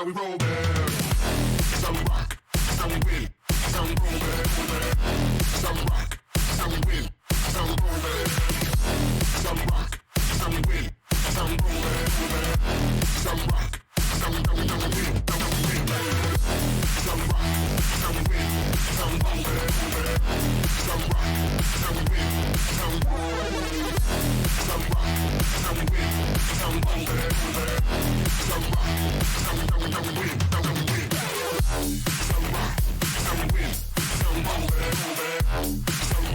we roll, man. Some rock, some win, some roll, man. Some rock, some win, some roll, man. Some rock, some win, some roll, man. Some rock, some win, some win, man. Some rock, some win, some roll, man. Some rock, some win, some roll. Some rock, some win, some roll, man. Some rock, some win, some win. Some rock, some win, some roll, man. Some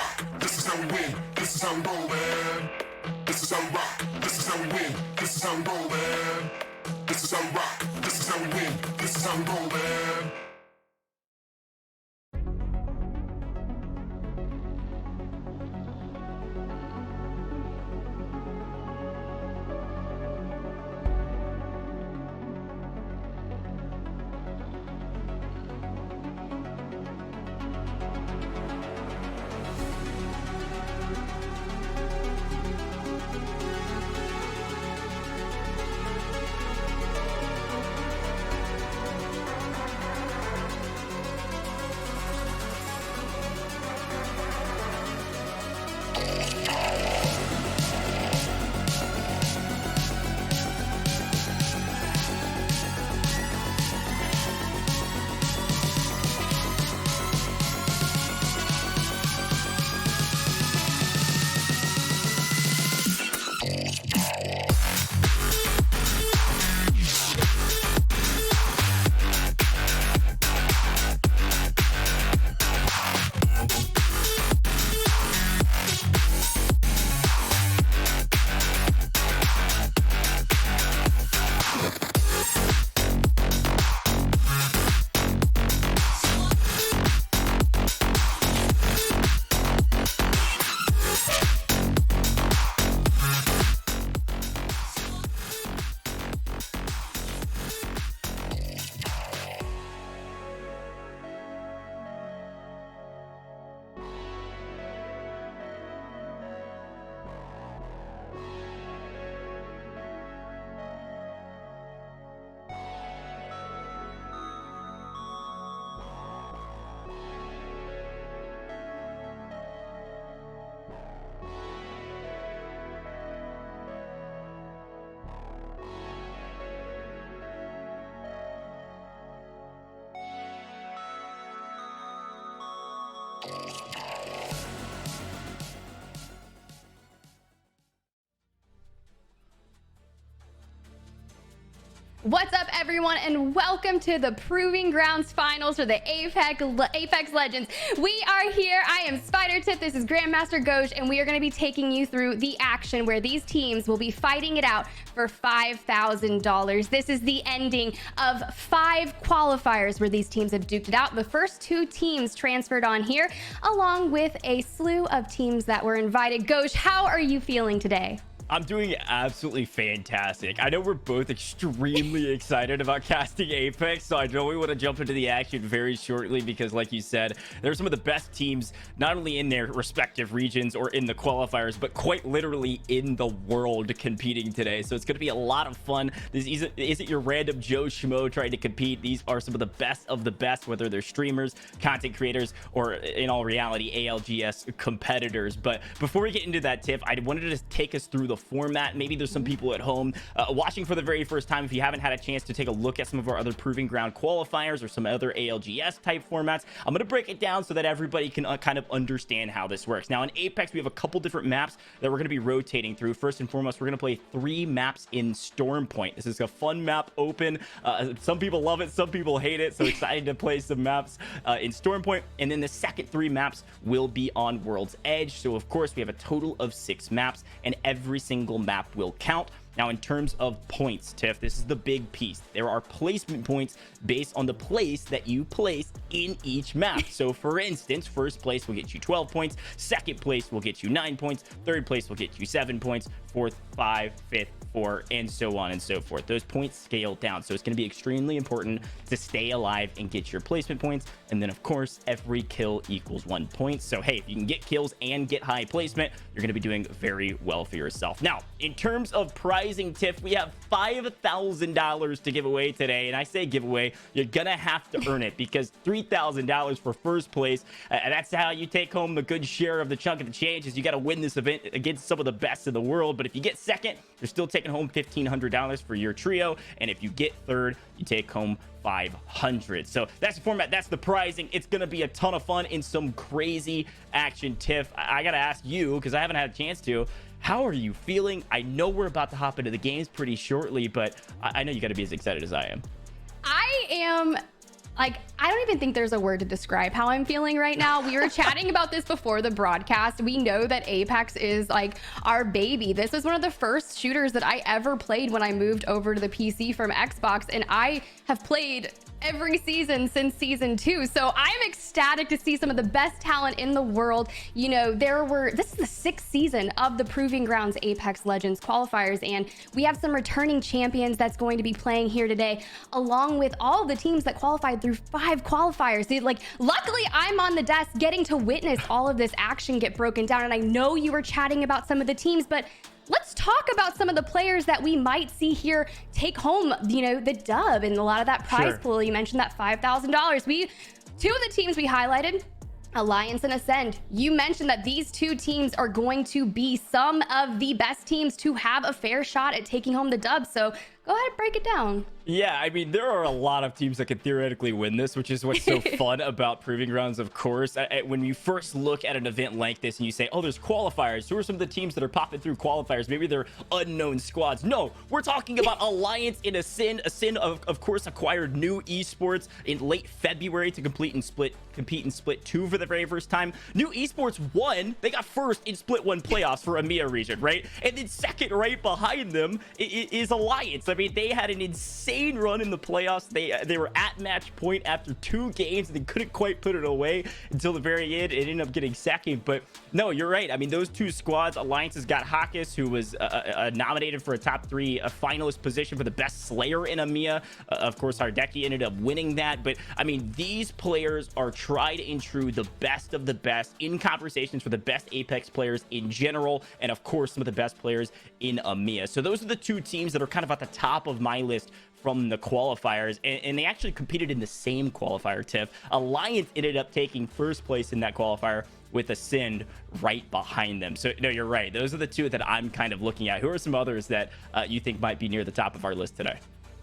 rock, some win, some roll, man. Some rock, some win, some roll, man. Some rock, some win, some roll, man. What's up, everyone, and welcome to the Proving Grounds Finals for the Apex Legends. We are here. I am Spider Tip. This is Grandmaster Goj, and we are going to be taking you through the action where these teams will be fighting it out for $5,000. This is the ending of 5 qualifiers where these teams have duked it out. The first 2 teams transferred on here, along with a slew of teams that were invited. Goj, how are you feeling today? I'm doing absolutely fantastic. I know we're both extremely excited about casting Apex, so I know we want to jump into the action very shortly because, like you said, there's some of the best teams, not only in their respective regions or in the qualifiers, but quite literally in the world competing today. So it's going to be a lot of fun. This isn't your random Joe Schmo trying to compete. These are some of the best, whether they're streamers, content creators, or in all reality, ALGS competitors. But before we get into that, Tiff, I wanted to take us through the format. Maybe there's some people at home watching for the very first time. If you haven't had a chance to take a look at some of our other Proving Ground qualifiers or some other ALGS type formats, I'm going to break it down so that everybody can kind of understand how this works. Now in Apex, we have a couple different maps that we're going to be rotating through. First and foremost, we're going to play 3 maps in Storm Point. This is a fun map, open. Some people love it, some people hate it, so excited to play some maps in Storm Point. And then the second 3 maps will be on World's Edge. So of course, we have a total of 6 maps, and every single map will count. Now, in terms of points, Tiff, this is the big piece. There are placement points based on the place that you place in each map. So, for instance, first place will get you 12 points. Second place will get you 9 points. Third place will get you 7 points. Fourth, 5, fifth, 4, and so on and so forth. Those points scale down. So, it's going to be extremely important to stay alive and get your placement points. And then, of course, every kill equals 1 point. So, hey, if you can get kills and get high placement, you're going to be doing very well for yourself. Now, in terms of prizing, Tiff, we have $5,000 to give away today. And I say giveaway, you're gonna have to earn it, because $3,000 for first place, that's how you take home the good share of the chunk of the change. Is you got to win this event against some of the best in the world. But if you get second, you're still taking home $1,500 for your trio, and if you get third, you take home $500. So that's the format, that's the prizing. It's gonna be a ton of fun and some crazy action. Tiff, I gotta ask you, because I haven't had a chance to, how are you feeling? I know we're about to hop into the games pretty shortly, but I know you got to be as excited as I am. I am, like, I don't even think there's a word to describe how I'm feeling right now. We were chatting about this before the broadcast. We know that Apex is like our baby. This is one of the first shooters that I ever played when I moved over to the PC from Xbox, and I have played every season since season 2. So I'm ecstatic to see some of the best talent in the world. You know, this is the 6th season of the Proving Grounds Apex Legends qualifiers, and we have some returning champions that's going to be playing here today, along with all the teams that qualified through 5 qualifiers. See, like, luckily I'm on the desk getting to witness all of this action get broken down, and I know you were chatting about some of the teams, but let's talk about some of the players that we might see here take home, you know, the dub and a lot of that prize pool. You mentioned that $5,000. 2 of the teams we highlighted, Alliance and Ascend. You mentioned that these 2 teams are going to be some of the best teams to have a fair shot at taking home the dub. So go ahead and break it down. Yeah, I mean, there are a lot of teams that could theoretically win this, which is what's so fun about Proving Grounds, of course. When you first look at an event like this and you say, oh, there's qualifiers. Who are some of the teams that are popping through qualifiers? Maybe they're unknown squads. No, we're talking about Alliance and Ascend. Ascend, of course, acquired new esports in late February to compete in Split 2 for the very first time. New esports won. They got first in Split 1 playoffs for EMEA region, right? And then second right behind them is Alliance. I mean, they had an insane run in the playoffs. They were at match point after 2 games, and they couldn't quite put it away until the very end. It ended up getting second. But no, you're right. I mean, those 2 squads, Alliance has got Hawkus, who was nominated for a top 3 finalist position for the best Slayer in EMEA. Of course, Hardeki ended up winning that. But I mean, these players are tried and true, the best of the best in conversations for the best Apex players in general, and of course, some of the best players in EMEA. So those are the 2 teams that are kind of at the top of my list from the qualifiers, and they actually competed in the same qualifier, Tiff. Alliance ended up taking first place in that qualifier with Ascend right behind them. So no, you're right. Those are the 2 that I'm kind of looking at. Who are some others that you think might be near the top of our list today?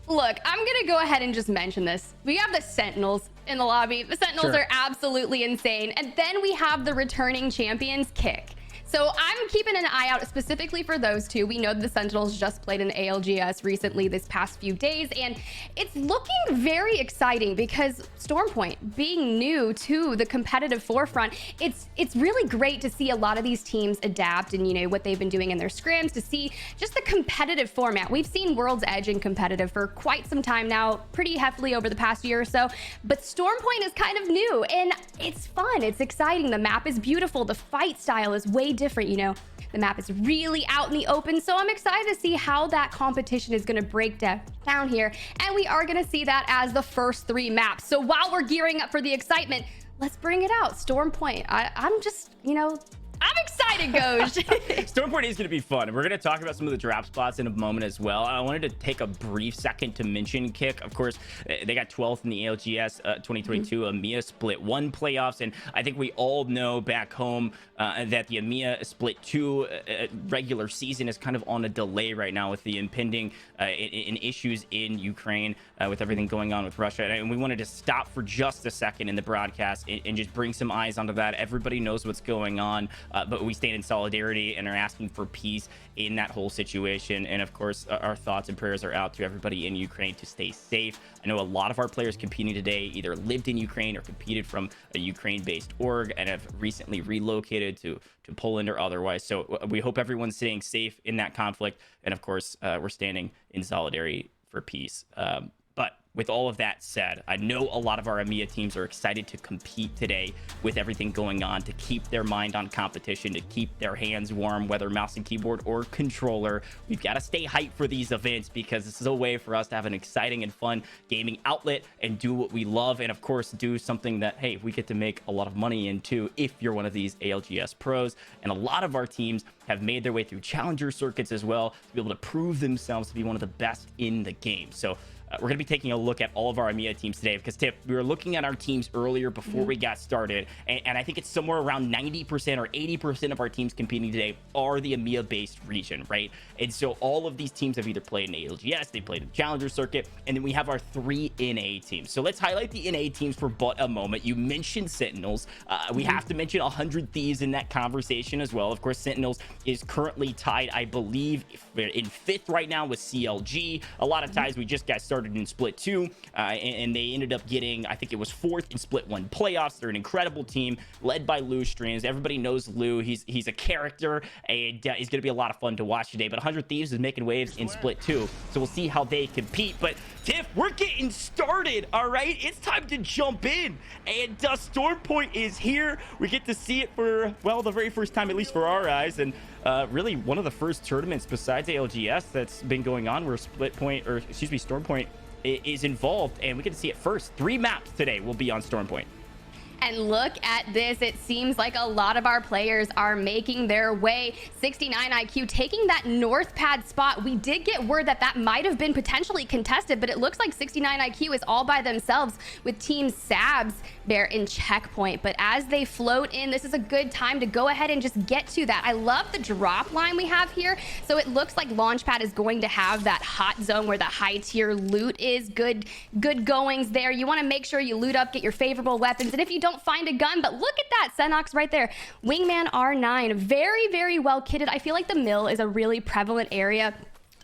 Look, I'm gonna go ahead and just mention this. We have the Sentinels in the lobby. The Sentinels are absolutely insane. And then we have the returning champions, Kick. So I'm keeping an eye out specifically for those two. We know the Sentinels just played an ALGS recently this past few days, and it's looking very exciting because Stormpoint being new to the competitive forefront, it's really great to see a lot of these teams adapt and, you know, what they've been doing in their scrims, to see just the competitive format. We've seen World's Edge in competitive for quite some time now, pretty heavily over the past year or so, but Stormpoint is kind of new and it's fun. It's exciting. The map is beautiful. The fight style is way different. You know, the map is really out in the open, so I'm excited to see how that competition is going to break down here, and we are going to see that as the first 3 maps. So while we're gearing up for the excitement, let's bring it out. Stormpoint. I'm just, you know, I'm excited, Goj. Stormpoint is going to be fun. We're going to talk about some of the drop spots in a moment as well. I wanted to take a brief second to mention Kick. Of course, they got 12th in the ALGS 2022 EMEA Split 1 playoffs, and I think we all know back home that the EMEA Split 2 regular season is kind of on a delay right now with the impending in issues in Ukraine with everything going on with Russia. And we wanted to stop for just a second in the broadcast and just bring some eyes onto that. Everybody knows what's going on. But we stand in solidarity and are asking for peace in that whole situation. And of course, our thoughts and prayers are out to everybody in Ukraine to stay safe. I know a lot of our players competing today either lived in Ukraine or competed from a Ukraine-based org and have recently relocated to Poland or otherwise. So we hope everyone's staying safe in that conflict. And of course, we're standing in solidarity for peace. But with all of that said, I know a lot of our EMEA teams are excited to compete today with everything going on, to keep their mind on competition, to keep their hands warm, whether mouse and keyboard or controller. We've got to stay hyped for these events because this is a way for us to have an exciting and fun gaming outlet and do what we love. And of course, do something that, hey, we get to make a lot of money into if you're one of these ALGS pros. And a lot of our teams have made their way through challenger circuits as well to be able to prove themselves to be one of the best in the game. So we're going to be taking a look at all of our EMEA teams today because, Tiff, we were looking at our teams earlier before we got started, and I think it's somewhere around 90% or 80% of our teams competing today are the EMEA-based region, right? And so all of these teams have either played in ALGS, they played in the Challenger Circuit, and then we have our 3 NA teams. So let's highlight the NA teams for but a moment. You mentioned Sentinels. We have to mention 100 Thieves in that conversation as well. Of course, Sentinels is currently tied, I believe, in 5th right now with CLG. A lot of ties we just got started in Split 2, and they ended up getting, I think it was 4th in Split 1 playoffs. They're an incredible team led by Lou Streams. Everybody knows Lou. He's a character, and he's going to be a lot of fun to watch today. But 100 Thieves is making waves in Split 2, so we'll see how they compete. But Tiff, we're getting started, all right? It's time to jump in, and Stormpoint is here. We get to see it for, well, the very first time, at least for our eyes, and really one of the first tournaments besides ALGS that's been going on where Stormpoint is involved, and we get to see it first. 3 maps today will be on Stormpoint. And look at this. It seems like a lot of our players are making their way. 69 IQ taking that north pad spot. We did get word that that might have been potentially contested, but it looks like 69 IQ is all by themselves with Team Sabs there in checkpoint. But as they float in, this is a good time to go ahead and just get to that. I love the drop line we have here. So it looks like Launchpad is going to have that hot zone where the high tier loot is. Good goings there. You want to make sure you loot up, get your favorable weapons, and if you don't find a gun, but look at that Senox right there, Wingman R9, very well kitted. I feel like the mill is a really prevalent area.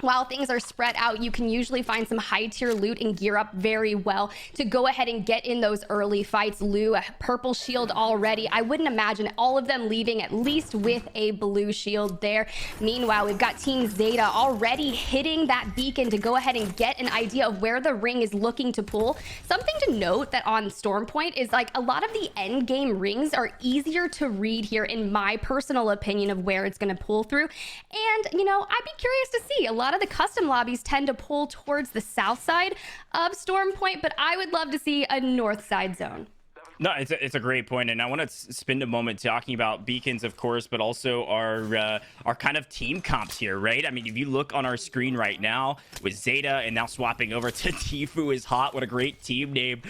While things are spread out, you can usually find some high tier loot and gear up very well to go ahead and get in those early fights. Lou, a purple shield already. I wouldn't imagine all of them leaving at least with a blue shield there. Meanwhile, we've got Team Zeta already hitting that beacon to go ahead and get an idea of where the ring is looking to pull. Something to note that on Stormpoint is like a lot of the end game rings are easier to read here in my personal opinion of where it's going to pull through. And, you know, I'd be curious to see. A lot of the custom lobbies tend to pull towards the south side of Stormpoint, but I would love to see a north side zone. No, it's a great point, and I want to spend a moment talking about beacons, of course, but also our kind of team comps here, right? I mean, if you look on our screen right now with Zeta and now swapping over to Tfue is hot. What a great team name.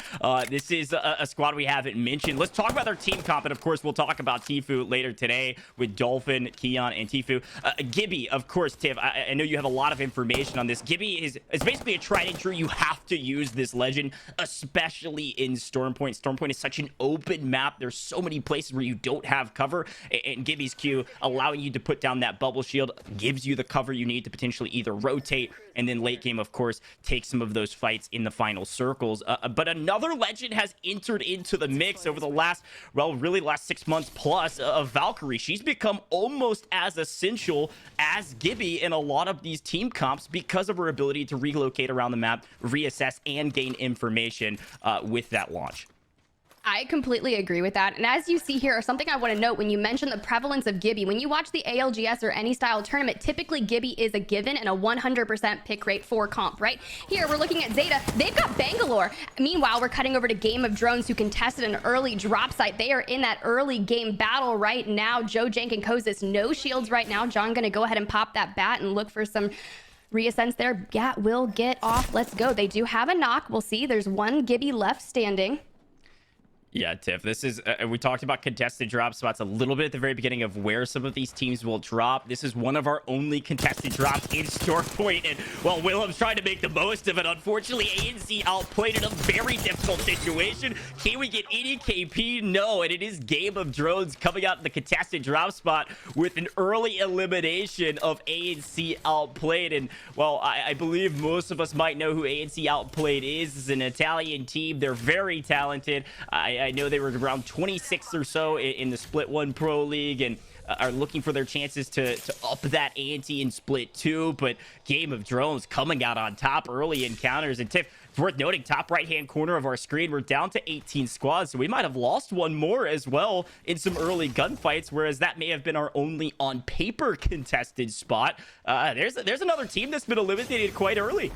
This is a squad we haven't mentioned. Let's talk about our team comp, and of course, we'll talk about Tfue later today with Dolphin, Keon, and Tfue. Gibby, of course, Tiff, I know you have a lot of information on this. Gibby is basically a tried and true. You have to use this legend, especially in Stormpoint. Stormpoint is such such an open map. There's so many places where you don't have cover, and Gibby's Q allowing you to put down that bubble shield gives you the cover you need to potentially either rotate and then late game, of course, take some of those fights in the final circles. But another legend has entered into the mix over the last, well, really last 6 months plus of Valkyrie. She's become almost as essential as Gibby in a lot of these team comps because of her ability to relocate around the map, reassess, and gain information with that launch. I completely agree with that. And as you see here, something I want to note when you mention the prevalence of Gibby, when you watch the ALGS or any style tournament, typically Gibby is a given and a 100% pick rate for comp, right? Here, we're looking at Zeta. They've got Bangalore. Meanwhile, we're cutting over to Game of Drones, who contested an early drop site. They are in that early game battle right now. Joe, Jank, and Kozis, no shields right now. John going to go ahead and pop that bat and look for some reascents there. Yeah, will get off. Let's go. They do have a knock. We'll see. There's one Gibby left standing. Yeah, Tiff, this is, we talked about contested drop spots a little bit at the very beginning of where some of these teams will drop. This is one of our only contested drops in Store Point, and, well, Willem's trying to make the most of it. Unfortunately, ANC outplayed in a very difficult situation. Can we get any KP? No, and it is Game of Drones coming out in the contested drop spot with an early elimination of ANC outplayed, and, well, I believe most of us might know who ANC outplayed is. It's an Italian team. They're very talented. I know they were around 26th or so in the Split 1 Pro League and are looking for their chances to up that ante in Split 2, but Game of Drones coming out on top early encounters. And Tiff, it's worth noting, top right-hand corner of our screen, we're down to 18 squads, so we might have lost one more as well in some early gunfights, whereas that may have been our only on-paper contested spot. There's another team that's been eliminated quite early.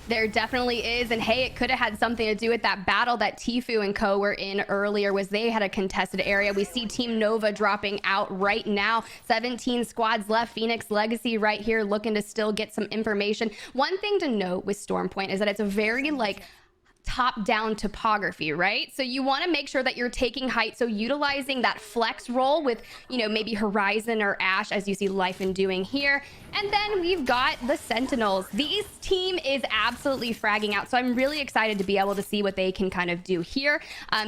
There definitely is, and hey, it could have had something to do with that battle that Tfue and co were in earlier, was they had a contested area. We see Team Nova dropping out right now. 17 squads left. Phoenix Legacy right here looking to still get some information. One thing to note with Stormpoint is that it's a very top-down topography, right? So you want to make sure that you're taking height, so utilizing that flex roll with, maybe Horizon or Ash, as you see Lifen doing here. And then we've got the Sentinels. This team is absolutely fragging out, so I'm really excited to be able to see what they can kind of do here.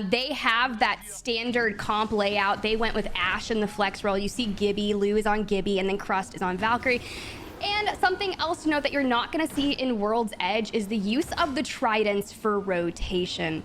They have that standard comp layout. They went with Ash in the flex roll. You see Gibby, Lou is on Gibby, and then Crust is on Valkyrie. And something else to note that you're not going to see in World's Edge is the use of the tridents for rotation.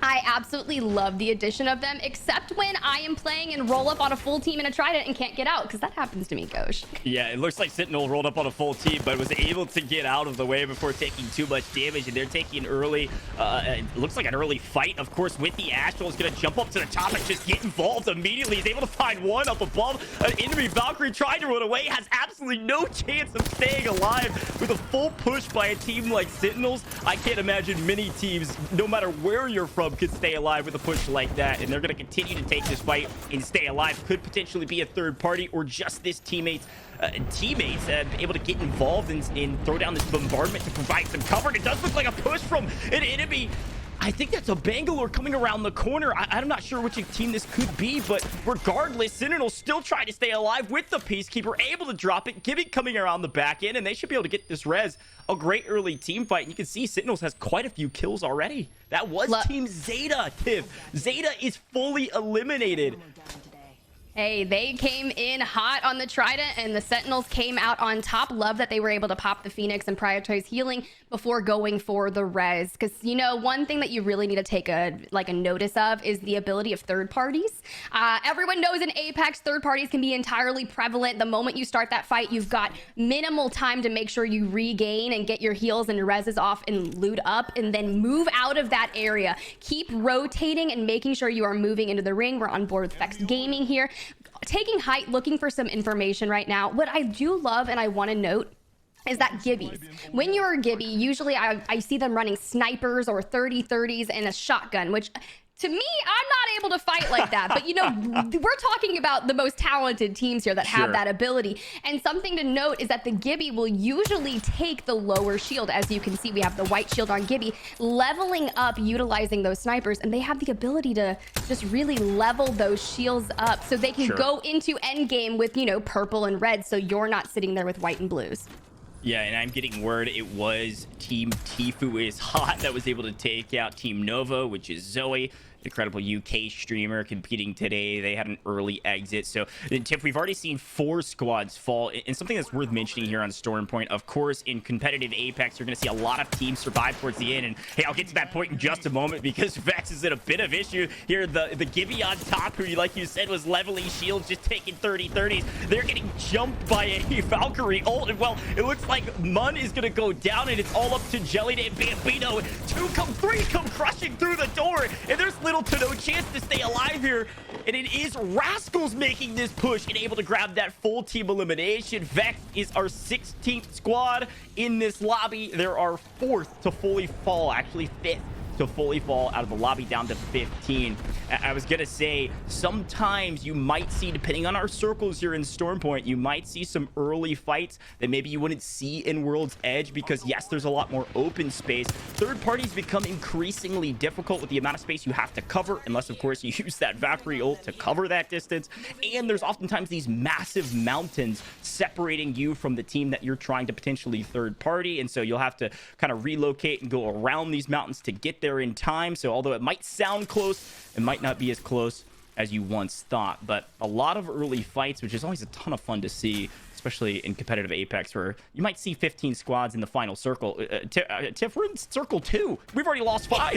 I absolutely love the addition of them, except when I am playing and roll up on a full team in a trident and can't get out, because that happens to me, Gosh. Yeah, it looks like Sentinel rolled up on a full team, but was able to get out of the way before taking too much damage, and they're taking early, it looks like an early fight, of course, with the Astral. Is going to jump up to the top and just get involved immediately. He's able to find one up above. An enemy Valkyrie trying to run away, has absolutely no chance of staying alive with a full push by a team like Sentinels. I can't imagine many teams, no matter where you're from, could stay alive with a push like that, and they're going to continue to take this fight and stay alive. Could potentially be a third party or just this teammates able to get involved and throw down this bombardment to provide some cover. And it does look like a push from an enemy. I think that's a Bangalore coming around the corner. I'm not sure which team this could be, but regardless, Sentinel's still trying to stay alive with the Peacekeeper, able to drop it, Gibby coming around the back end, and they should be able to get this res. A great early team fight, and you can see Sentinels has quite a few kills already. That was Team Zeta, Tiff. Zeta is fully eliminated. Hey, they came in hot on the Trident, and the Sentinels came out on top. Love that they were able to pop the Phoenix and prioritize healing before going for the res. Because, one thing that you really need to take a notice of is the ability of third parties. Everyone knows in Apex, third parties can be entirely prevalent. The moment you start that fight, you've got minimal time to make sure you regain and get your heals and reses off and loot up, and then move out of that area. Keep rotating and making sure you are moving into the ring. We're on board with Vex Gaming here. Taking height, looking for some information right now. What I do love and I want to note is that Gibbies. When you're a Gibby, usually I see them running snipers or 30-30s and a shotgun, which to me, I'm not able to fight like that. But, we're talking about the most talented teams here that have that ability. And something to note is that the Gibby will usually take the lower shield. As you can see, we have the white shield on Gibby, leveling up, utilizing those snipers. And they have the ability to just really level those shields up so they can go into endgame with, purple and red. So you're not sitting there with white and blues. Yeah, and I'm getting word it was Team Tfue is hot that was able to take out Team Nova, which is Zoe. incredible UK streamer competing today. They had an early exit. So, Tiff, we've already seen 4 squads fall. And something that's worth mentioning here on Stormpoint, of course, in competitive Apex, you're going to see a lot of teams survive towards the end. And hey, I'll get to that point in just a moment because Vex is in a bit of issue here. The Gibby on top, who, like you said, was leveling shields, just taking 30-30s. They're getting jumped by a Valkyrie ult. And, well, it looks like Mun is going to go down, and it's all up to Jelly and Bambino. 3 come crushing through the door, and there's little to no chance to stay alive here. And it is Rascals making this push and able to grab that full team elimination. Vex is our 16th squad in this lobby. There are 4th to fully fall, actually 5th to fully fall out of the lobby down to 15. I was gonna say, sometimes you might see, depending on our circles here in Stormpoint, you might see some early fights that maybe you wouldn't see in World's Edge because, yes, there's a lot more open space. Third parties become increasingly difficult with the amount of space you have to cover, unless, of course, you use that Valkyrie ult to cover that distance. And there's oftentimes these massive mountains separating you from the team that you're trying to potentially third party. And so you'll have to kind of relocate and go around these mountains to get there in time. So although it might sound close, it might not be as close as you once thought. But a lot of early fights, which is always a ton of fun to see, especially in competitive Apex, where you might see 15 squads in the final circle. Tiff, we're in circle 2. We've already lost 5.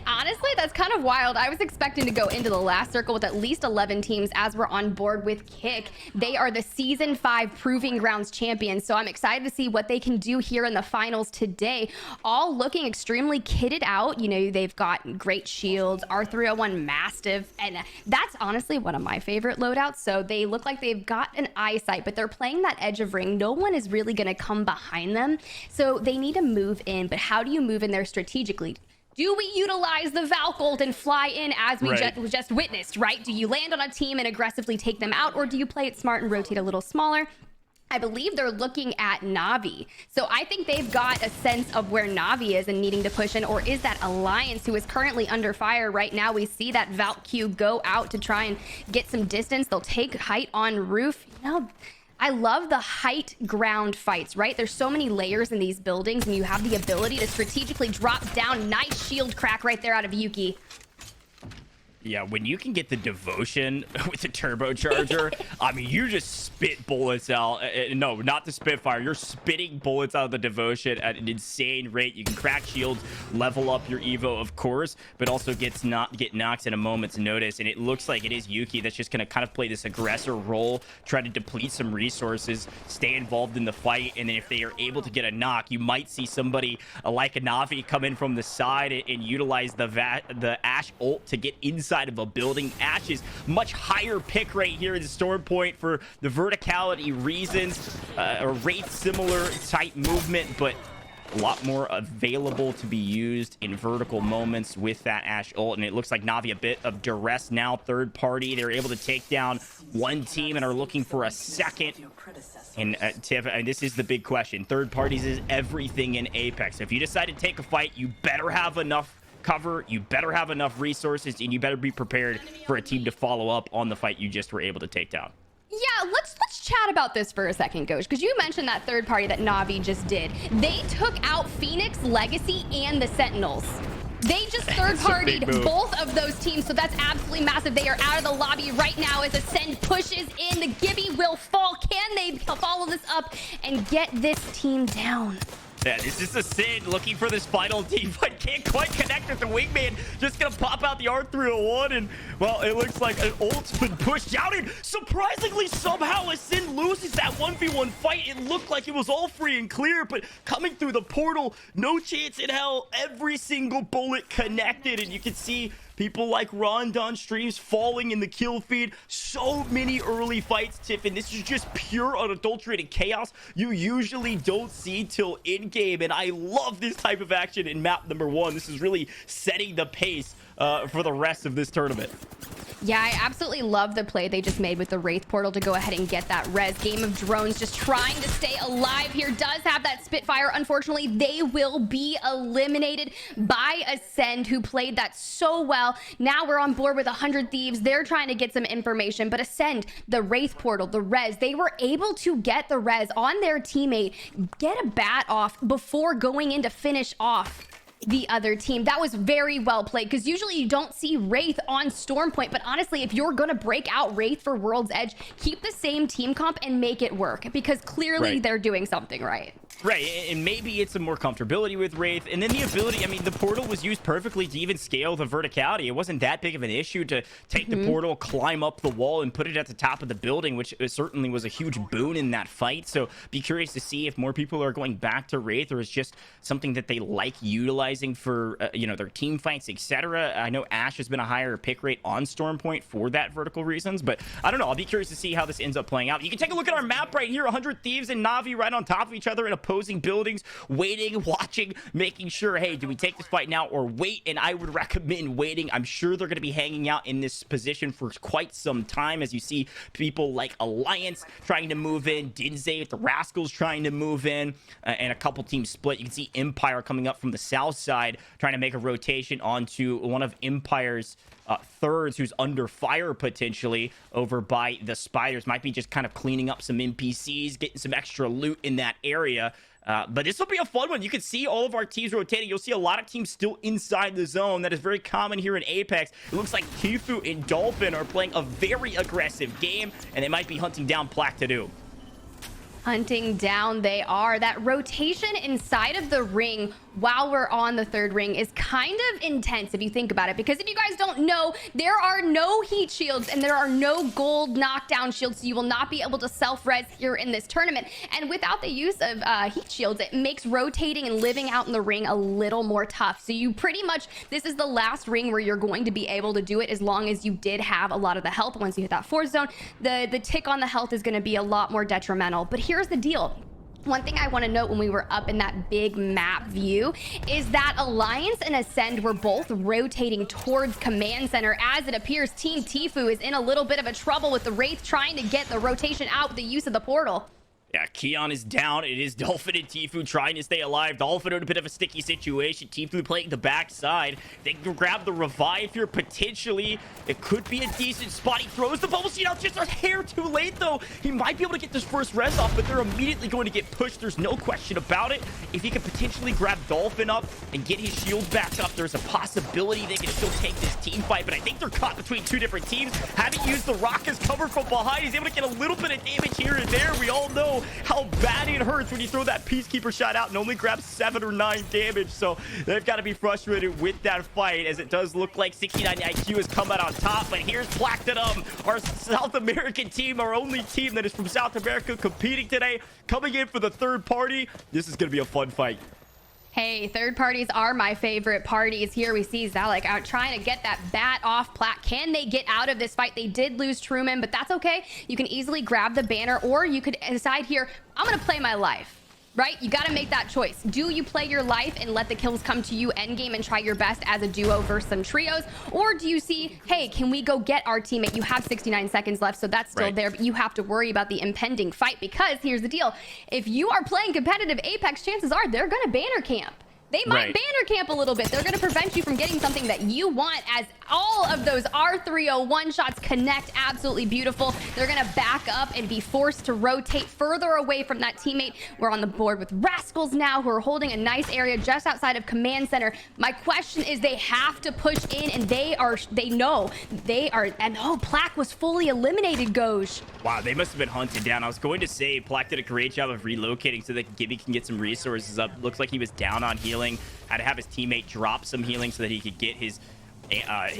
Honestly, that's kind of wild. I was expecting to go into the last circle with at least 11 teams as we're on board with Kick. They are the Season 5 Proving Grounds champions, so I'm excited to see what they can do here in the finals today. All looking extremely kitted out. You know, they've got great shields, R301 Mastiff, and that's honestly one of my favorite loadouts. So they look like they've got an eyesight, but they're playing that edge of ring. No one is really going to come behind them, so they need to move in. But how do you move in there strategically? Do we utilize the Valk ult and fly in as we just witnessed, right? Do you land on a team and aggressively take them out, or do you play it smart and rotate a little smaller? I believe they're looking at Na'Vi. So I think they've got a sense of where Na'Vi is and needing to push in, or is that Alliance, who is currently under fire right now? We see that Valk Q go out to try and get some distance. They'll take height on roof. You know, I love the height ground fights, right? There's so many layers in these buildings, and you have the ability to strategically drop down. Nice shield crack right there out of Yuki. Yeah, when you can get the devotion with the turbocharger, I mean, you just spit bullets out. No, not the Spitfire. You're spitting bullets out of the devotion at an insane rate. You can crack shields, level up your Evo, of course, but also get knocked at a moment's notice. And it looks like it is Yuki that's just going to kind of play this aggressor role, try to deplete some resources, stay involved in the fight. And then if they are able to get a knock, you might see somebody like a Na'Vi come in from the side and utilize the Ashe ult to get inside of a building. Ashe's much higher pick rate here in Stormpoint for the verticality reasons. A Wraith similar type movement, but a lot more available to be used in vertical moments with that Ashe ult. And it looks like Na'Vi a bit of duress now. Third party, they're able to take down one team and are looking for a second. And Tiff, and this is the big question. Third parties is everything in Apex. If you decide to take a fight, you better have enough cover, you better have enough resources, and you better be prepared for a team to follow up on the fight you just were able to take down. Yeah, let's chat about this for a second, Coach, because you mentioned that third party that Na'Vi just did. They took out Phoenix, Legacy, and the Sentinels. They just third-partied both of those teams, so that's absolutely massive. They are out of the lobby right now as Ascend pushes in. The Gibby will fall. Can they follow this up and get this team down? Yeah, this is Ascend looking for this final team fight. Can't quite connect with the wingman. Just gonna pop out the R301, and well, it looks like an ult's been pushed out, and surprisingly, somehow Ascend loses that 1v1 fight. It looked like it was all free and clear, but coming through the portal, no chance in hell. Every single bullet connected, and you can see people like Rondon streams falling in the kill feed. So many early fights, Tiffin. This is just pure unadulterated chaos you usually don't see till in-game. And I love this type of action in map number 1. This is really setting the pace for the rest of this tournament. Yeah, I absolutely love the play they just made with the Wraith portal to go ahead and get that res. Game of Drones just trying to stay alive here. Does have that Spitfire. Unfortunately, they will be eliminated by Ascend, who played that so well. Now we're on board with 100 Thieves. They're trying to get some information, but Ascend, the Wraith portal, the res, they were able to get the res on their teammate, get a bat off before going in to finish off the other team. That was very well played, because usually you don't see Wraith on Storm Point, but honestly, if you're gonna break out Wraith for World's Edge, keep the same team comp and make it work, because clearly they're doing something right. Right, and maybe it's some more comfortability with Wraith, and then the ability, I mean, the portal was used perfectly to even scale the verticality. It wasn't that big of an issue to take the portal, climb up the wall, and put it at the top of the building, which certainly was a huge boon in that fight. So be curious to see if more people are going back to Wraith, or it's just something that they like utilizing for, you know, their team fights, etc. I know Ashe has been a higher pick rate on Storm Point for that vertical reasons, but I don't know. I'll be curious to see how this ends up playing out. You can take a look at our map right here, 100 Thieves and Na'Vi right on top of each other in opposing buildings, waiting, watching, making sure, hey, do we take this fight now or wait? And I would recommend waiting. I'm sure they're going to be hanging out in this position for quite some time, as you see people like Alliance trying to move in, Dinze with the Rascals trying to move in, and a couple teams split. You can see Empire coming up from the south side trying to make a rotation onto one of Empire's thirds, who's under fire potentially over by the Spiders. Might be just kind of cleaning up some NPCs, getting some extra loot in that area. But this will be a fun one. You can see all of our teams rotating. You'll see a lot of teams still inside the zone. That is very common here in Apex. It looks like Tfue and Dolphin are playing a very aggressive game, and they might be hunting down Plaque to do. Hunting down they are. That rotation inside of the ring while we're on the third ring is kind of intense if you think about it, because if you guys don't know, there are no heat shields and there are no gold knockdown shields, so you will not be able to self-res here in this tournament. And without the use of heat shields, it makes rotating and living out in the ring a little more tough. So you pretty much, this is the last ring where you're going to be able to do it, as long as you did have a lot of the health. Once you hit that fourth zone, the tick on the health is going to be a lot more detrimental. But here's the deal. One thing I want to note when we were up in that big map view is that Alliance and Ascend were both rotating towards Command Center. As it appears, Team Tfue is in a little bit of a trouble with the Wraith trying to get the rotation out with the use of the portal. Yeah, Keon is down. It is Dolphin and Tfue trying to stay alive. Dolphin in a bit of a sticky situation. Tfue playing the backside. They can grab the revive here, potentially. It could be a decent spot. He throws the bubble seed out just a hair too late, though. He might be able to get this first res off, but they're immediately going to get pushed. There's no question about it. If he could potentially grab Dolphin up and get his shield back up, there's a possibility they can still take this team fight, but I think they're caught between two different teams. Having used the rock as cover from behind, he's able to get a little bit of damage here and there. We all know how bad it hurts when you throw that Peacekeeper shot out and only grab 7 or 9 damage. So they've got to be frustrated with that fight, as it does look like 69 IQ has come out on top. But here's Platinum, our South American team, our only team that is from South America competing today, coming in for the third party. This is going to be a fun fight. Hey, third parties are my favorite parties. Here we see Zalek out trying to get that bat off Plaque. Can they get out of this fight? They did lose Truman, but that's okay. You can easily grab the banner, or you could decide here, I'm going to play my life. Right? You got to make that choice. Do you play your life and let the kills come to you endgame and try your best as a duo versus some trios? Or do you see, hey, can we go get our teammate? You have 69 seconds left, so that's still there, but you have to worry about the impending fight, because here's the deal. If you are playing competitive Apex, chances are they're going to banner camp. They might banner camp a little bit. They're going to prevent you from getting something that you want, as all of those R301 shots connect. Absolutely beautiful. They're going to back up and be forced to rotate further away from that teammate. We're on the board with Rascals now, who are holding a nice area just outside of Command Center. My question is, they have to push in, and they know they are, and oh, Plaque was fully eliminated, Goj. Wow, they must have been hunted down. I was going to say Plaque did a great job of relocating so that Gibby can get some resources up. Looks like he was down on healing. Had to have his teammate drop some healing so that he could get his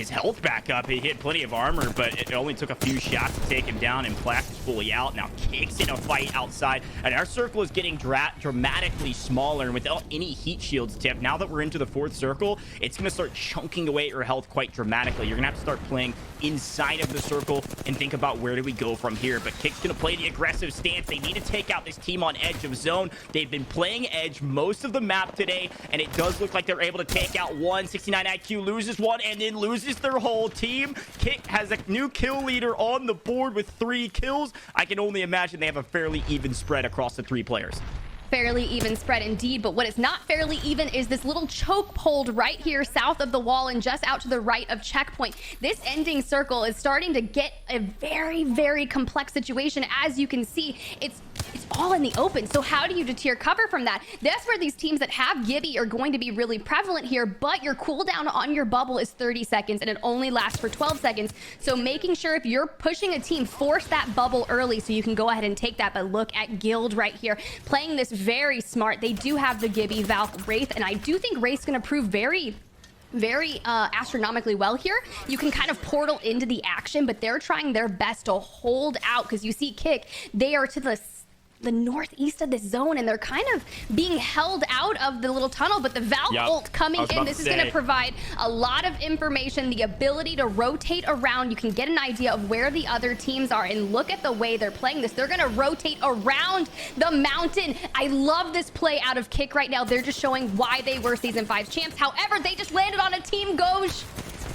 health back up. He had plenty of armor, but it only took a few shots to take him down, and Plaque is fully out. Now Kicks in a fight outside, and our circle is getting dramatically smaller, and without any heat shields tipped, now that we're into the fourth circle, it's going to start chunking away at your health quite dramatically. You're going to have to start playing inside of the circle and think about where do we go from here. But Kick's going to play the aggressive stance. They need to take out this team on edge of zone. They've been playing edge most of the map today, and it does look like they're able to take out one. 69 IQ loses one and then loses their whole team. Kick has a new kill leader on the board with 3 kills. I can only imagine they have a fairly even spread across the 3 players. Fairly even spread indeed, but what is not fairly even is this little choke hold right here south of the wall and just out to the right of checkpoint. This ending circle is starting to get a very, very complex situation. As you can see, it's it's all in the open. So how do you deter cover from that? That's where these teams that have Gibby are going to be really prevalent here, but your cooldown on your bubble is 30 seconds and it only lasts for 12 seconds. So making sure if you're pushing a team, force that bubble early so you can go ahead and take that. But look at Guild right here, playing this very smart. They do have the Gibby, Valk, Wraith, and I do think Wraith's going to prove very astronomically well here. You can kind of portal into the action, but they're trying their best to hold out because you see Kick, they are to the northeast of this zone and they're kind of being held out of the little tunnel, but the Valk ult coming in, this is going to provide a lot of information, the ability to rotate around. You can get an idea of where the other teams are, and look at the way they're playing this. They're going to rotate around the mountain. I love this play out of Kick right now. They're just showing why they were Season 5 champs. However, they just landed on a team Gauche.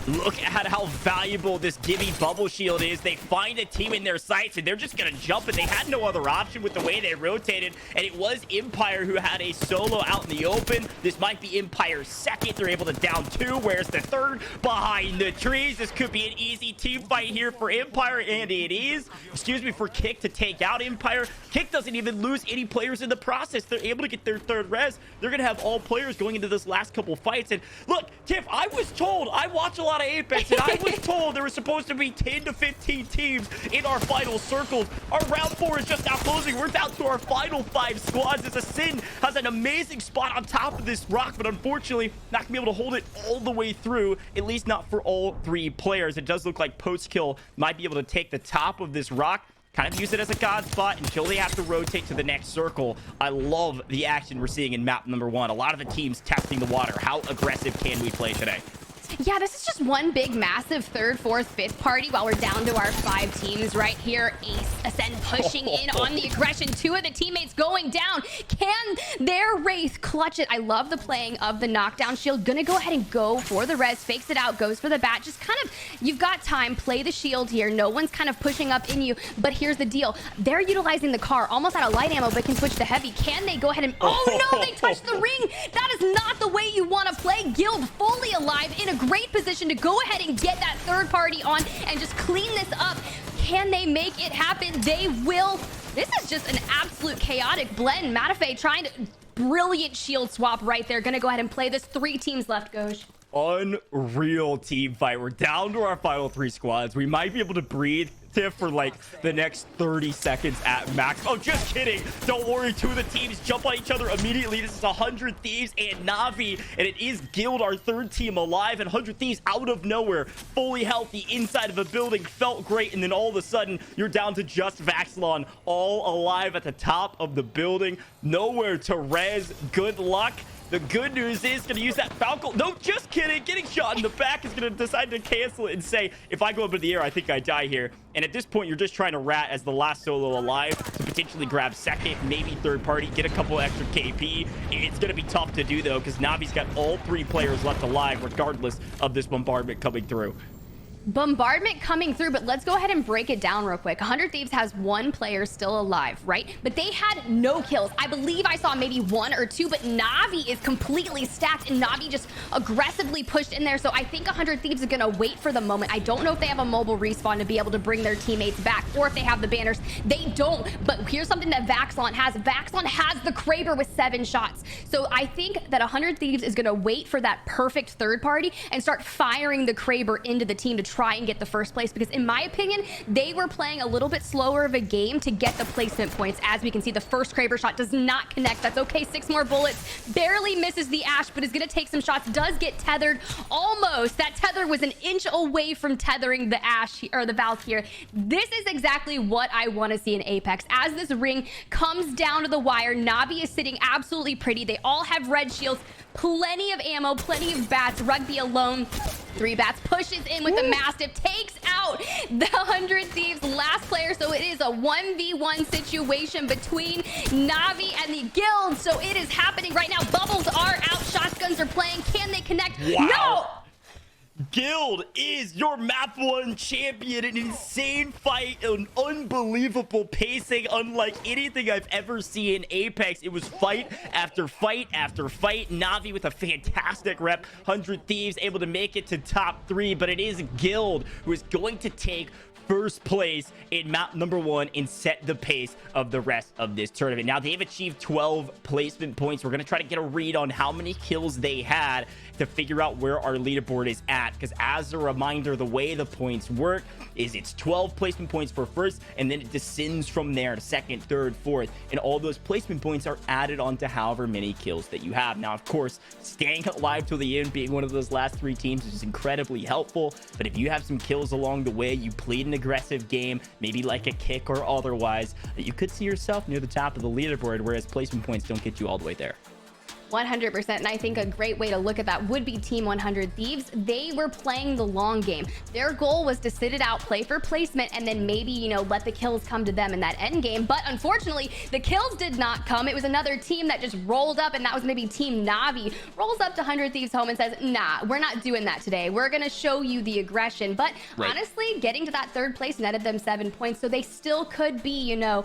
Look at how valuable this Gibby bubble shield is. They find a team in their sights and they're just gonna jump it. They had no other option with the way they rotated, and it was Empire who had a solo out in the open. This might be Empire's second. They're able to down 2. Where's the third? Behind the trees. This could be an easy team fight here for Empire, and it is. Excuse me, for Kick to take out Empire. Kick doesn't even lose any players in the process. They're able to get their third res. They're gonna have all players going into this last couple fights. And look, Tiff, I was told, I watch a lot of Apex, and I was told there was supposed to be 10 to 15 teams in our final circles. Our round 4 is just now closing. We're down to our final 5 squads as Sin has an amazing spot on top of this rock, but unfortunately not gonna be able to hold it all the way through, at least not for all 3 players. It does look like post kill might be able to take the top of this rock, kind of use it as a god spot until they have to rotate to the next circle. I love the action we're seeing in map number 1. A lot of the teams testing the water. How aggressive can we play today? Yeah, this is just one big, massive 3rd, 4th, 5th party while we're down to our 5 teams right here. Ace, Ascend pushing in on the aggression. 2 of the teammates going down. Can their Wraith clutch it? I love the playing of the knockdown shield. Gonna go ahead and go for the res. Fakes it out, goes for the bat. Just kind of, you've got time. Play the shield here. No one's kind of pushing up in you. But here's the deal. They're utilizing the car. Almost out of light ammo, but can switch to heavy. Can they go ahead and... Oh, no! They touched the ring! That is not the way you want to play. Guild fully alive in a great position to go ahead and get that 3rd party on and just clean this up. Can they make it happen? They will. This is just an absolute chaotic blend. Matafe trying to... Brilliant shield swap right there. Gonna go ahead and play this. 3 teams left, Gauche. Unreal team fight. We're down to our final 3 squads. We might be able to breathe, Tiff, for like the next 30 seconds at max. Oh, just kidding. Don't worry. 2 of the teams jump on each other immediately. This is 100 Thieves and Na'Vi, and it is Guild, our 3rd team alive, and 100 Thieves out of nowhere, fully healthy inside of a building. Felt great, and then all of a sudden, you're down to just Vaxlon, all alive at the top of the building. Nowhere to res. Good luck. The good news is going to use that Falcon. No, just kidding. Getting shot in the back is going to decide to cancel it and say, if I go up in the air, I think I die here. And at this point, you're just trying to rat as the last solo alive to potentially grab 2nd, maybe 3rd party, get a couple extra KP. It's going to be tough to do, though, because Navi's got all 3 players left alive, regardless of this bombardment coming through. Bombardment coming through, but let's go ahead and break it down real quick. 100 Thieves has 1 player still alive, right? But they had no kills. I believe I saw maybe 1 or 2, but Na'Vi is completely stacked, and Na'Vi just aggressively pushed in there. So I think 100 Thieves is gonna wait for the moment. I don't know if they have a mobile respawn to be able to bring their teammates back, or if they have the banners. They don't, but here's something that Vaxlon has. Vaxlon has the Kraber with 7 shots. So I think that 100 Thieves is gonna wait for that perfect 3rd party and start firing the Kraber into the team to try and get the 1st place, because in my opinion, they were playing a little bit slower of a game to get the placement points. As we can see, the 1st Kraber shot does not connect. That's okay. 6 more bullets. Barely misses the Ash, but is going to take some shots. Does get tethered. Almost. That tether was an inch away from tethering the Ash or the Valk here. This is exactly what I want to see in Apex. As this ring comes down to the wire, Na'Vi is sitting absolutely pretty. They all have red shields. Plenty of ammo, plenty of bats. Rugby alone, 3 bats, pushes in with the Mastiff, takes out the 100 Thieves last player. So it is a 1v1 situation between Na'Vi and the Guild. So it is happening right now. Bubbles are out, shotguns are playing. Can they connect? Wow. No! Guild is your map 1 champion. An insane fight, an unbelievable pacing, unlike anything I've ever seen in Apex. It was fight after fight after fight. Navi with a fantastic rep, 100 Thieves able to make it to top 3, but it is Guild who is going to take first place in map number 1 and set the pace of the rest of this tournament. Now, they've achieved 12 placement points. We're going to try to get a read on how many kills they had to figure out where our leaderboard is at, because as a reminder, the way the points work is it's 12 placement points for first, and then it descends from there to second, third, fourth, and all those placement points are added onto however many kills that you have. Now, of course, staying alive till the end, being one of those last 3 teams is incredibly helpful, but if you have some kills along the way, you played an aggressive game, maybe like a kick or otherwise, you could see yourself near the top of the leaderboard, whereas placement points don't get you all the way there. 100%. And I think a great way to look at that would be Team 100 Thieves. They were playing the long game. Their goal was to sit it out, play for placement, and then maybe, you know, let the kills come to them in that end game. But unfortunately, the kills did not come. It was another team that just rolled up, and that was maybe Team Navi. Rolls up to 100 Thieves home and says, nah, we're not doing that today. We're going to show you the aggression. But honestly, getting to that third place netted them 7 points. So they still could be, you know,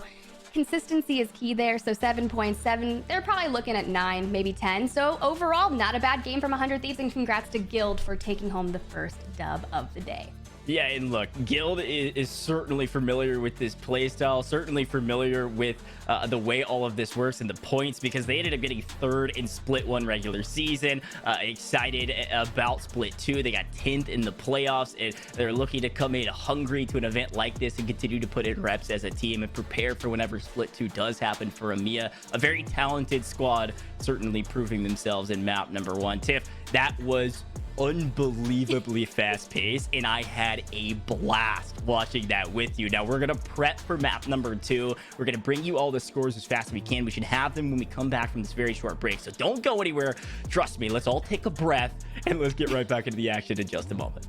consistency is key there. So 7.7, they're probably looking at 9, maybe 10. So overall, not a bad game from 100 Thieves, and congrats to Guild for taking home the first dub of the day. Yeah, and look, Guild is certainly familiar with this playstyle, certainly familiar with the way all of this works and the points, because they ended up getting 3rd in Split 1 regular season. Excited about Split 2. They got 10th in the playoffs, and they're looking to come in hungry to an event like this and continue to put in reps as a team and prepare for whenever Split 2 does happen for EMEA. A very talented squad, certainly proving themselves in map number 1. Tiff, that was unbelievably fast paced, and I had a blast watching that with you. Now we're gonna prep for map number 2. We're gonna bring you all the scores as fast as we can. We should have them when we come back from this very short break, so don't go anywhere. Trust me, let's all take a breath and let's get right back into the action in just a moment.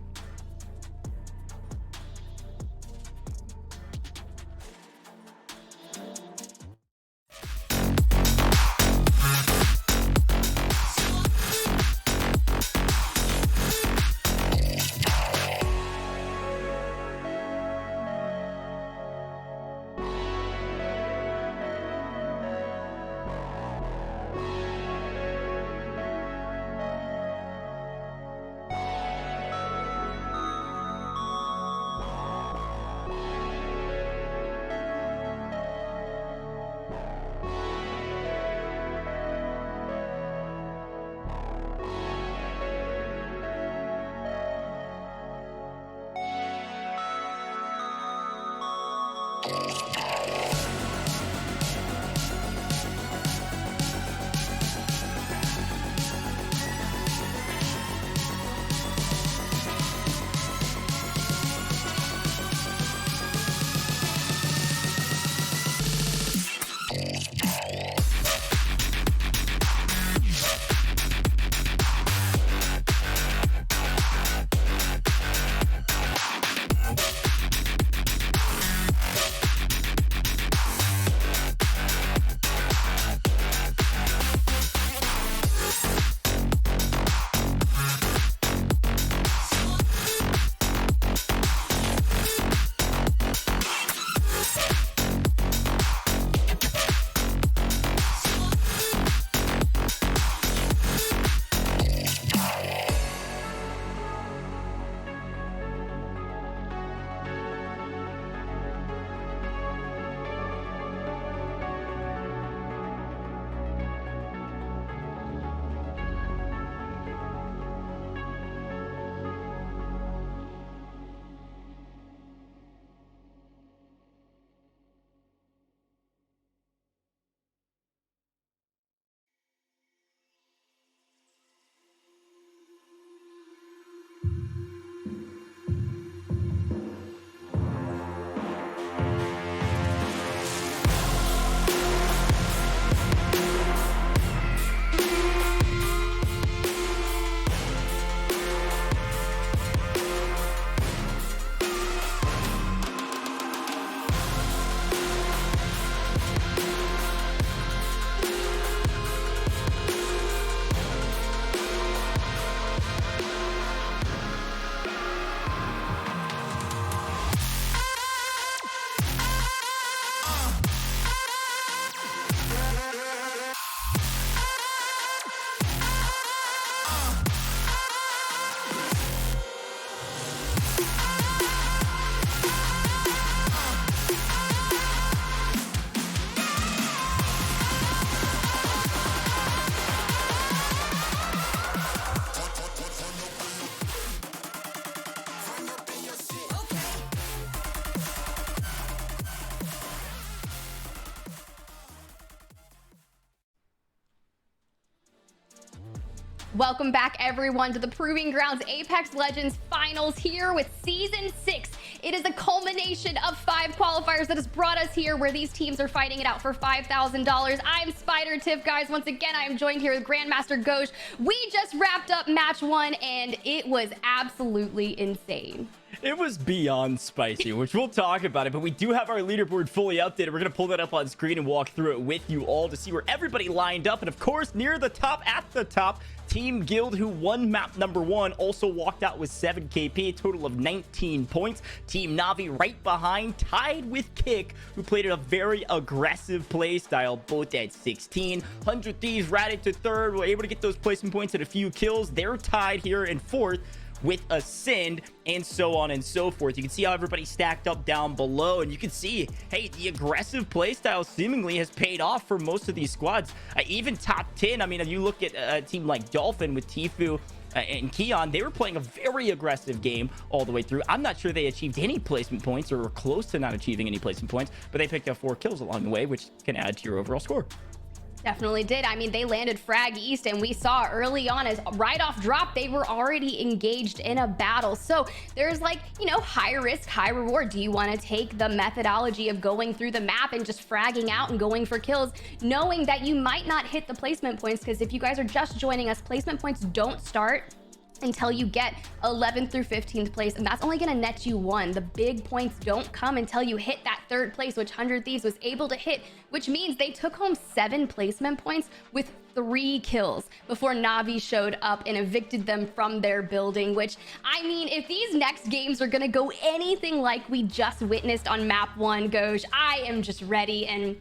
Welcome back, everyone, to the Proving Grounds Apex Legends Finals here with Season 6. It is a culmination of 5 qualifiers that has brought us here where these teams are fighting it out for $5,000. I'm Spider Tiff, guys. Once again, I am joined here with Grandmaster Ghosh. We just wrapped up match 1, and it was absolutely insane. It was beyond spicy, which we'll talk about it, but we do have our leaderboard fully updated. We're going to pull that up on screen and walk through it with you all to see where everybody lined up. And of course, near the top, at the top, Team Guild, who won map number 1, also walked out with 7 KP, a total of 19 points. Team Navi right behind, tied with Kick, who played a very aggressive play style, both at 16. 100 Thieves ratted to 3rd, were able to get those placement points and a few kills. They're tied here in 4th with Ascend, and so on and so forth. You can see how everybody stacked up down below, and you can see, hey, the aggressive playstyle seemingly has paid off for most of these squads. Even top 10, I mean, if you look at a team like Dolphin with Tfue and Keon, they were playing a very aggressive game all the way through. I'm not sure they achieved any placement points or were close to not achieving any placement points, but they picked up 4 kills along the way, which can add to your overall score. Definitely did. I mean, they landed Frag East, and we saw early on as right off drop, they were already engaged in a battle. So there's like, you know, high risk, high reward. Do you want to take the methodology of going through the map and just fragging out and going for kills, knowing that you might not hit the placement points? Because if you guys are just joining us, placement points don't start until you get 11th through 15th place, and that's only going to net you 1. The big points don't come until you hit that 3rd place, which 100 Thieves was able to hit, which means they took home 7 placement points with 3 kills before Navi showed up and evicted them from their building. Which, I mean, if these next games are going to go anything like we just witnessed on map 1, Ghosh, I am just ready. And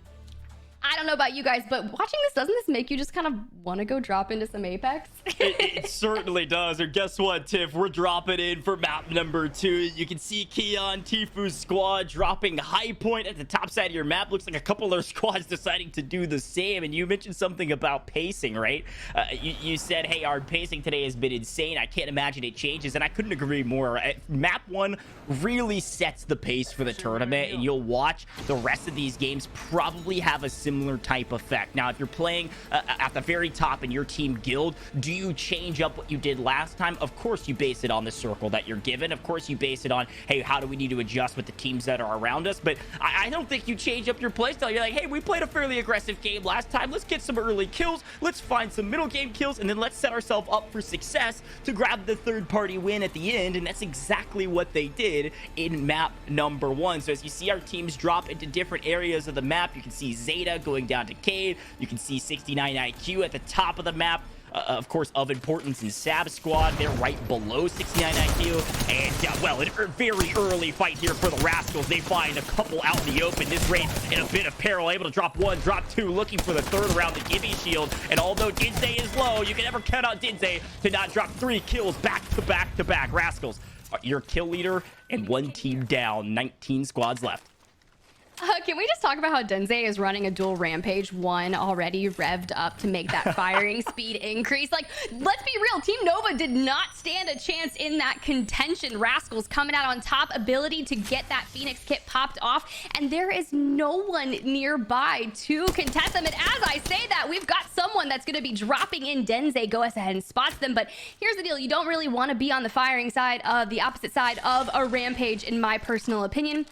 I don't know about you guys, but watching this, doesn't this make you just kind of want to go drop into some Apex? It certainly does. Or guess what, Tiff? We're dropping in for map number 2. You can see Keon, Tfue's squad dropping high point at the top side of your map. Looks like a couple of squads deciding to do the same. And you mentioned something about pacing, right? You said, hey, our pacing today has been insane. I can't imagine it changes. And I couldn't agree more. Map 1 really sets the pace for the tournament. And you'll watch the rest of these games probably have a similar type effect. Now, if you're playing at the very top in your team guild, do you change up what you did last time? Of course you base it on the circle that you're given. Of course you base it on, hey, how do we need to adjust with the teams that are around us? But I don't think you change up your playstyle. You're like, hey, we played a fairly aggressive game last time. Let's get some early kills. Let's find some middle game kills, and then let's set ourselves up for success to grab the third-party win at the end. And that's exactly what they did in map number 1. So as you see our teams drop into different areas of the map, you can see Zeta going down to Cave. You can see 69 IQ at the top of the map. Of course, of importance in Sab Squad. They're right below 69 IQ. And, well, a very early fight here for the Rascals. They find a couple out in the open. This raid in a bit of peril. Able to drop 1, drop 2, looking for the 3rd around the Gibby shield. And although Dinze is low, you can never count out Dinze to not drop 3 kills back to back to back. Rascals, your kill leader and 1 team down. 19 squads left. Can we just talk about how Denze is running a dual Rampage 1 already revved up to make that firing speed increase? Like, let's be real. Team Nova did not stand a chance in that contention. Rascals coming out on top, ability to get that Phoenix kit popped off, and there is no one nearby to contest them. And as I say that, we've got someone that's going to be dropping in. Denze goes ahead and spots them, but here's the deal. You don't really want to be on the firing side of the opposite side of a Rampage, in my personal opinion.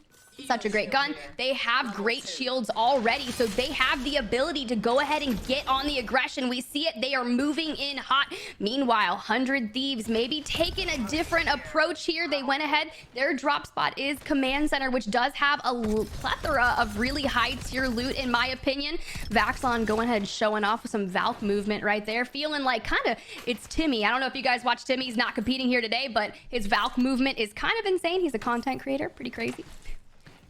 Such a great gun. They have great shields already, so they have the ability to go ahead and get on the aggression. We see it. They are moving in hot. Meanwhile, 100 Thieves maybe taking a different approach here. They went ahead. Their drop spot is Command Center, which does have a plethora of really high tier loot, in my opinion. Vaxon going ahead and showing off with some Valk movement right there. Feeling like kind of it's Timmy. I don't know if you guys watch Timmy. He's not competing here today, but his Valk movement is kind of insane. He's a content creator. Pretty crazy.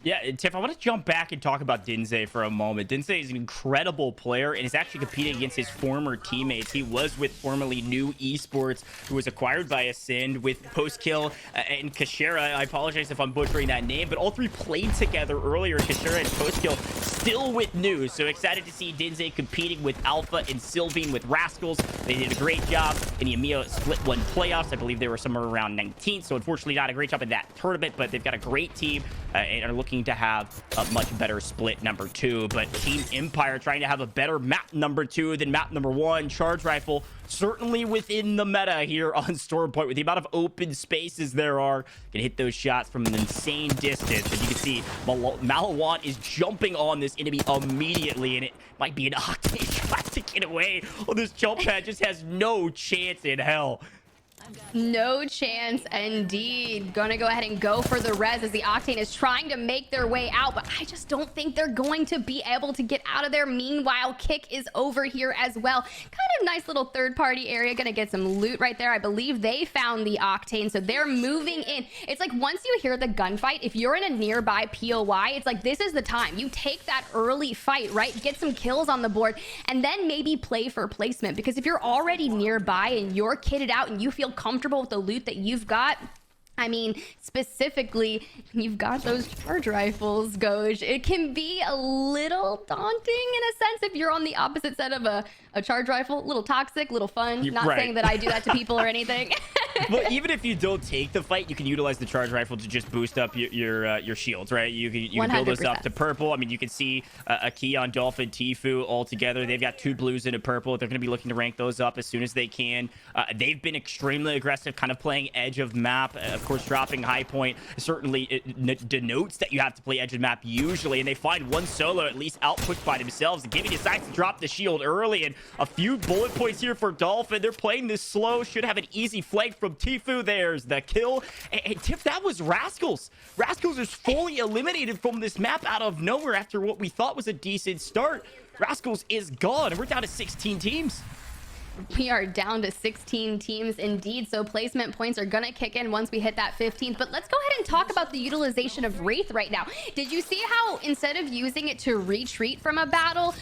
Yeah, Tiff, I want to jump back and talk about Dinze for a moment. Dinze is an incredible player and is actually competing against his former teammates. He was with formerly New Esports, who was acquired by Ascend, with Postkill and Kashera. I apologize if I'm butchering that name, but all 3 played together earlier, Kashera and Postkill, still with New. So excited to see Dinze competing with Alpha and Sylvine with Rascals. They did a great job in the EMEA Split 1 playoffs. I believe they were somewhere around 19th, so unfortunately not a great job in that tournament, but they've got a great team and are looking looking to have a much better split number 2, but Team Empire trying to have a better map number 2 than map number 1. Charge Rifle certainly within the meta here on Storm Point with the amount of open spaces there are. Can hit those shots from an insane distance. As you can see, Malawant is jumping on this enemy immediately, and it might be an Octane trying to get away. Oh, this jump pad just has no chance in hell. No chance indeed. Gonna go ahead and go for the res as the Octane is trying to make their way out, but I just don't think they're going to be able to get out of there. Meanwhile, Kick is over here as well. Kind of nice little third-party area. Gonna get some loot right there. I believe they found the Octane, so they're moving in. It's like once you hear the gunfight, if you're in a nearby POI, it's like this is the time. You take that early fight, right? Get some kills on the board, and then maybe play for placement. Because if you're already nearby and you're kitted out and you feel comfortable with the loot that you've got, I mean, specifically, you've got those charge rifles, Goj. It can be a little daunting in a sense if you're on the opposite side of a charge rifle. A little toxic, a little fun. Not right. saying that I do that to people or anything. But even if you don't take the fight, you can utilize the charge rifle to just boost up your shields, right? You can build this up to purple. I mean, you can see a key on Dolphin, Tfue all together. They've got 2 blues and a purple. They're going to be looking to rank those up as soon as they can. They've been extremely aggressive, kind of playing edge of map. Of course, dropping high point certainly it denotes that you have to play edge of map usually, and they find one solo at least output by themselves. Gibby decides to drop the shield early, and a few bullet points here for Dolphin. They're playing this slow, should have an easy flank from Tfue. There's the kill, and Tiff, that was Rascals. Rascals is fully eliminated from this map out of nowhere after what we thought was a decent start. Rascals is gone, and we're down to 16 teams. We are down to 16 teams indeed, so placement points are gonna kick in once we hit that 15th. But let's go ahead and talk about the utilization of Wraith right now. Did you see how instead of using it to retreat from a battle,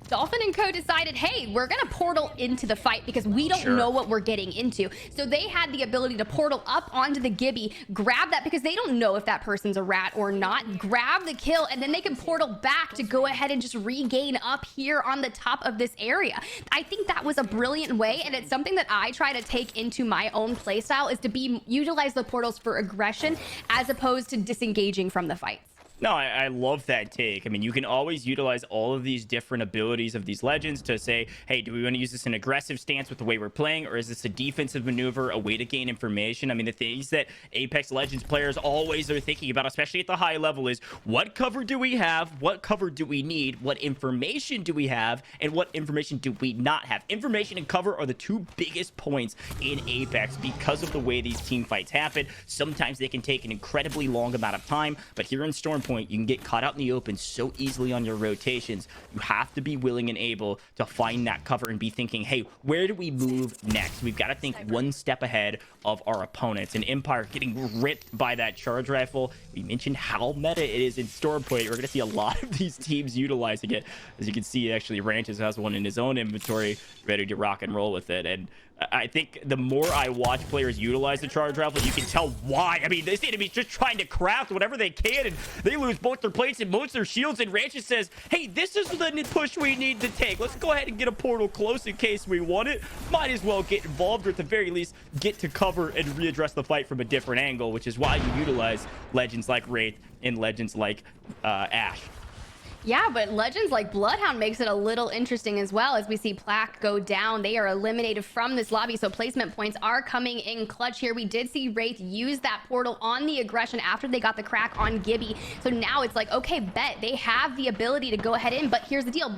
Dolphin and Co decided, hey, we're gonna portal into the fight because we don't know what we're getting into. So they had the ability to portal up onto the Gibby, grab that because they don't know if that person's a rat or not, grab the kill, and then they can portal back to go ahead and just regain up here on the top of this area. I think that was a brilliant way, and it's something that I try to take into my own playstyle, is to utilize the portals for aggression as opposed to disengaging from the fights. No, I love that take. I mean, you can always utilize all of these different abilities of these legends to say, hey, do we want to use this in aggressive stance with the way we're playing, or is this a defensive maneuver, a way to gain information? I mean, the things that Apex Legends players always are thinking about, especially at the high level, is what cover do we have, what cover do we need, what information do we have, and what information do we not have. Information and cover are the 2 biggest points in Apex because of the way these team fights happen. Sometimes they can take an incredibly long amount of time, but here in Storm Point, you can get caught out in the open so easily on your rotations. You have to be willing and able to find that cover and be thinking, hey, where do we move next? We've got to think one step ahead of our opponents. And Empire getting ripped by that charge rifle. We mentioned how meta it is in Storm Point. We're going to see a lot of these teams utilizing it. As you can see, actually, Ranches has one in his own inventory, ready to rock and roll with it. And I think the more I watch players utilize the charge rifle, you can tell why. I mean, this enemy's just trying to craft whatever they can, and they lose both their plates and most of their shields, and Ranches says, hey, this is the push we need to take. Let's go ahead and get a portal close in case we want it. Might as well get involved, or at the very least, get to cover and readdress the fight from a different angle, which is why you utilize legends like Wraith and legends like Ash. Yeah, but legends like Bloodhound makes it a little interesting as well, as we see Plaque go down. They are eliminated from this lobby, so placement points are coming in clutch here. We did see Wraith use that portal on the aggression after they got the crack on Gibby. So now it's like, okay, bet they have the ability to go ahead in, but here's the deal.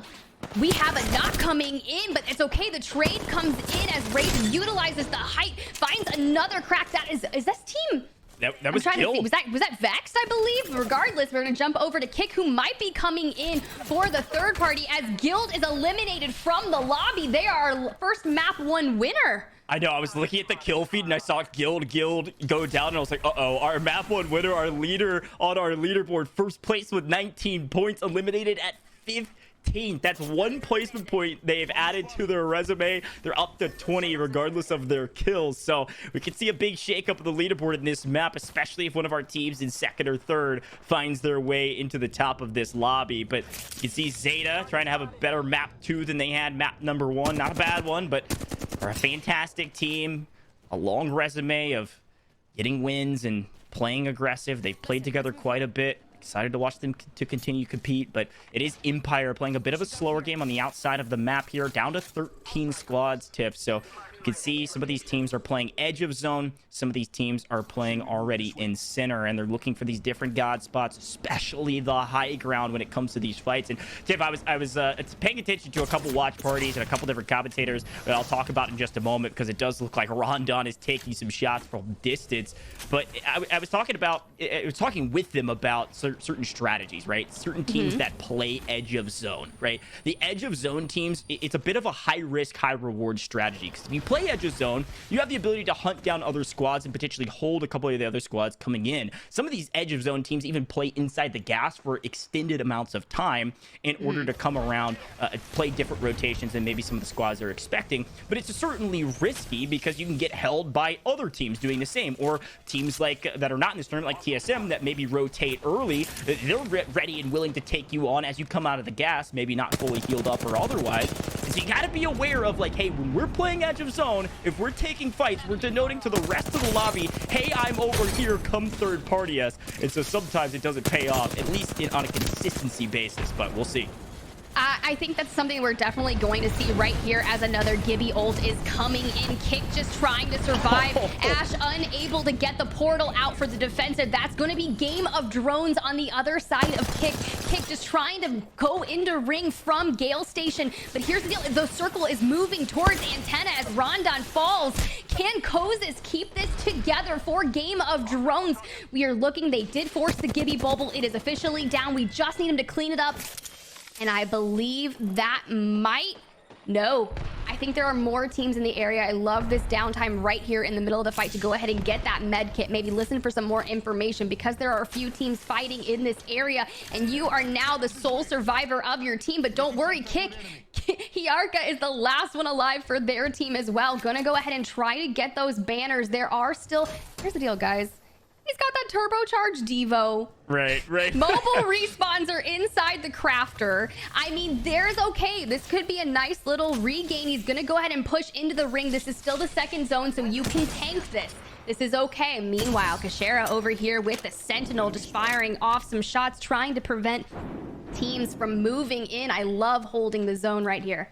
We have a knock coming in, but it's okay. The trade comes in as Wraith utilizes the height, finds another crack. Is this team? That was killed. Was that Vex, I believe? Regardless, we're going to jump over to Kick, who might be coming in for the third party, as Guild is eliminated from the lobby. They are our first map 1 winner. I know, I was looking at the kill feed and I saw Guild go down, and I was like, uh-oh, our map 1 winner, our leader on our leaderboard, first place with 19 points, eliminated at 15. That's 1 placement point they've added to their resume. They're up to 20 regardless of their kills. So we can see a big shakeup of the leaderboard in this map, especially if one of our teams in 2nd or 3rd finds their way into the top of this lobby. But you can see Zeta trying to have a better map 2 than they had map number 1. Not a bad one, but they're a fantastic team. A long resume of getting wins and playing aggressive. They've played together quite a bit. Excited to watch them to continue to compete, but it is Empire playing a bit of a slower game on the outside of the map here, down to 13 squads, Tiff. So you can see some of these teams are playing edge of zone, some of these teams are playing already in center, and they're looking for these different god spots, especially the high ground when it comes to these fights. And Tiff, I was paying attention to a couple watch parties and a couple different commentators that I'll talk about in just a moment, because it does look like Rondon is taking some shots from distance. But I was talking with them about certain strategies, right? Certain teams that play edge of zone, right? The edge of zone teams, it's a bit of a high risk, high reward strategy, because if you play edge of zone, you have the ability to hunt down other squads and potentially hold a couple of the other squads coming in. Some of these edge of zone teams even play inside the gas for extended amounts of time in order to come around, play different rotations than maybe some of the squads are expecting. But it's certainly risky, because you can get held by other teams doing the same, or teams like that are not in this tournament, like TSM, that maybe rotate early. They're ready and willing to take you on as you come out of the gas, maybe not fully healed up or otherwise. And so you got to be aware of, like, hey, when we're playing edge of zone, if we're taking fights, we're denoting to the rest of the lobby, hey, I'm over here, come third party us. And so sometimes it doesn't pay off, at least on a consistency basis, but we'll see. I think that's something we're definitely going to see right here, as another Gibby ult is coming in. Kick just trying to survive. Ash unable to get the portal out for the defensive. That's going to be game of drones on the other side of Kick. Kick just trying to go into ring from Gale Station. But here's the deal. The circle is moving towards Antenna as Rondon falls. Can Kozis keep this together for game of drones? We are looking. They did force the Gibby bubble. It is officially down. We just need him to clean it up. And I believe that might... No. I think there are more teams in the area. I love this downtime right here in the middle of the fight to go ahead and get that med kit. Maybe listen for some more information, because there are a few teams fighting in this area, and you are now the sole survivor of your team. But don't worry, Kick. Hiarka is the last one alive for their team as well. Gonna go ahead and try to get those banners. There are still... Here's the deal, guys. He's got that turbocharged Devo. Right. Mobile respawns are inside the crafter. I mean, there's okay. This could be a nice little regain. He's going to go ahead and push into the ring. This is still the second zone, so you can tank this. This is okay. Meanwhile, Kashera over here with the Sentinel just firing off some shots, trying to prevent teams from moving in. I love holding the zone right here.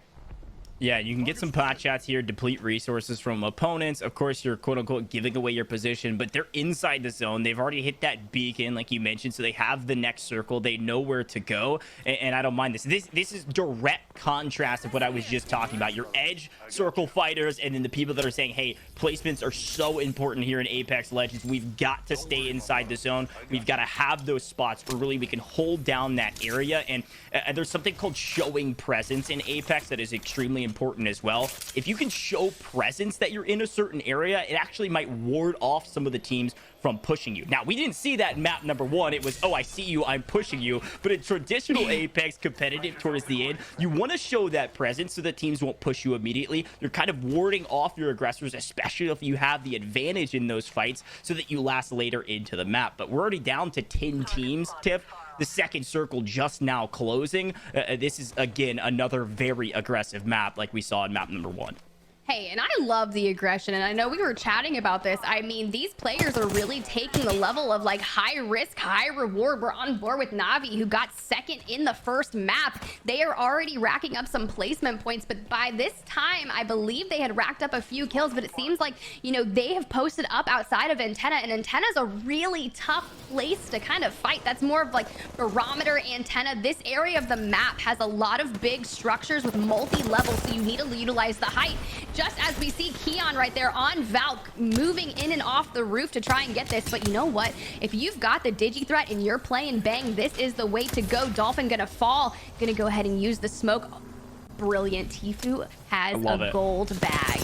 Yeah, you can get some pot shots here, deplete resources from opponents. Of course, you're quote-unquote giving away your position, but they're inside the zone. They've already hit that beacon, like you mentioned, so they have the next circle. They know where to go, and I don't mind this. This is direct contrast of what I was just talking about. Your edge circle fighters, and then the people that are saying, hey, placements are so important here in Apex Legends. We've got to stay inside the zone. We've got to have those spots where really we can hold down that area, and there's something called showing presence in Apex that is extremely important as well. If you can show presence that you're in a certain area, it actually might ward off some of the teams from pushing you. Now, we didn't see that in map number 1. It was, oh, I see you, I'm pushing you. But in traditional Apex competitive towards the end, you want to show that presence so that teams won't push you immediately. You're kind of warding off your aggressors, especially if you have the advantage in those fights, so that you last later into the map. But we're already down to 10 teams, Tiff. The second circle just now closing. This is, again, another very aggressive map like we saw in map number 1. Hey, and I love the aggression, and I know we were chatting about this. I mean, these players are really taking the level of like high risk, high reward. We're on board with Navi, who got second in the first map. They are already racking up some placement points, but by this time, I believe they had racked up a few kills, but it seems like, you know, they have posted up outside of Antenna, and Antenna's a really tough place to kind of fight. That's more of like barometer Antenna. This area of the map has a lot of big structures with multi-levels, so you need to utilize the height. Just as we see Keon right there on Valk moving in and off the roof to try and get this. But you know what? If you've got the Digi threat and you're playing Bang, this is the way to go. Dolphin gonna fall. Gonna go ahead and use the smoke. Brilliant. Tfue has a gold bag.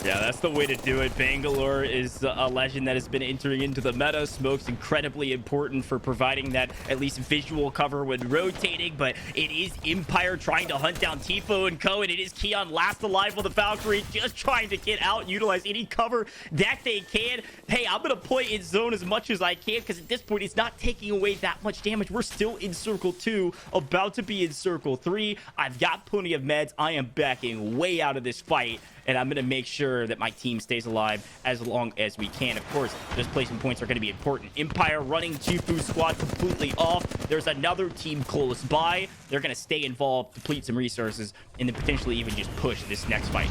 Yeah, that's the way to do it. Bangalore is a legend that has been entering into the meta. Smoke's incredibly important for providing that at least visual cover when rotating, but it is Empire trying to hunt down Tifo and Co, and it is Keon last alive with the Valkyrie, just trying to get out, utilize any cover that they can. Hey, I'm gonna play in zone as much as I can, because at this point it's not taking away that much damage. We're still in circle 2, about to be in circle 3. I've got plenty of meds. I am backing way out of this fight, and I'm going to make sure that my team stays alive as long as we can. Of course, those placement points are going to be important. Empire running Chifu squad completely off. There's another team close by. They're going to stay involved, deplete some resources, and then potentially even just push this next fight.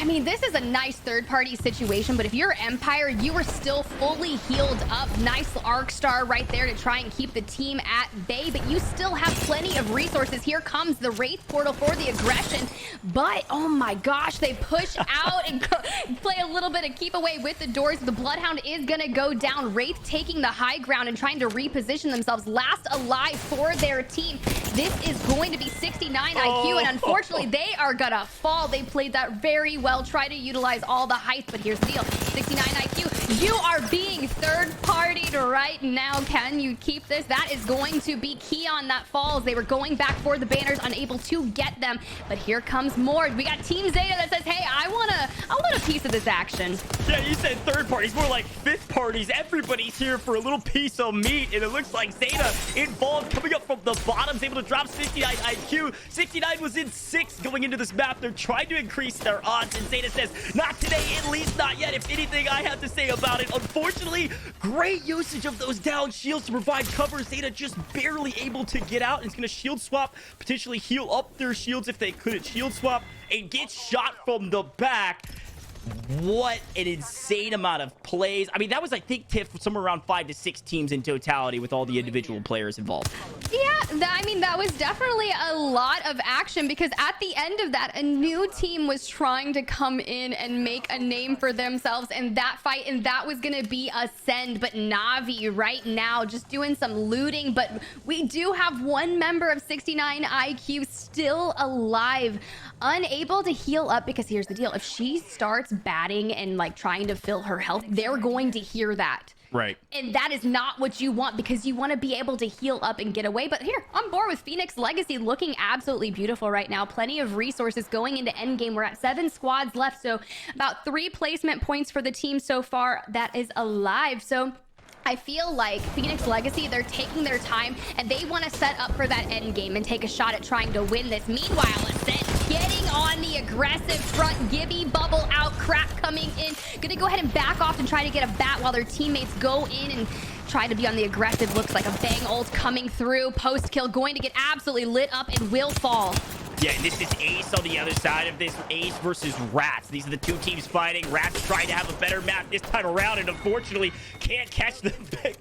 I mean, this is a nice third-party situation, but if you're Empire, you are still fully healed up. Nice Arc Star right there to try and keep the team at bay, but you still have plenty of resources. Here comes the Wraith portal for the aggression, but oh my gosh, they push out and play a little bit of keep away with the doors. The Bloodhound is gonna go down. Wraith taking the high ground and trying to reposition themselves last alive for their team. This is going to be 69 IQ, and unfortunately, they are gonna fall. They played that very well. Try to utilize all the height, but here's the deal. 69 IQ, you are being third-partied right now. Can you keep this? That is going to be Keon that falls. They were going back for the banners, unable to get them, but here comes more. We got Team Zeta that says, hey, I want a piece of this action. Yeah, you said third parties, more like fifth parties. Everybody's here for a little piece of meat, and it looks like Zeta involved, coming up from the bottom, able to drop 69 IQ. 69 was in 6 going into this map. They're trying to increase their odds, and Zeta says, not today, at least not yet. If anything I have to say about it, unfortunately, great usage of those down shields to provide cover. Zeta just barely able to get out, and it's going to shield swap, potentially heal up their shields if they couldn't shield swap, and get shot from the back. What an insane amount of plays. I mean, that was, I think, Tiff, somewhere around 5 to 6 teams in totality with all the individual players involved. Yeah, I mean, that was definitely a lot of action, because at the end of that, a new team was trying to come in and make a name for themselves in that fight, and that was going to be Ascend. But Navi right now just doing some looting, but we do have one member of 69 IQ still alive, unable to heal up, because here's the deal. If she starts batting and like trying to fill her health, they're going to hear that. Right. And that is not what you want, because you want to be able to heal up and get away. But here, on board with Phoenix Legacy, looking absolutely beautiful right now. Plenty of resources going into endgame. We're at 7 squads left, so about 3 placement points for the team so far that is alive. So I feel like Phoenix Legacy, they're taking their time, and they want to set up for that end game and take a shot at trying to win this. Meanwhile, Ascent getting on the aggressive front. Gibby bubble out, Crack coming in. Gonna go ahead and back off and try to get a bat while their teammates go in and try to be on the aggressive. Looks like a bang ult coming through. Post kill going to get absolutely lit up and will fall. Yeah, and this is Ace on the other side of this. Ace versus Rats. These are the two teams fighting. Rats trying to have a better map this time around, and unfortunately can't catch them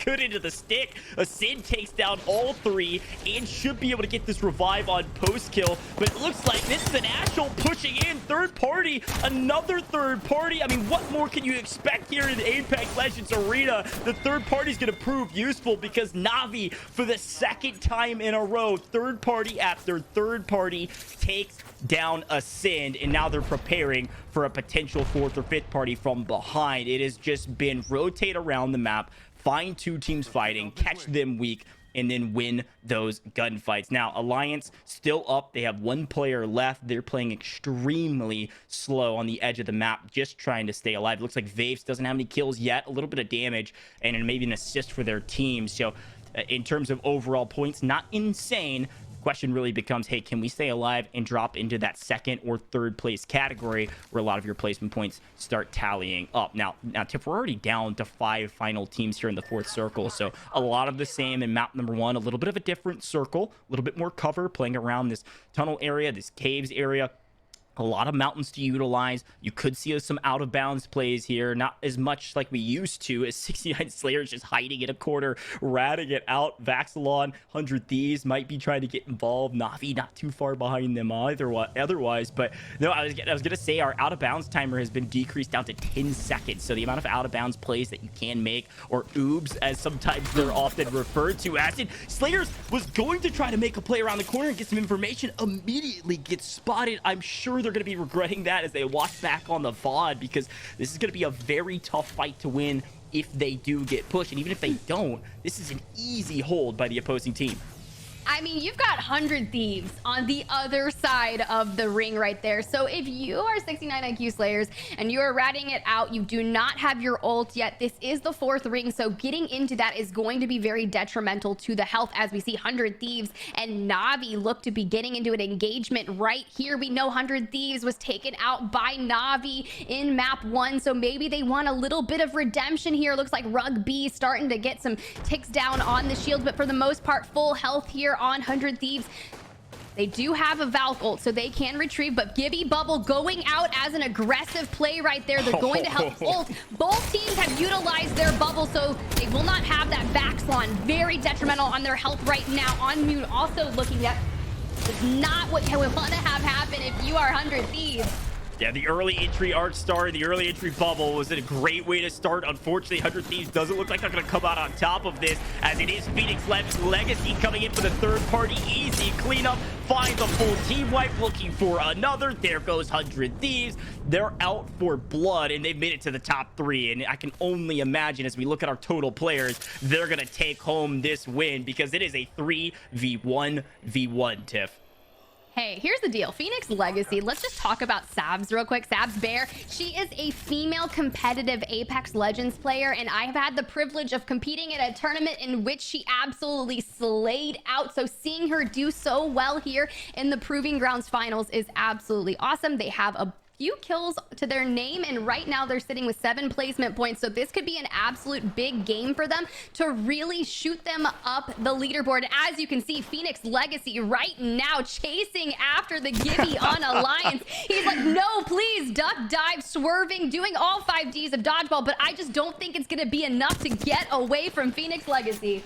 good into the stick. Ascend takes down all 3 and should be able to get this revive on post kill, but it looks like this is an Ashel pushing in. Third party, another third party. I mean, what more can you expect here in Apex Legends Arena? The third party is going to prove useful, because Navi, for the second time in a row, third party after third party, takes down Ascend, and now they're preparing for a potential 4th or 5th party from behind. It has just been rotate around the map, find 2 teams fighting, catch them weak, and then win those gunfights. Now, Alliance still up. They have 1 player left. They're playing extremely slow on the edge of the map, just trying to stay alive. It looks like Vaves doesn't have any kills yet, a little bit of damage, and maybe an assist for their team. So in terms of overall points, not insane. Question really becomes, hey, can we stay alive and drop into that 2nd or 3rd place category where a lot of your placement points start tallying up? Now Tiff, we're already down to 5 final teams here in the 4th circle, so a lot of the same in map number 1. A little bit of a different circle, a little bit more cover, playing around this tunnel area, this caves area. A lot of mountains to utilize. You could see some out of bounds plays here, not as much like we used to, as 69 Slayers just hiding in a corner, ratting it out. Vaxilon, 100 Thieves might be trying to get involved. Navi not too far behind them otherwise, but no, I was gonna say our out of bounds timer has been decreased down to 10 seconds. So the amount of out of bounds plays that you can make, or oobs as sometimes they're often referred to as. And Slayers was going to try to make a play around the corner and get some information, immediately gets spotted. I'm sure they're going to be regretting that as they watch back on the VOD, because this is going to be a very tough fight to win if they do get pushed. And even if they don't, this is an easy hold by the opposing team. I mean, you've got 100 Thieves on the other side of the ring right there. So if you are 69 IQ Slayers and you are ratting it out, you do not have your ult yet. This is the 4th ring, so getting into that is going to be very detrimental to the health, as we see 100 Thieves and Na'Vi look to be getting into an engagement right here. We know 100 Thieves was taken out by Na'Vi in map 1, so maybe they want a little bit of redemption here. Looks like Rug B starting to get some ticks down on the shield, but for the most part, full health here on 100 Thieves. They do have a Valk ult, so they can retrieve, but Gibby Bubble going out as an aggressive play right there. They're going to help ult. Both teams have utilized their bubble, so they will not have that backslon. Very detrimental on their health right now. On Moon also looking at is not what you want to have happen if you are 100 Thieves. Yeah, the early entry Arc Star, the early entry bubble was a great way to start. Unfortunately, 100 Thieves doesn't look like they're going to come out on top of this, as it is Phoenix Legacy coming in for the third party. Easy cleanup, finds a full team wipe, looking for another. There goes 100 Thieves. They're out for blood, and they've made it to the top 3. And I can only imagine, as we look at our total players, they're going to take home this win, because it is a 3v1v1, Tiff. Hey, here's the deal. Phoenix Legacy, let's just talk about Sabs real quick. Sabs Bear, she is a female competitive Apex Legends player, and I've had the privilege of competing at a tournament in which she absolutely slayed out. So seeing her do so well here in the Proving Grounds finals is absolutely awesome. They have a few kills to their name, and right now they're sitting with 7 placement points, so this could be an absolute big game for them to really shoot them up the leaderboard. As you can see, Phoenix Legacy right now chasing after the Gibby on Alliance. He's like, no, please, duck, dive, swerving, doing all 5 Ds of dodgeball, but I just don't think it's gonna be enough to get away from Phoenix Legacy.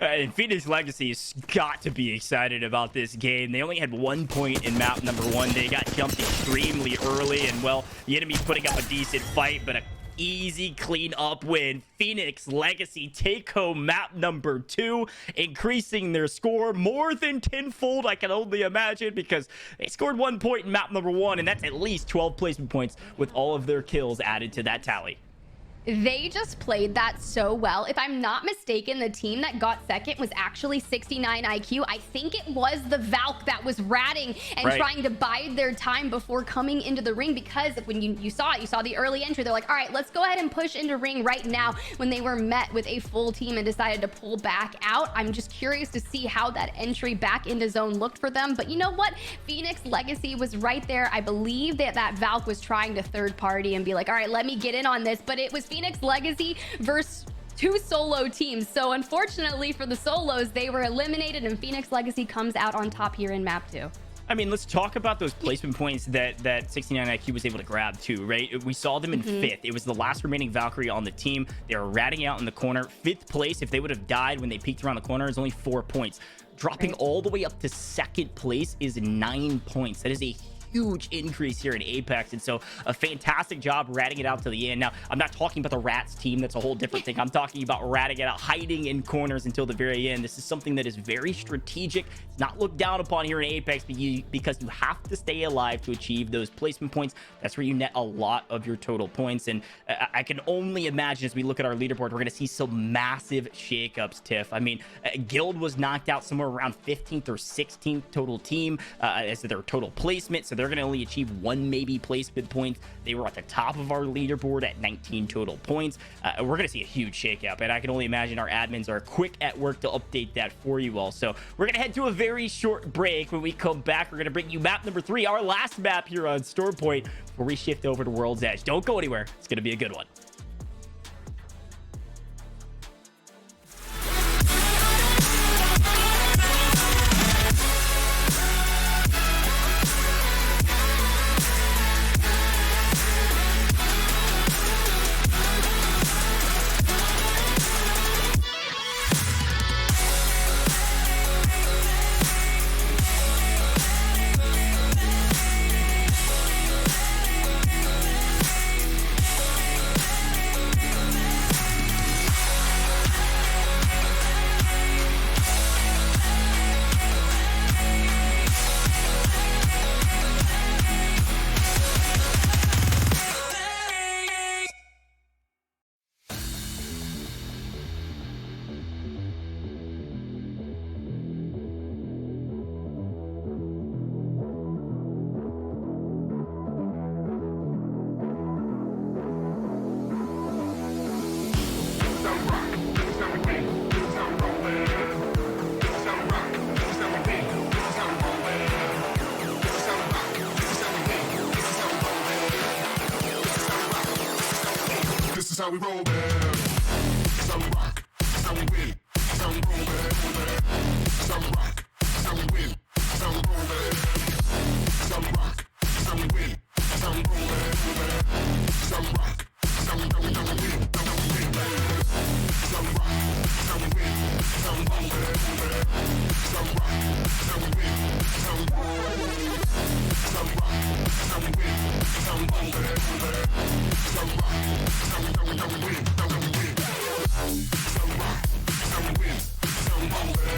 And Phoenix Legacy has got to be excited about this game. They only had 1 point in map number 1. They got jumped extremely early, and well, the enemy's putting up a decent fight, but a easy clean up win. Phoenix Legacy take home map number 2, increasing their score more than tenfold, I can only imagine, because they scored 1 point in map number 1, and that's at least 12 placement points with all of their kills added to that tally. They just played that so well. If I'm not mistaken, the team that got second was actually 69 IQ. I think it was the Valk that was ratting and trying to bide their time before coming into the ring, because when you saw it, you saw the early entry. They're like, all right, let's go ahead and push into ring right now, when they were met with a full team and decided to pull back out. I'm just curious to see how that entry back into zone looked for them. But you know what? Phoenix Legacy was right there. I believe that Valk was trying to third party and be like, all right, let me get in on this. But it was Phoenix Legacy versus 2 solo teams. So unfortunately for the solos, they were eliminated, and Phoenix Legacy comes out on top here in map 2. I mean, let's talk about those placement points that 69 IQ was able to grab too, right? We saw them in 5th. It was the last remaining Valkyrie on the team. They were ratting out in the corner. 5th place, if they would have died when they peeked around the corner, is only 4 points. Dropping all the way up to 2nd place is 9 points. That is a huge increase here in Apex, and so a fantastic job ratting it out to the end. Now, I'm not talking about the Rats team. That's a whole different thing. I'm talking about ratting it out, hiding in corners until the very end. This is something that is very strategic. It's not looked down upon here in Apex, because you have to stay alive to achieve those placement points. That's where you net a lot of your total points, and I can only imagine, as we look at our leaderboard, we're going to see some massive shakeups, Tiff. I mean, Guild was knocked out somewhere around 15th or 16th total team as their total placement, so they're going to only achieve 1 maybe placement point. They were at the top of our leaderboard at 19 total points. We're going to see a huge shakeup, and I can only imagine our admins are quick at work to update that for you all. So we're going to head to a very short break. When we come back, we're going to bring you map number 3, our last map here on Storm Point, before we shift over to World's Edge. Don't go anywhere. It's going to be a good one. how we roll, man. Some rock, some win, some roll, man. Some rock, some win, some roll, man. Some rock, some win, some roll, man. Some rock, some win, some win, man. Some rock, some win, some roll, man. Some rock, some win, some roll. Some rock, some win, some roll, man. Some rock, some win, some win. Some rock, some win, some roll, man.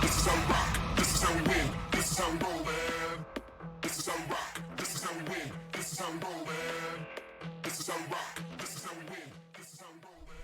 Some rock, some win, some roll, man. Some rock, some win, some roll, man. Some rock, some win, some roll, man.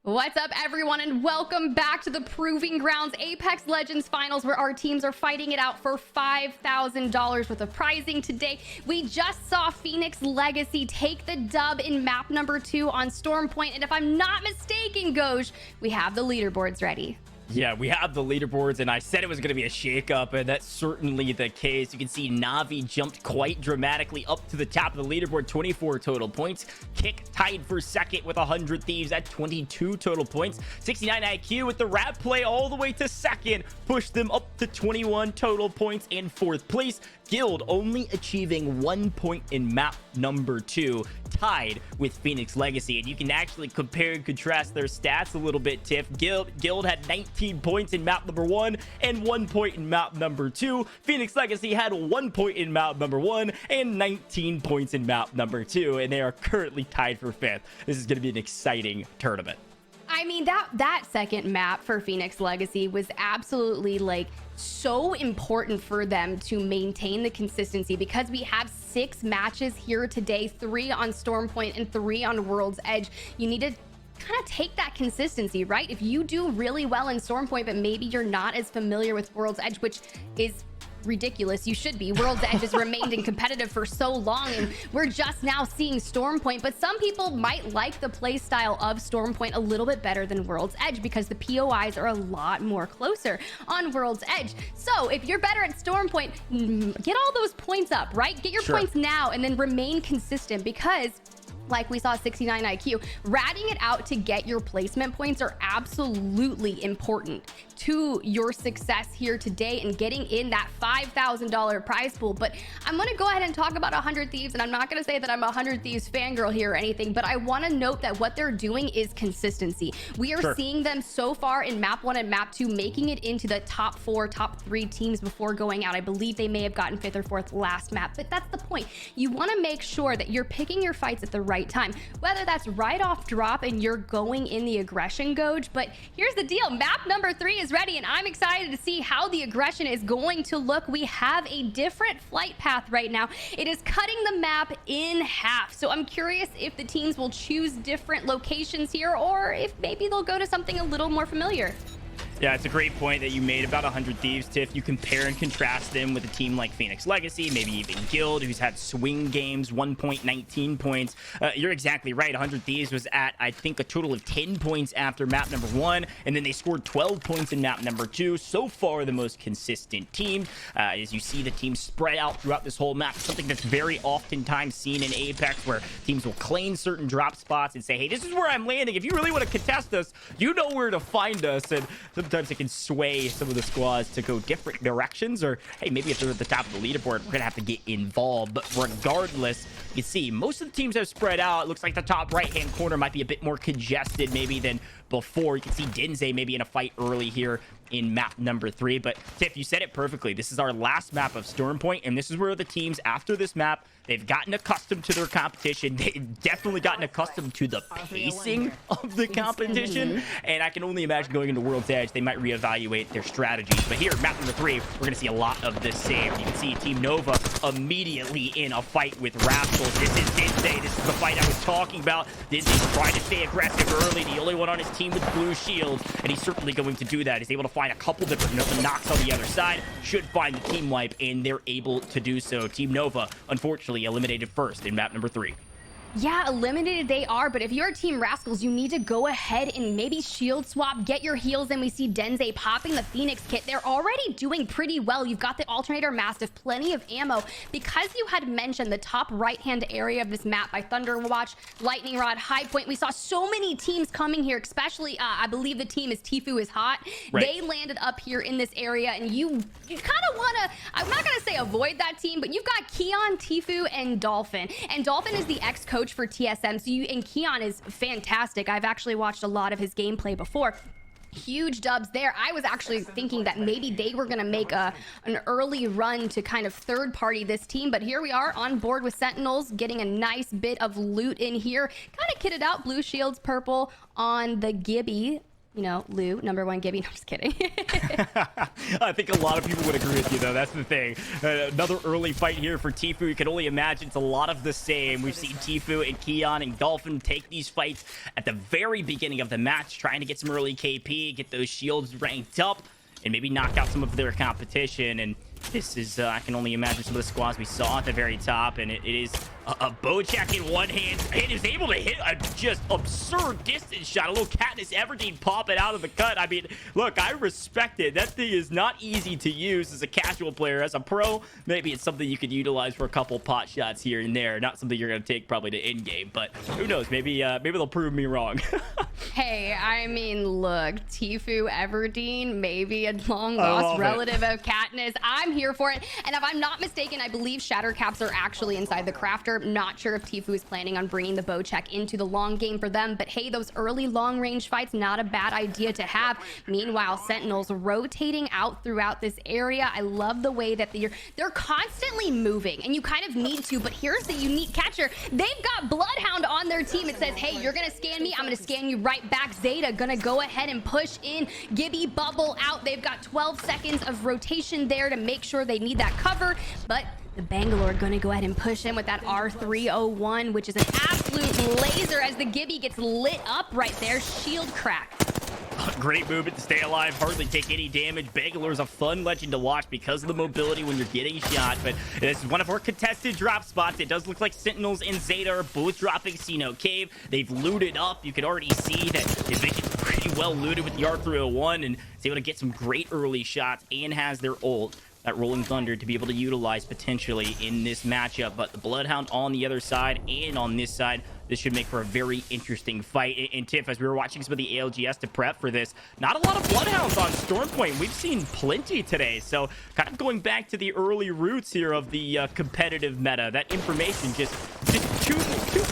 What's up, everyone, and welcome back to the Proving Grounds Apex Legends Finals, where our teams are fighting it out for $5,000 worth of prizing today. We just saw Phoenix Legacy take the dub in map number 2 on Storm Point, and if I'm not mistaken, Goj, we have the leaderboards ready. Yeah, we have the leaderboards, and I said it was going to be a shakeup, and that's certainly the case. You can see Navi jumped quite dramatically up to the top of the leaderboard, 24 total points. Kick tied for second with 100 Thieves at 22 total points. 69 IQ with the rap play all the way to second, pushed them up to 21 total points in fourth place. Guild only achieving 1 point in map number 2, tied with Phoenix Legacy. And you can actually compare and contrast their stats a little bit, Tiff. Guild had 19 points in map number 1 and 1 point in map number 2. Phoenix Legacy had 1 point in map number 1 and 19 points in map number 2. And they are currently tied for 5th. This is going to be an exciting tournament. I mean, that second map for Phoenix Legacy was absolutely like so important for them to maintain the consistency, because we have 6 matches here today, 3 on Storm Point and 3 on World's Edge. You need to kind of take that consistency, right? If you do really well in Storm Point, but maybe you're not as familiar with World's Edge, which is ridiculous. You should be. World's Edge has remained in competitive for so long, and we're just now seeing Storm Point. But some people might like the play style of Storm Point a little bit better than World's Edge, because the POIs are a lot more closer on World's Edge. So if you're better at Storm Point, get all those points up, right? Get your points now and then remain consistent, because like we saw 69 IQ. Ratting it out to get your placement points are absolutely important to your success here today and getting in that $5,000 prize pool. But I'm going to go ahead and talk about 100 Thieves, and I'm not going to say that I'm a 100 Thieves fangirl here or anything, but I want to note that what they're doing is consistency. We are seeing them so far in map 1 and map 2 making it into the top 4, top 3 teams before going out. I believe they may have gotten 5th or 4th last map, but that's the point. You want to make sure that you're picking your fights at the right time, whether that's right off drop and you're going in the aggression gauge. But here's the deal, map number 3 is ready, and I'm excited to see how the aggression is going to look. We have a different flight path right now. It is cutting the map in half, so I'm curious if the teams will choose different locations here, or if maybe they'll go to something a little more familiar. Yeah, it's a great point that you made about 100 Thieves, Tiff. You compare and contrast them with a team like Phoenix Legacy, maybe even Guild, who's had swing games, 1.19 points. You're exactly right. 100 Thieves was at, I think, a total of 10 points after map number 1, and then they scored 12 points in map number 2. So far, the most consistent team. As you see the team spread out throughout this whole map, something that's very oftentimes seen in Apex, where teams will claim certain drop spots and say, hey, this is where I'm landing. If you really want to contest us, you know where to find us. And sometimes it can sway some of the squads to go different directions, or hey, maybe if they're at the top of the leaderboard, we're gonna have to get involved. But regardless, you see most of the teams have spread out. It looks like the top right hand corner might be a bit more congested maybe than before. You can see Denze maybe in a fight early here in map number 3. But Tiff, you said it perfectly. This is our last map of Storm Point, and this is where the teams after this map, they've gotten accustomed to their competition. They've definitely gotten accustomed to the pacing of the competition, and I can only imagine going into World's Edge, they might reevaluate their strategies. But here, map number 3, we're going to see a lot of the same. You can see Team Nova immediately in a fight with Rascals. This is Denze. This is the fight I was talking about. Denze's trying to stay aggressive early, the only one on his team with blue shields, and he's certainly going to do that. He's able to find a couple different knocks on the other side, should find the team wipe, and they're able to do so. Team Nova, unfortunately, eliminated first in map number 3. Yeah, eliminated they are, but if you're Team Rascals, you need to go ahead and maybe shield swap, get your heals, and we see Denze popping the Phoenix kit. They're already doing pretty well. You've got the Alternator Mastiff, plenty of ammo. Because you had mentioned the top right-hand area of this map by Thunderwatch, Lightning Rod, High Point, we saw so many teams coming here, especially, I believe the team is Tfue is Hot. Right. They landed up here in this area, and you kind of want to, I'm not going to say avoid that team, but you've got Keon, Tfue, and Dolphin. And Dolphin is the ex-coach for TSM, so and Keon is fantastic. I've actually watched a lot of his gameplay before. Huge dubs there. I was actually thinking that maybe they were going to make an early run to kind of third party this team, but here we are on board with Sentinels, getting a nice bit of loot in here. Kind of kitted out, blue shields, purple on the Gibby. You know, Lou, #1 Gibby. No, I'm just kidding. I think a lot of people would agree with you, though. That's the thing. Another early fight here for Tfue. You can only imagine it's a lot of the same. We've seen Tfue and Keon and Dolphin take these fights at the very beginning of the match, trying to get some early KP, get those shields ranked up, and maybe knock out some of their competition. And this is, I can only imagine some of the squads we saw at the very top, and it is a Bojack in one hand, and is able to hit a just absurd distance shot. A little Katniss Everdeen popping out of the cut. I mean, look, I respect it. That thing is not easy to use as a casual player. As a pro, maybe it's something you could utilize for a couple pot shots here and there. Not something you're going to take probably to in-game, but who knows? Maybe they'll prove me wrong. Hey, I mean, look, Tfue Everdeen, maybe a long-lost relative of Katniss. I'm here for it. And if I'm not mistaken, I believe shatter caps are actually inside the crafter. Not sure if Tfue is planning on bringing the Bocheck into the long game for them, but hey, those early long-range fights, not a bad idea to have. Meanwhile, Sentinels rotating out throughout this area. I love the way that they're constantly moving, and you kind of need to, but here's the unique catcher. They've got Bloodhound on their team. It says, hey, you're gonna scan me, I'm gonna scan you right back. Zeta gonna go ahead and push in. Gibby bubble out. They've got 12 seconds of rotation there to make sure they need that cover, but the Bangalore gonna go ahead and push in with that R301, which is an absolute laser as the Gibby gets lit up right there. Shield crack. Great movement to stay alive, hardly take any damage. Bangalore's a fun legend to watch because of the mobility when you're getting shot, but this is one of our contested drop spots. It does look like Sentinels and Zeta are both dropping Sino Cave. They've looted up. You can already see that Division's pretty well looted with the R301 and is able to get some great early shots and has their ult. that Rolling Thunder to be able to utilize potentially in this matchup. But the Bloodhound on the other side and on this side, this should make for a very interesting fight. And Tiff, as we were watching some of the ALGS to prep for this, not a lot of Bloodhounds on Stormpoint. We've seen plenty today. So kind of going back to the early roots here of the competitive meta, that information just too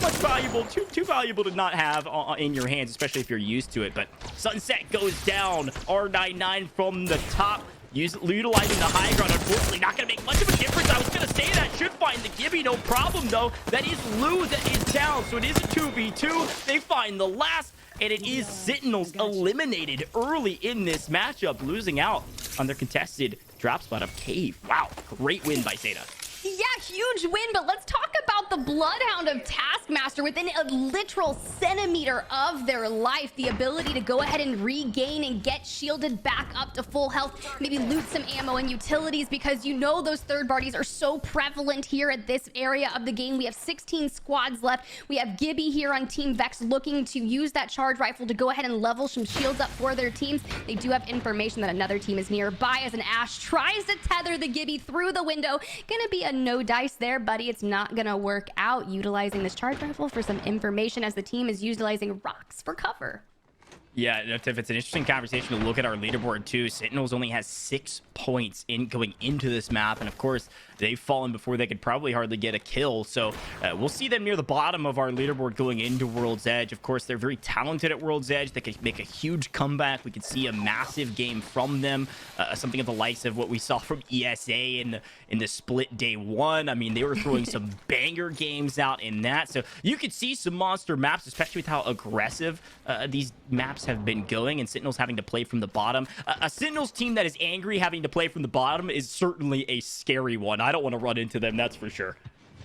much valuable, too valuable to not have in your hands, especially if you're used to it. But Sunset goes down. R99 from the top. Utilizing the high ground, unfortunately not going to make much of a difference. I was going to say that should find the Gibby, no problem though. That is Lou that is down, so it is a 2v2. They find the last, and it is Sentinels eliminated early in this matchup, losing out on their contested drop spot of Cave. Wow, great win by Zeta. Yeah, huge win, but let's talk about the Bloodhound of Taskmaster within a literal centimeter of their life. The ability to go ahead and regain and get shielded back up to full health, maybe loot some ammo and utilities, because you know those third parties are so prevalent here at this area of the game. We have 16 squads left. We have Gibby here on Team Vex looking to use that charge rifle to go ahead and level some shields up for their teams. They do have information that another team is nearby as an Ash tries to tether the Gibby through the window. Gonna be a no dice there, buddy. It's not gonna work out. Utilizing this charge rifle for some information as the team is utilizing rocks for cover. Yeah, no, Tiff, it's an interesting conversation to look at our leaderboard too. Sentinels only has 6 points in going into this map, and of course they've fallen before they could probably hardly get a kill. So we'll see them near the bottom of our leaderboard going into World's Edge. Of course, they're very talented at World's Edge. They could make a huge comeback. We could see a massive game from them, something of the likes of what we saw from ESA in the split day 1. I mean, they were throwing some banger games out in that. So you could see some monster maps, especially with how aggressive these maps have been going, and Sentinels having to play from the bottom. A Sentinels team that is angry having to play from the bottom is certainly a scary one. I don't want to run into them, that's for sure.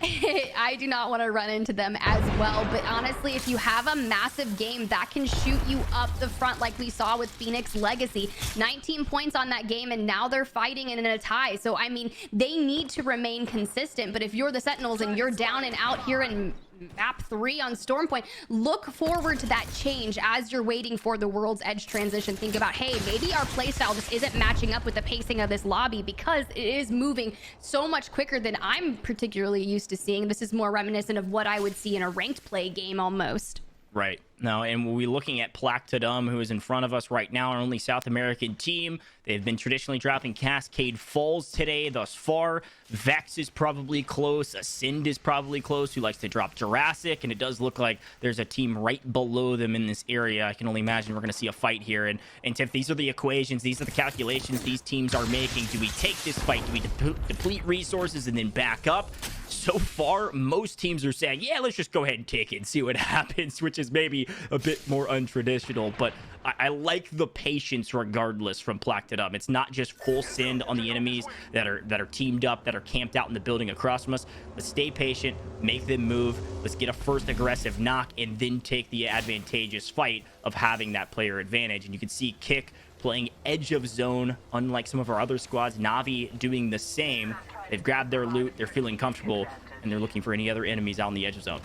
I do not want to run into them as well, but honestly, if you have a massive game that can shoot you up the front like we saw with Phoenix Legacy, 19 points on that game, and now they're fighting in a tie. So I mean, they need to remain consistent, but if you're the Sentinels and you're down and out here in map 3 on Stormpoint, look forward to that change as you're waiting for the World's Edge transition. Think about, hey, maybe our playstyle just isn't matching up with the pacing of this lobby, because it is moving so much quicker than I'm particularly used to seeing. This is more reminiscent of what I would see in a ranked play game almost. Right. No, and we'll be looking at Plactodum, who is in front of us right now, our only South American team. They've been traditionally dropping Cascade Falls today thus far. Vex is probably close. Ascend is probably close, who likes to drop Jurassic, and it does look like there's a team right below them in this area. I can only imagine we're going to see a fight here. And Tiff, these are the equations, these are the calculations these teams are making. Do we take this fight? Do we deplete resources and then back up? So far, most teams are saying, yeah, let's just go ahead and take it and see what happens, which is maybe a bit more untraditional, but I like the patience regardless from Plactodum. It's not just full send on the enemies that are teamed up, that are camped out in the building across from us. Let's stay patient, make them move. Let's get a first aggressive knock and then take the advantageous fight of having that player advantage. And you can see Kick playing edge of zone, unlike some of our other squads. Navi doing the same. They've grabbed their loot, they're feeling comfortable, and they're looking for any other enemies out on the edge of zone.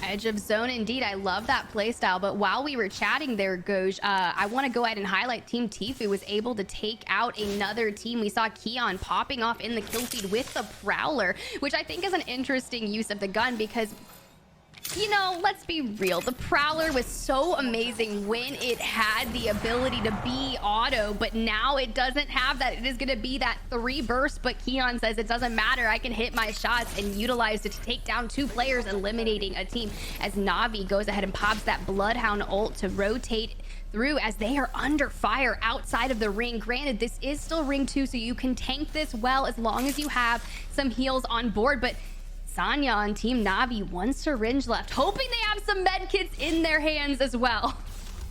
Edge of zone indeed. I love that playstyle. But while we were chatting there, Goj, I want to go ahead and highlight Team Tfue was able to take out another team. We saw Keon popping off in the kill feed with the Prowler, which I think is an interesting use of the gun because, you know, let's be real. The Prowler was so amazing when it had the ability to be auto, but now it doesn't have that. It is going to be that 3 burst, but Keon says it doesn't matter. I can hit my shots and utilize it to take down 2 players, eliminating a team as Navi goes ahead and pops that Bloodhound ult to rotate through as they are under fire outside of the ring. Granted, this is still ring 2, so you can tank this well as long as you have some heals on board, but Sanya on Team Navi, 1 syringe left, hoping they have some med kits in their hands as well.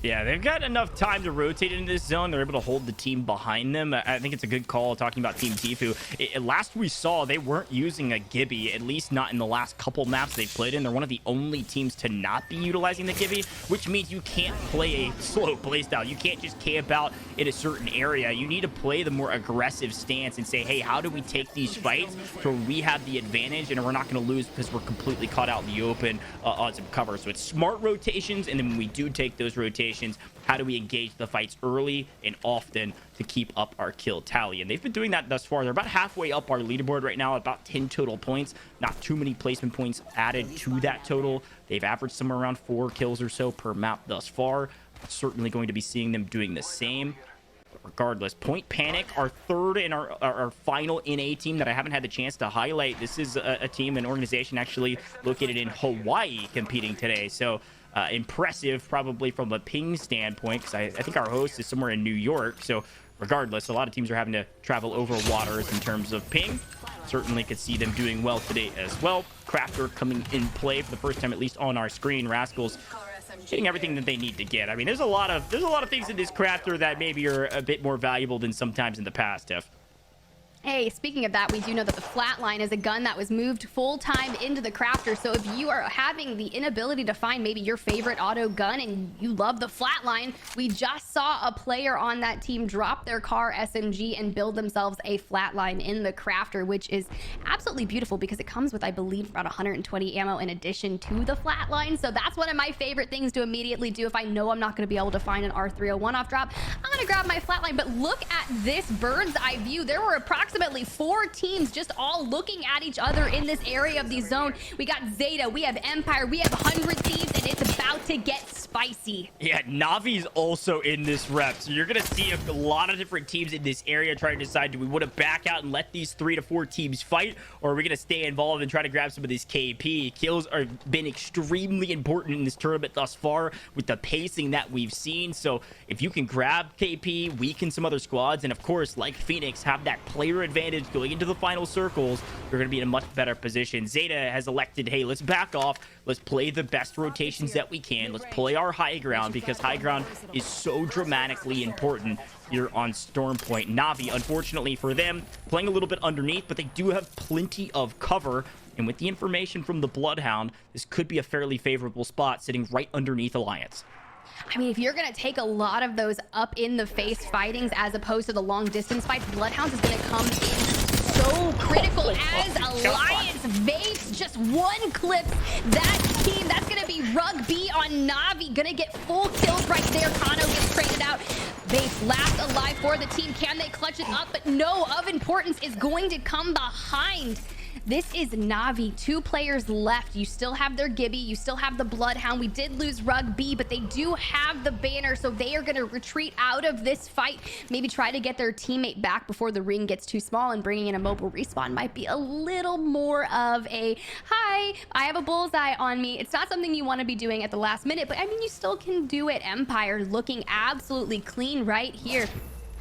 Yeah, they've got enough time to rotate into this zone. They're able to hold the team behind them. I think it's a good call talking about Team Tfue. Last we saw, they weren't using a Gibby, at least not in the last couple maps they played in. They're one of the only teams to not be utilizing the Gibby, which means you can't play a slow playstyle. You can't just camp out in a certain area. You need to play the more aggressive stance and say, hey, how do we take these fights so we have the advantage and we're not going to lose because we're completely caught out in the open on some cover. So it's smart rotations, and then when we do take those rotations, rotations. How do we engage the fights early and often to keep up our kill tally? And they've been doing that thus far. They're about halfway up our leaderboard right now, about 10 total points. Not too many placement points added to that total. They've averaged somewhere around 4 kills or so per map thus far. Certainly going to be seeing them doing the same. Regardless, Point Panic, our third and our final NA team that I haven't had the chance to highlight. This is a team, an organization actually located in Hawaii competing today. So impressive probably from a ping standpoint, because I think our host is somewhere in New York. So regardless, a lot of teams are having to travel over waters in terms of ping. Certainly could see them doing well today as well. Crafter coming in play for the first time, at least on our screen. Rascals getting everything that they need to get. I mean, there's a lot of things in this crafter that maybe are a bit more valuable than sometimes in the past, Tiff. Hey, speaking of that, we do know that the flatline is a gun that was moved full-time into the crafter. So if you are having the inability to find maybe your favorite auto gun and you love the flatline, we just saw a player on that team drop their car SMG and build themselves a flatline in the crafter, which is absolutely beautiful because it comes with, I believe, about 120 ammo in addition to the flatline. So that's one of my favorite things to immediately do if I know I'm not going to be able to find an R301 off drop. I'm going to grab my flatline, but look at this bird's eye view. There were approximately 4 teams just all looking at each other in this area of the zone. We got Zeta, we have Empire, we have 100 Thieves, and it's about to get spicy. Yeah, Navi's also in this rep, so you're gonna see a lot of different teams in this area trying to decide, do we want to back out and let these 3 to 4 teams fight, or are we gonna stay involved and try to grab some of these KP? Kills have been extremely important in this tournament thus far with the pacing that we've seen. So if you can grab KP, weaken some other squads, and of course, like Phoenix, have that player advantage going into the final circles, you're going to be in a much better position. Zeta has elected, hey, let's back off. Let's play the best rotations that we can. Let's play our high ground, because high ground is so dramatically important here on Storm Point. Navi, unfortunately for them, playing a little bit underneath, but they do have plenty of cover. And with the information from the Bloodhound, this could be a fairly favorable spot sitting right underneath Alliance. I mean, if you're going to take a lot of those up in the face fightings as opposed to the long distance fights, Bloodhounds is going to come in so critical as Alliance vapes just one clip. That team, that's going to be Rug B on Navi, going to get full kills right there. Kano gets traded out. Vape last alive for the team. Can they clutch it up? But no, of importance is going to come behind. This is Navi, 2 players left. You still have their Gibby, you still have the Bloodhound. We did lose Rug B, but they do have the banner, so they are going to retreat out of this fight. Maybe try to get their teammate back before the ring gets too small, and bringing in a mobile respawn might be a little more of a, hi, I have a bullseye on me. It's not something you want to be doing at the last minute, but I mean, you still can do it. Empire looking absolutely clean right here.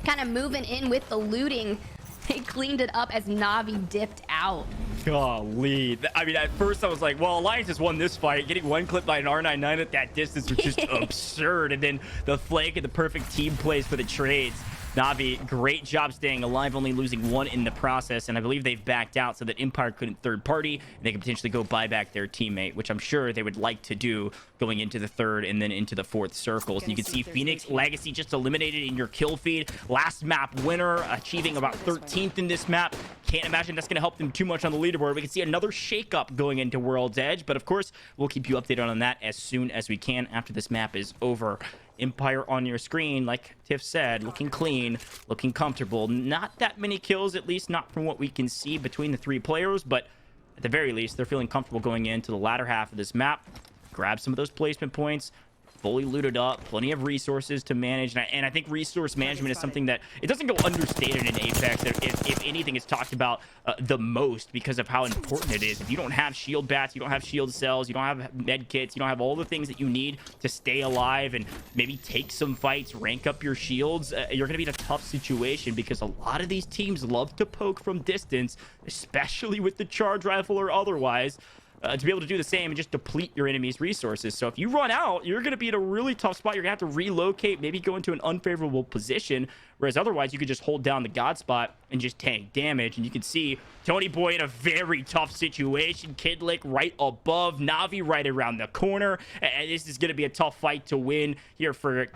Kind of moving in with the looting. They cleaned it up as Navi dipped out. Golly. I mean, at first I was like, well, Alliance has won this fight. Getting one clip by an R99 at that distance was just absurd. And then the flank and the perfect team plays for the trades. Navi, great job staying alive, only losing 1 in the process, and I believe they've backed out so that Empire couldn't third party, and they could potentially go buy back their teammate, which I'm sure they would like to do going into the 3rd and then into the 4th circles. And you can see Phoenix Legacy just eliminated in your kill feed. Last map winner, achieving about 13th in this map. Can't imagine that's going to help them too much on the leaderboard. We can see another shakeup going into World's Edge, but of course, we'll keep you updated on that as soon as we can after this map is over. Empire on your screen, like Tiff said, looking clean, looking comfortable. Not that many kills, at least not from what we can see between the 3 players, but at the very least, they're feeling comfortable going into the latter half of this map. Grab some of those placement points, fully looted up, plenty of resources to manage, and I think resource management is something that it doesn't go understated in Apex. If anything, it's talked about the most because of how important it is. If you don't have shield bats, you don't have shield cells, you don't have med kits, you don't have all the things that you need to stay alive and maybe take some fights, rank up your shields, you're going to be in a tough situation because a lot of these teams love to poke from distance, especially with the charge rifle or otherwise. To be able to do the same and just deplete your enemy's resources. So if you run out, you're going to be in a really tough spot. You're going to have to relocate, maybe go into an unfavorable position, whereas otherwise you could just hold down the God spot and just tank damage. And you can see Tony Boy in a very tough situation. Kidlick right above, Navi right around the corner, and this is going to be a tough fight to win here for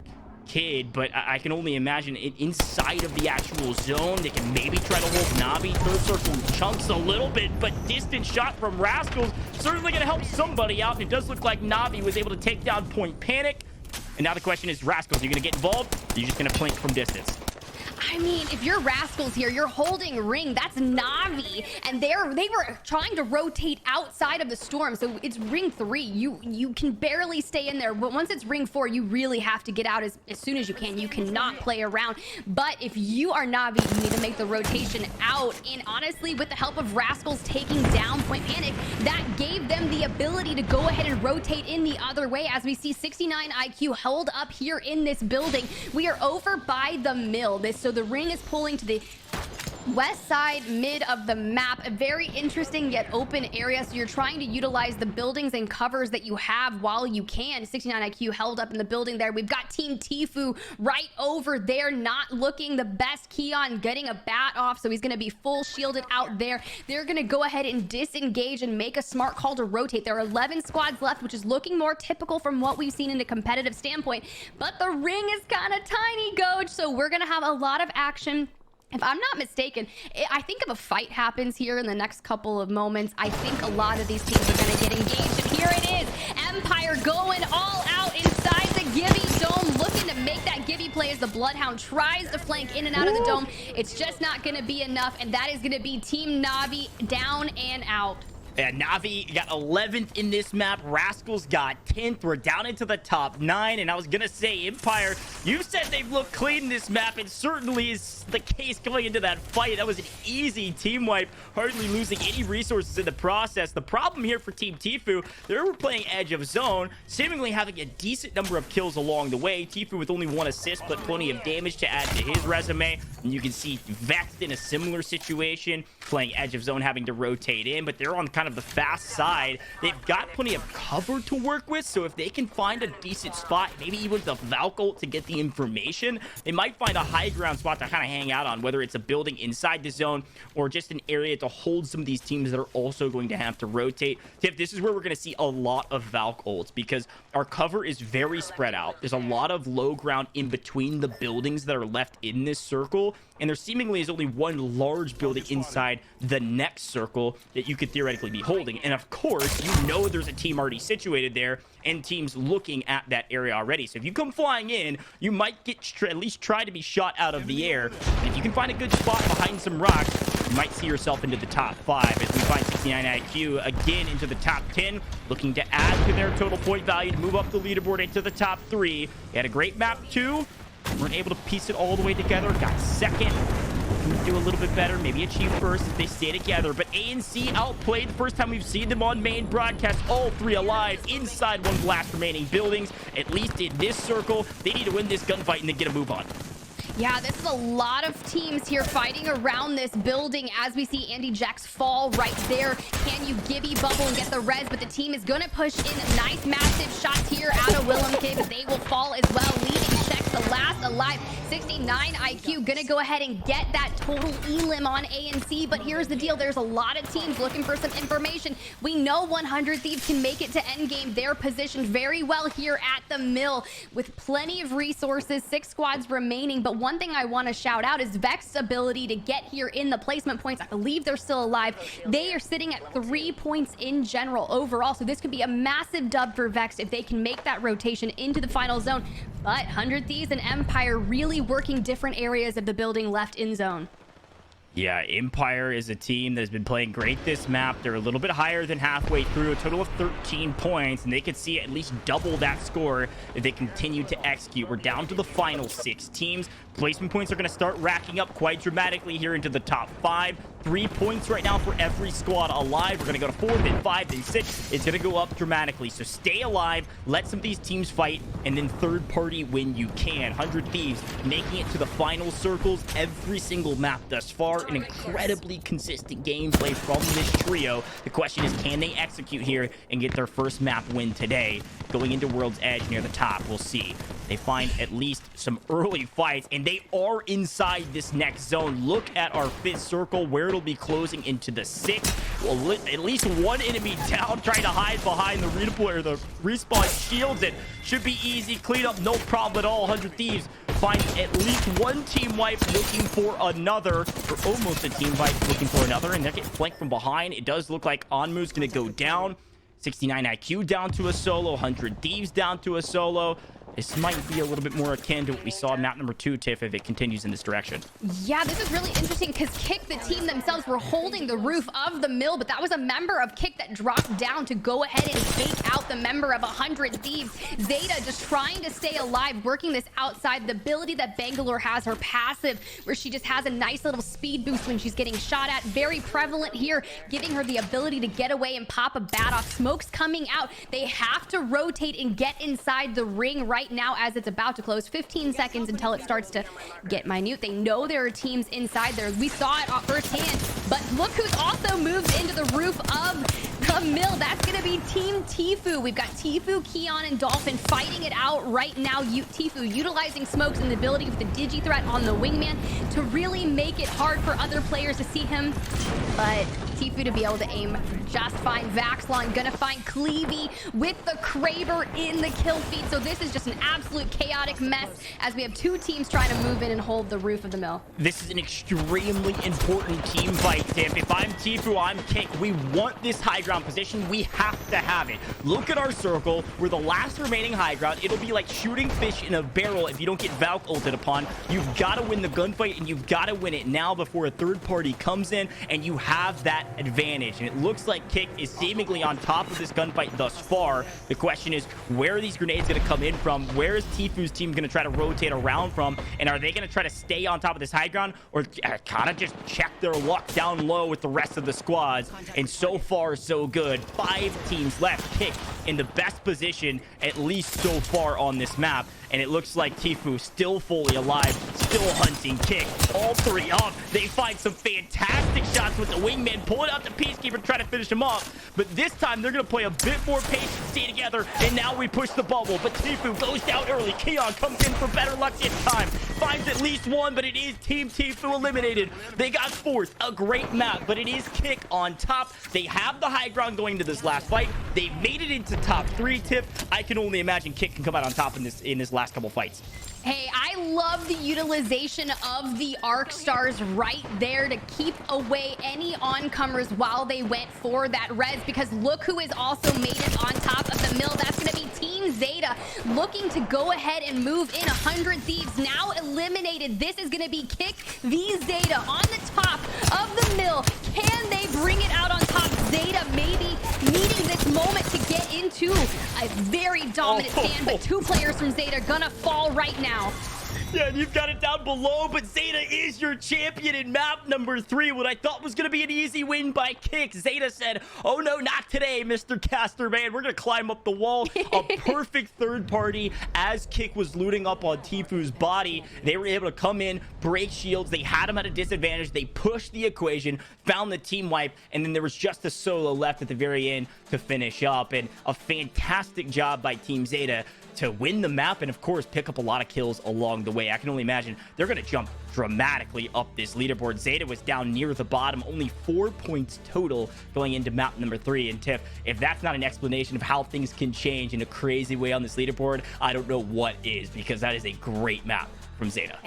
Kid, but I can only imagine it inside of the actual zone. They can maybe try to hold Navi. 3rd circle chunks a little bit, but distant shot from Rascals certainly going to help somebody out. It does look like Navi was able to take down Point Panic. And now the question is, Rascals, are you going to get involved? Or are you just going to plink from distance? I mean, if you're Rascals here, you're holding ring. That's Na'Vi, and they were trying to rotate outside of the storm. So it's ring 3. You can barely stay in there. But once it's ring 4, you really have to get out as soon as you can. You cannot play around. But if you are Na'Vi, you need to make the rotation out. And honestly, with the help of Rascals taking down Point Panic, that gave them the ability to go ahead and rotate in the other way. As we see 69 IQ held up here in this building, we are over by the mill. So the ring is pulling to the west side mid of the map, a very interesting yet open area. So you're trying to utilize the buildings and covers that you have while you can. 69 IQ held up in the building there. We've got Team Tfue right over there, not looking the best. Keon getting a bat off, so he's going to be full shielded out there. They're going to go ahead and disengage and make a smart call to rotate. There are 11 squads left, which is looking more typical from what we've seen in a competitive standpoint, but the ring is kind of tiny, Goj, so we're going to have a lot of action. If I'm not mistaken, I think if a fight happens here in the next couple of moments, I think a lot of these teams are going to get engaged. And here it is, Empire going all out inside the Gibby Dome, looking to make that Gibby play as the Bloodhound tries to flank in and out of the dome. It's just not going to be enough, and that is going to be Team Na'Vi down and out. And Na'Vi got 11th in this map. Rascals got 10th. We're down into the top 9. And I was going to say, Empire, you said they've looked clean in this map. It certainly is the case going into that fight. That was an easy team wipe, hardly losing any resources in the process. The problem here for Team Tfue, they were playing edge of zone, seemingly having a decent number of kills along the way. Tfue with only 1 assist, but plenty of damage to add to his resume. And you can see Vext in a similar situation, playing edge of zone, having to rotate in, but they're on kind of the fast side. They've got plenty of cover to work with, so if they can find a decent spot, maybe even the Valk ult to get the information, they might find a high ground spot to kind of hang out on, whether it's a building inside the zone or just an area to hold some of these teams that are also going to have to rotate. Tiff, this is where we're going to see a lot of Valk ults because our cover is very spread out. There's a lot of low ground in between the buildings that are left in this circle, and there seemingly is only one large building inside the next circle that you could theoretically be holding. And of course, you know there's a team already situated there and teams looking at that area already. So if you come flying in, you might get at least try to be shot out of the air. And if you can find a good spot behind some rocks, you might see yourself into the top 5 as we find 69 IQ again into the top 10, looking to add to their total point value to move up the leaderboard into the top 3. They had a great map too. Weren't able to piece it all the way together. Got second. Can do a little bit better. Maybe achieve first if they stay together. But ANC outplayed the first time we've seen them on main broadcast. All 3 alive inside one of the last remaining buildings. At least in this circle, they need to win this gunfight and then get a move on. Yeah, this is a lot of teams here fighting around this building as we see Andy Jax fall right there. Can you Gibby bubble and get the res? But the team is going to push in. Nice, massive shots here out of Willem Kid, but they will fall as well. Leading Chex, the last alive. 69 IQ going to go ahead and get that total elim on ANC. But here's the deal. There's a lot of teams looking for some information. We know 100 Thieves can make it to endgame. They're positioned very well here at the mill with plenty of resources. 6 squads remaining, but one thing I want to shout out is Vex's ability to get here in the placement points. I believe they're still alive. They are sitting at 3 points in general overall, so this could be a massive dub for Vex if they can make that rotation into the final zone. But 100 Thieves and Empire really working different areas of the building left in zone. Yeah, Empire is a team that has been playing great this map. They're a little bit higher than halfway through, a total of 13 points, and they could see at least double that score if they continue to execute. We're down to the final 6 teams. Placement points are going to start racking up quite dramatically here into the top 5. 3 points right now for every squad alive. We're going to go to 4, then 5, then 6. It's going to go up dramatically. So stay alive, let some of these teams fight, and then third party when you can. 100 Thieves making it to the final circles every single map thus far. An incredibly consistent gameplay from this trio. The question is, can they execute here and get their first map win today? Going into World's Edge near the top, we'll see. They find at least some early fights, and they are inside this next zone. Look at our 5th circle where it'll be closing into the 6th. Well, at least one enemy down, trying to hide behind the redeploy or the respawn shields. It should be easy clean up, no problem at all. 100 Thieves finds at least one team wipe looking for another, or almost a team wipe looking for another, and they're getting flanked from behind. It does look like Onmu's gonna go down. 69 IQ down to a solo, 100 Thieves down to a solo. this might be a little bit more akin to what we saw in map number 2, Tiff, if it continues in this direction. Yeah, this is really interesting because Kick, the team themselves, were holding the roof of the mill, but that was a member of Kick that dropped down to go ahead and take out the member of 100 Thieves. Zeta just trying to stay alive, working this outside. The ability that Bangalore has, her passive, where she just has a nice little speed boost when she's getting shot at, very prevalent here, giving her the ability to get away and pop a bat off. Smoke's coming out. They have to rotate and get inside the ring right now as it's about to close. 15 seconds until it starts to get minute. They know there are teams inside there. We saw it firsthand, but look who's also moved into the roof of the mill. That's going to be Team Tfue. We've got Tfue, Keon, and Dolphin fighting it out right now. Tfue utilizing smokes and the ability with the digi threat on the wingman to really make it hard for other players to see him, but Tfue to be able to aim just fine. Vaxlon gonna find Cleavy with the Kraber in the kill feed. So this is just an absolute chaotic mess as we have two teams trying to move in and hold the roof of the mill. This is an extremely important team fight, Tiff. If I'm Tfue, I'm Kick. We want this high ground position. We have to have it. Look at our circle. We're the last remaining high ground. It'll be like shooting fish in a barrel if you don't get Valk ulted upon. You've got to win the gunfight, and you've got to win it now before a third party comes in, and you have that advantage. And it looks like Kick is seemingly on top of this gunfight thus far. The question is, where are these grenades going to come in from? Where is Tfue's team going to try to rotate around from? And are they going to try to stay on top of this high ground, or kind of just check their luck down low with the rest of the squads? And so far, so good. 5 teams left. Kick in the best position, at least so far on this map. And it looks like Tfue still fully alive, still hunting Kick. All 3 up. They find some fantastic shots with the wingman, pulling out the Peacekeeper, trying to finish him off. But this time, they're going to play a bit more patient, stay together, and now we push the bubble. But Tfue goes down early. Keon comes in for better luck this time. Finds at least one, but it is Team Tfue eliminated. They got 4th. A great map, but it is Kick on top. They have the high ground going to this last fight. They made it into top 3, Tiff. I can only imagine Kick can come out on top in this last couple fights. Hey, I love the utilization of the Arc Stars right there to keep away any oncomers while they went for that res, because look who has also made it on top of the mill. That's going to be Team Zeta looking to go ahead and move in. 100 Thieves now eliminated. This is going to be Kick v Zeta on the top of the mill. Can they bring it out on top? Zeta maybe needing this moment to get into a very dominant stand, but 2 players from Zeta gonna fall right now. Yeah, and you've got it down below, but Zeta is your champion in map number 3. What I thought was going to be an easy win by Kick. Zeta said, oh no, not today, Mr. Caster, man. We're going to climb up the wall. A perfect third party as Kick was looting up on Tfue's body. They were able to come in, break shields. They had him at a disadvantage. They pushed the equation, found the team wipe, and then there was just a solo left at the very end to finish up. And a fantastic job by Team Zeta to win the map and, of course, pick up a lot of kills along the way. I can only imagine they're going to jump dramatically up this leaderboard. Zeta was down near the bottom, only 4 points total going into map number 3. And Tiff, if that's not an explanation of how things can change in a crazy way on this leaderboard, I don't know what is, because that is a great map from Zeta.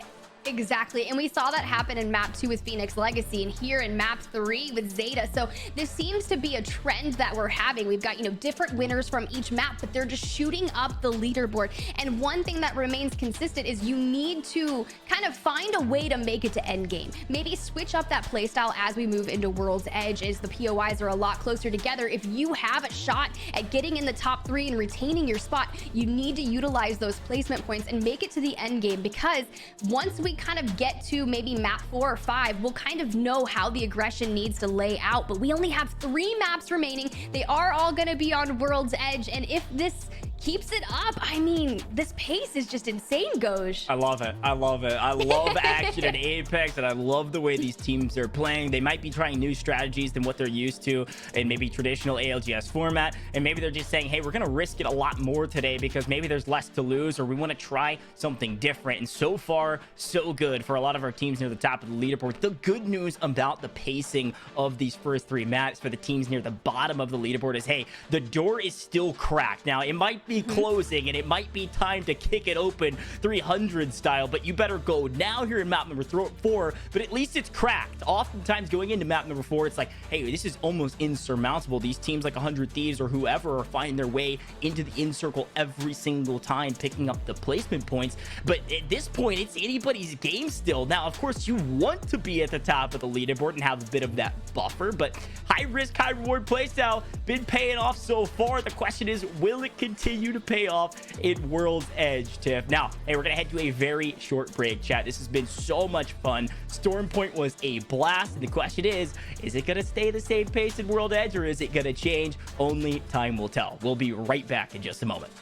Exactly, and we saw that happen in map 2 with Phoenix Legacy, and here in map 3 with Zeta. So this seems to be a trend that we're having. We've got, different winners from each map, but they're just shooting up the leaderboard. And one thing that remains consistent is you need to kind of find a way to make it to endgame. Maybe switch up that playstyle as we move into World's Edge, as the POIs are a lot closer together. If you have a shot at getting in the top 3 and retaining your spot, you need to utilize those placement points and make it to the endgame, because once we kind of get to maybe map 4 or 5, we'll kind of know how the aggression needs to lay out. But we only have 3 maps remaining. They are all going to be on World's Edge, and if this keeps it up, I mean, this pace is just insane, Goj. I love it. I love it. I love action at Apex, and I love the way these teams are playing. They might be trying new strategies than what they're used to in maybe traditional ALGS format, and maybe they're just saying, hey, we're going to risk it a lot more today because maybe there's less to lose, or we want to try something different. And so far, so good for a lot of our teams near the top of the leaderboard. The good news about the pacing of these first 3 maps for the teams near the bottom of the leaderboard is, hey, the door is still cracked. Now, it might be be closing, and it might be time to kick it open 300 style, but you better go now here in map number 4, but at least it's cracked. Oftentimes going into map number 4, it's like, hey, this is almost insurmountable. These teams like 100 Thieves or whoever are finding their way into the in circle every single time, picking up the placement points. But at this point, it's anybody's game still. Now, of course, you want to be at the top of the leaderboard and have a bit of that buffer, but high risk, high reward playstyle been paying off so far. The question is, will it continue to pay off in World's Edge, Tiff? Now, hey, we're gonna head to a very short break, chat. This has been so much fun. Storm Point was a blast, and the question is it gonna stay the same pace in World Edge, or is it gonna change? Only time will tell. We'll be right back in just a moment.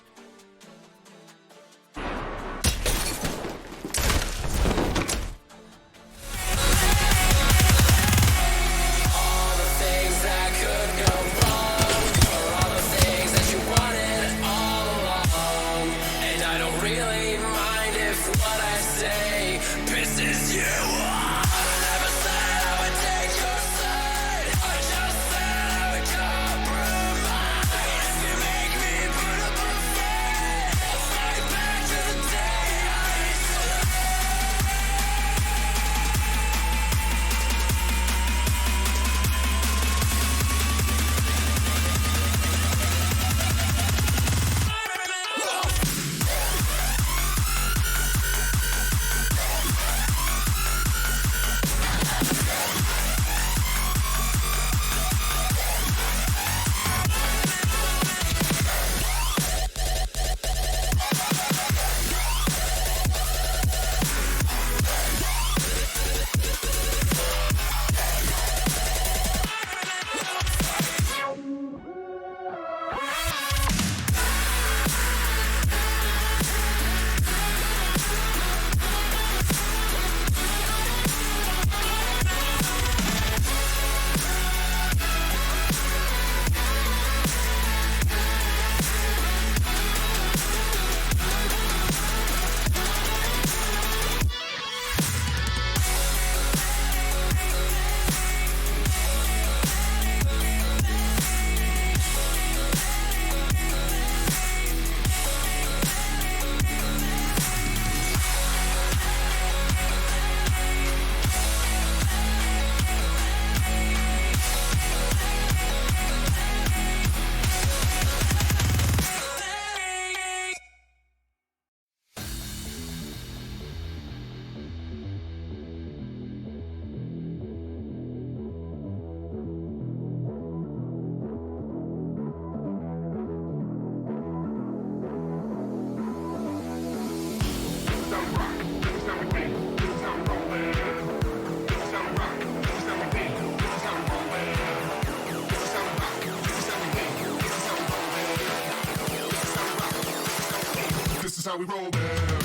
How we roll there.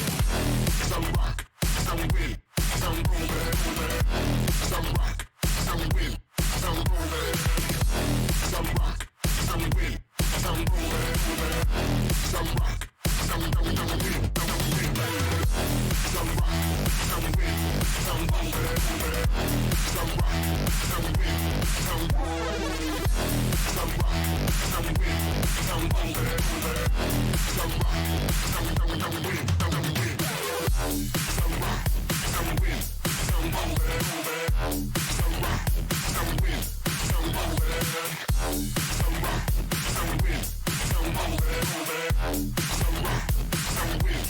Some rock, some win, some roll there. Some rock, some win, some roll there. Some rock, some win, some roll there. Some rock, some win, some roll there. Some rock, some win, some roll there. Some rock, some win, some roll there. Some rock, some win, some roll there. Some rock, some win, some win. Some rock, some win, some roll there. Some rock, some win, some roll there. Some rock, some win, some roll there. Some rock, some win,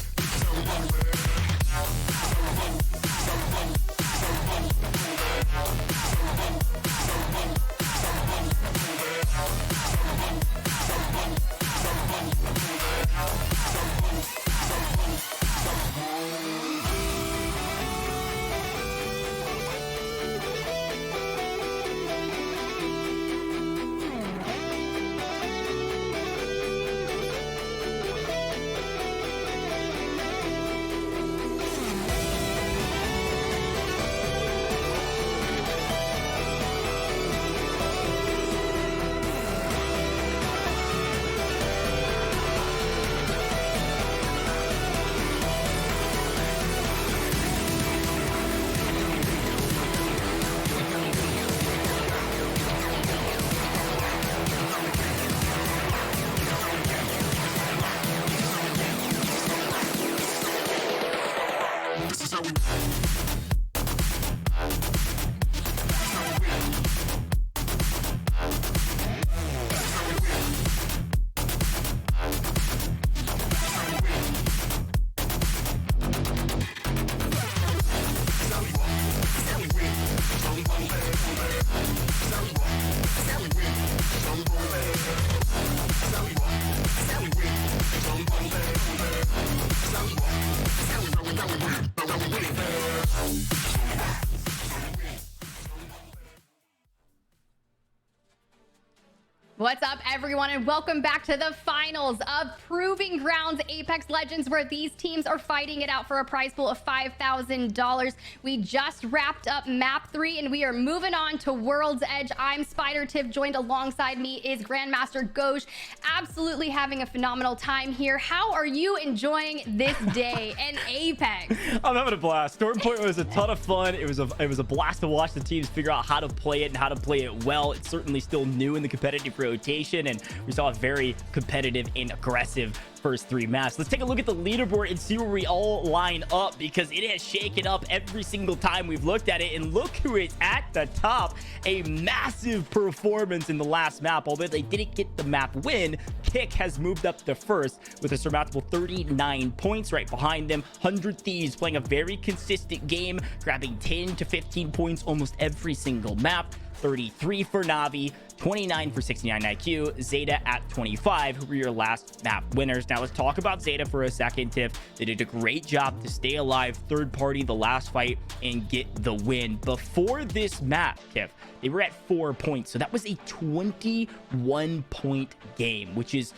What's up, everyone, and welcome back to the finals of Proving Grounds Apex Legends, where these teams are fighting it out for a prize pool of $5,000. We just wrapped up map 3 and we are moving on to World's Edge. I'm Spider Tiff. Joined alongside me is Grandmaster Goj. Absolutely having a phenomenal time here. How are you enjoying this day in Apex? I'm having a blast. Storm Point was a ton of fun. It was a blast to watch the teams figure out how to play it and how to play it well. It's certainly still new in the competitive rotation, and we saw a very competitive and aggressive first 3 maps. Let's take a look at the leaderboard and see where we all line up, because it has shaken up every single time we've looked at it. And look who is at the top. A massive performance in the last map. Although they didn't get the map win, Kick has moved up to first with a surmountable 39 points. Right behind them, 100 Thieves playing a very consistent game, grabbing 10 to 15 points almost every single map. 33 for Navi, 29 for 69 IQ, Zeta at 25, who were your last map winners. Now let's talk about Zeta for a second, Tiff. They did a great job to stay alive, third party the last fight, and get the win. Before this map, Tiff, they were at 4 points, so that was a 21-point game, which is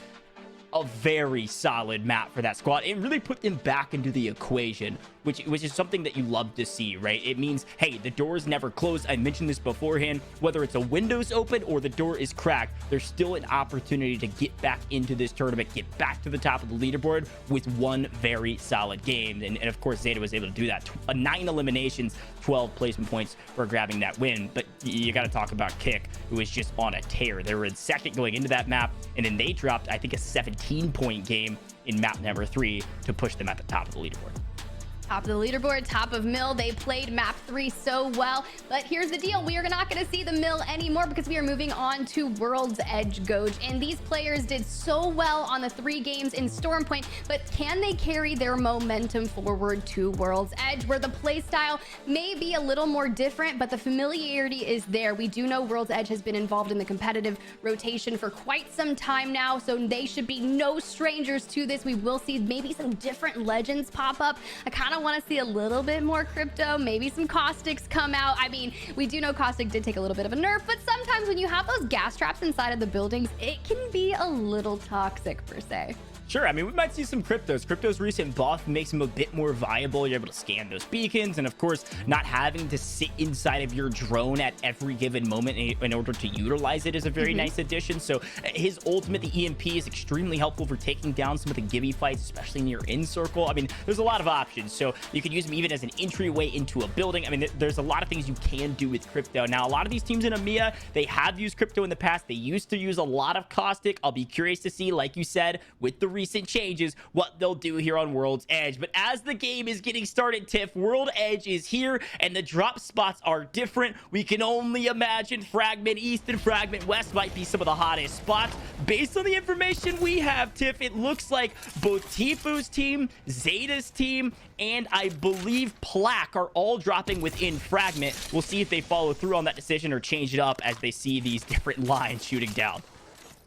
a very solid map for that squad. It really put them back into the equation, which is something that you love to see, right? It means, hey, the doors never close. I mentioned this beforehand. Whether it's a window's open or the door is cracked, there's still an opportunity to get back into this tournament, get back to the top of the leaderboard with one very solid game. And of course, Zeta was able to do that. 9 eliminations, 12 placement points for grabbing that win. But you got to talk about Kick, who was just on a tear. They were in second going into that map, and then they dropped, I think, a 17-point game in map number 3 to push them at the top of the leaderboard. Top of the leaderboard, top of Mill. They played map 3 so well, but here's the deal. We are not going to see the Mill anymore because we are moving on to World's Edge, Goj. And these players did so well on the 3 games in Storm Point, but can they carry their momentum forward to World's Edge, where the play style may be a little more different, but the familiarity is there. We do know World's Edge has been involved in the competitive rotation for quite some time now, so they should be no strangers to this. We will see maybe some different legends pop up. I kind of want to see a little bit more crypto, maybe some caustics come out. I mean, we do know caustic did take a little bit of a nerf, but sometimes when you have those gas traps inside of the buildings, it can be a little toxic per se. Sure, I mean, we might see some cryptos. Crypto's recent buff makes them a bit more viable. You're able to scan those beacons, and of course, not having to sit inside of your drone at every given moment in order to utilize it is a very nice addition. So his ultimate, the EMP, is extremely helpful for taking down some of the gibby fights, especially near in circle. I mean, there's a lot of options. So you could use him even as an entryway into a building. I mean, there's a lot of things you can do with crypto. Now, a lot of these teams in EMEA, they have used crypto in the past. They used to use a lot of caustic. I'll be curious to see, like you said, with the recent changes, what they'll do here on World's Edge. But as the game is getting started, Tiff, World Edge is here, and the drop spots are different. We can only imagine Fragment East and Fragment West might be some of the hottest spots. Based on the information we have, Tiff, it looks like both Tifu's team, Zeta's team, and I believe Plaque are all dropping within Fragment. We'll see if they follow through on that decision or change it up as they see these different lines shooting down.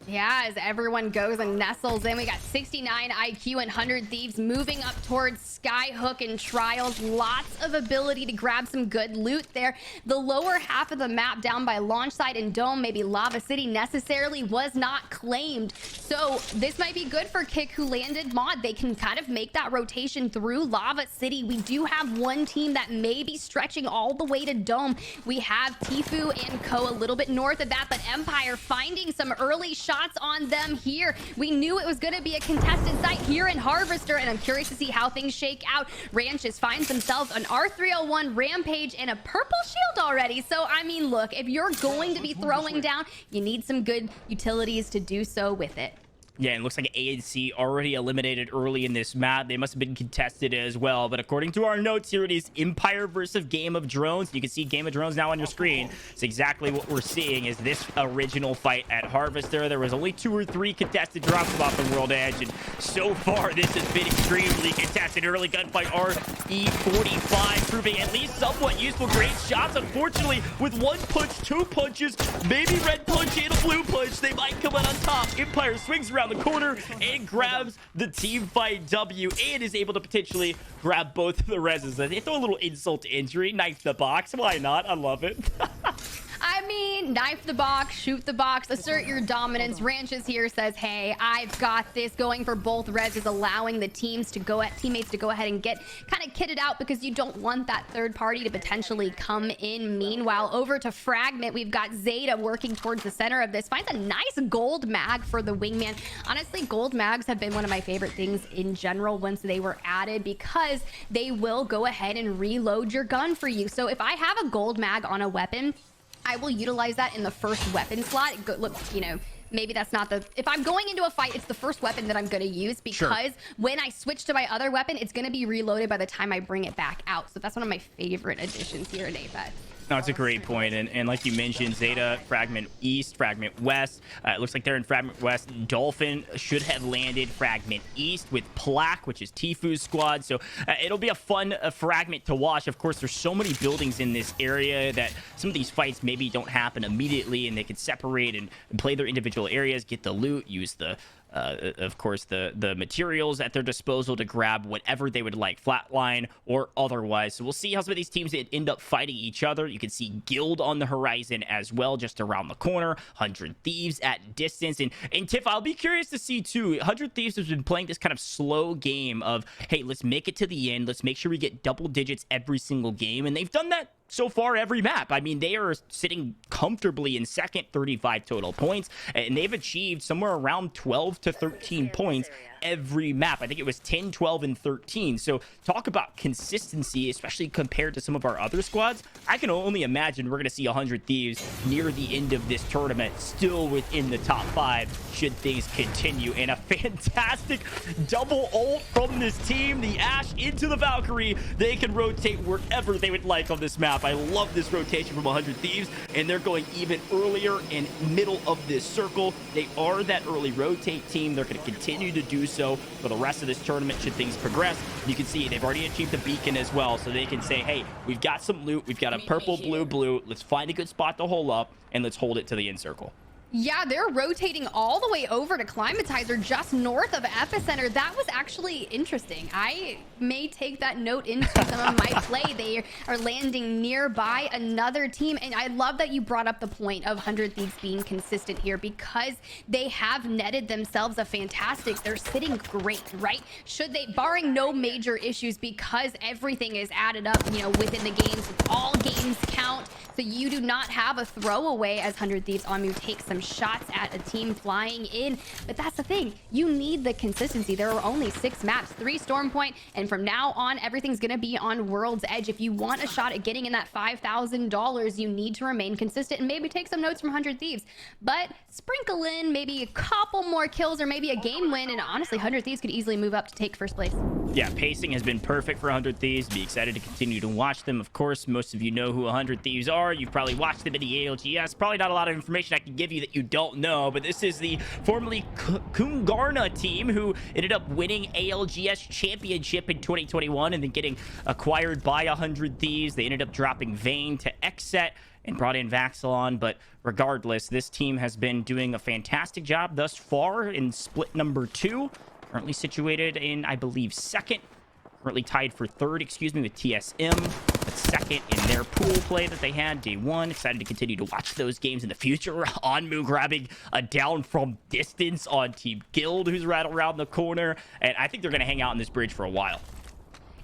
Yeah, as everyone goes and nestles in, we got 69 IQ and 100 Thieves moving up towards Skyhook and Trials. Lots of ability to grab some good loot there. The lower half of the map down by Launchside and Dome, maybe Lava City, necessarily was not claimed. So this might be good for Kick, who landed mod. They can kind of make that rotation through Lava City. We do have one team that may be stretching all the way to Dome. We have Tifu and Co a little bit north of that, but Empire finding some early shots on them here. We knew it was going to be a contested site here in Harvester, and I'm curious to see how things shake out. Ranches finds himself an R301 Rampage and a purple shield already. So, I mean, look, if you're going to be throwing down, you need some good utilities to do so with it. Yeah, and it looks like A and C already eliminated early in this map. They must have been contested as well. But according to our notes here, it is Empire versus Game of Drones. You can see Game of Drones now on your screen. It's exactly what we're seeing is this original fight at Harvester. There was only 2 or 3 contested drops off the World Edge. And so far, this has been extremely contested. Early gunfight RE45 proving at least somewhat useful. Great shots. Unfortunately, with 1 punch, 2 punches, maybe red punch and a blue punch, they might come out on top. Empire swings around the corner and grabs the team fight W and is able to potentially grab both of the reses. They throw a little insult to injury, knife the box. Why not? I love it. I mean, knife the box, shoot the box, assert your dominance. Ranches here says, hey, I've got this, going for both reses, allowing the teammates to go ahead and get kind of kitted out because you don't want that third party to potentially come in. Meanwhile, over to Fragment, we've got Zeta working towards the center of this. Finds a nice gold mag for the wingman. Honestly, gold mags have been one of my favorite things in general once they were added because they will go ahead and reload your gun for you. So if I have a gold mag on a weapon, I will utilize that in the first weapon slot. Look, you know, maybe that's not the... If I'm going into a fight, it's the first weapon that I'm going to use because when I switch to my other weapon, it's going to be reloaded by the time I bring it back out. So that's one of my favorite additions here in Apex. No, it's a great point. And like you mentioned, Zeta, Fragment East, Fragment West. It looks like they're in Fragment West. Dolphin should have landed Fragment East with Plaque, which is Tifu's squad. So it'll be a fun fragment to watch. Of course, there's so many buildings in this area that some of these fights maybe don't happen immediately, and they can separate and play their individual areas, get the loot, use the... of course, the materials at their disposal to grab whatever they would like, flatline or otherwise. So we'll see how some of these teams end up fighting each other. You can see Guild on the horizon as well, just around the corner. 100 Thieves at distance. And Tiff, I'll be curious to see too. 100 Thieves has been playing this kind of slow game of, hey, let's make it to the end. Let's make sure we get double digits every single game. And they've done that so far every map. I mean, they are sitting comfortably in second, 35 total points, and they've achieved somewhere around 12 to 13 points every map. I think it was 10, 12, and 13. So talk about consistency, especially compared to some of our other squads. I can only imagine we're going to see 100 Thieves near the end of this tournament still within the top 5 should things continue. And a fantastic double ult from this team. The Ashe into the Valkyrie. They can rotate wherever they would like on this map. I love this rotation from 100 Thieves, and they're going even earlier and middle of this circle. They are that early rotate team. They're going to continue to do so for the rest of this tournament should things progress. You can see they've already achieved the beacon as well, so they can say, hey, we've got some loot, we've got a purple, blue, let's find a good spot to hold up, and let's hold it to the end circle. Yeah, they're rotating all the way over to Climatizer just north of Epicenter. That was actually interesting. I may take that note into some of my play. They are landing nearby another team. And I love that you brought up the point of 100 Thieves being consistent here because they have netted themselves a fantastic. They're sitting great, right? Should they, barring no major issues, because everything is added up, you know, within the games, all games count. So you do not have a throwaway as 100 Thieves on you take some shots at a team flying in. But that's the thing, you need the consistency. There are only 6 maps, 3 Storm Point, and from now on everything's gonna be on World's Edge. If you want a shot at getting in that $5,000, you need to remain consistent and maybe take some notes from 100 Thieves, but sprinkle in maybe a couple more kills or maybe a game win, and honestly 100 Thieves could easily move up to take first place. Yeah, pacing has been perfect for 100 Thieves. Be excited to continue to watch them. Of course, most of you know who 100 Thieves are. You've probably watched them in the ALGS. Probably not a lot of information I can give you that you don't know, but this is the formerly Kungarna team who ended up winning ALGS championship in 2021 and then getting acquired by 100 Thieves. They ended up dropping Vayne to Xset and brought in Vaxilon, but regardless, this team has been doing a fantastic job thus far in split number 2. Currently situated in, I believe, second. Currently tied for third, excuse me, with TSM. But second in their pool play that they had day 1. Excited to continue to watch those games in the future. Onmu grabbing a down from distance on Team Guild, who's right around the corner. And I think they're going to hang out on this bridge for a while.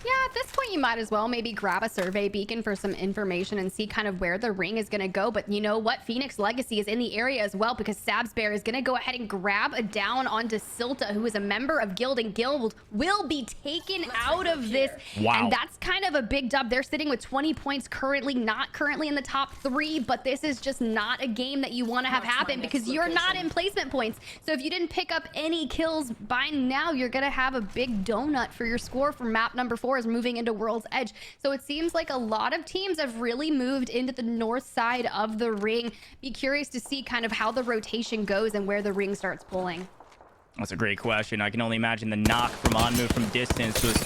Yeah, at this point, you might as well maybe grab a survey beacon for some information and see kind of where the ring is going to go. But you know what? Phoenix Legacy is in the area as well, because Sabsbear is going to go ahead and grab a down onto Silta, who is a member of Guild, and Guild will be taken out of this. Wow. And that's kind of a big dub. They're sitting with 20 points currently, not currently in the top 3, but this is just not a game that you want to have happen because you're not in placement points. So if you didn't pick up any kills by now, you're going to have a big donut for your score for map number 4 is moving into World's Edge. So it seems like a lot of teams have really moved into the north side of the ring. Be curious to see kind of how the rotation goes and where the ring starts pulling. That's a great question. I can only imagine the knock from on-move from distance was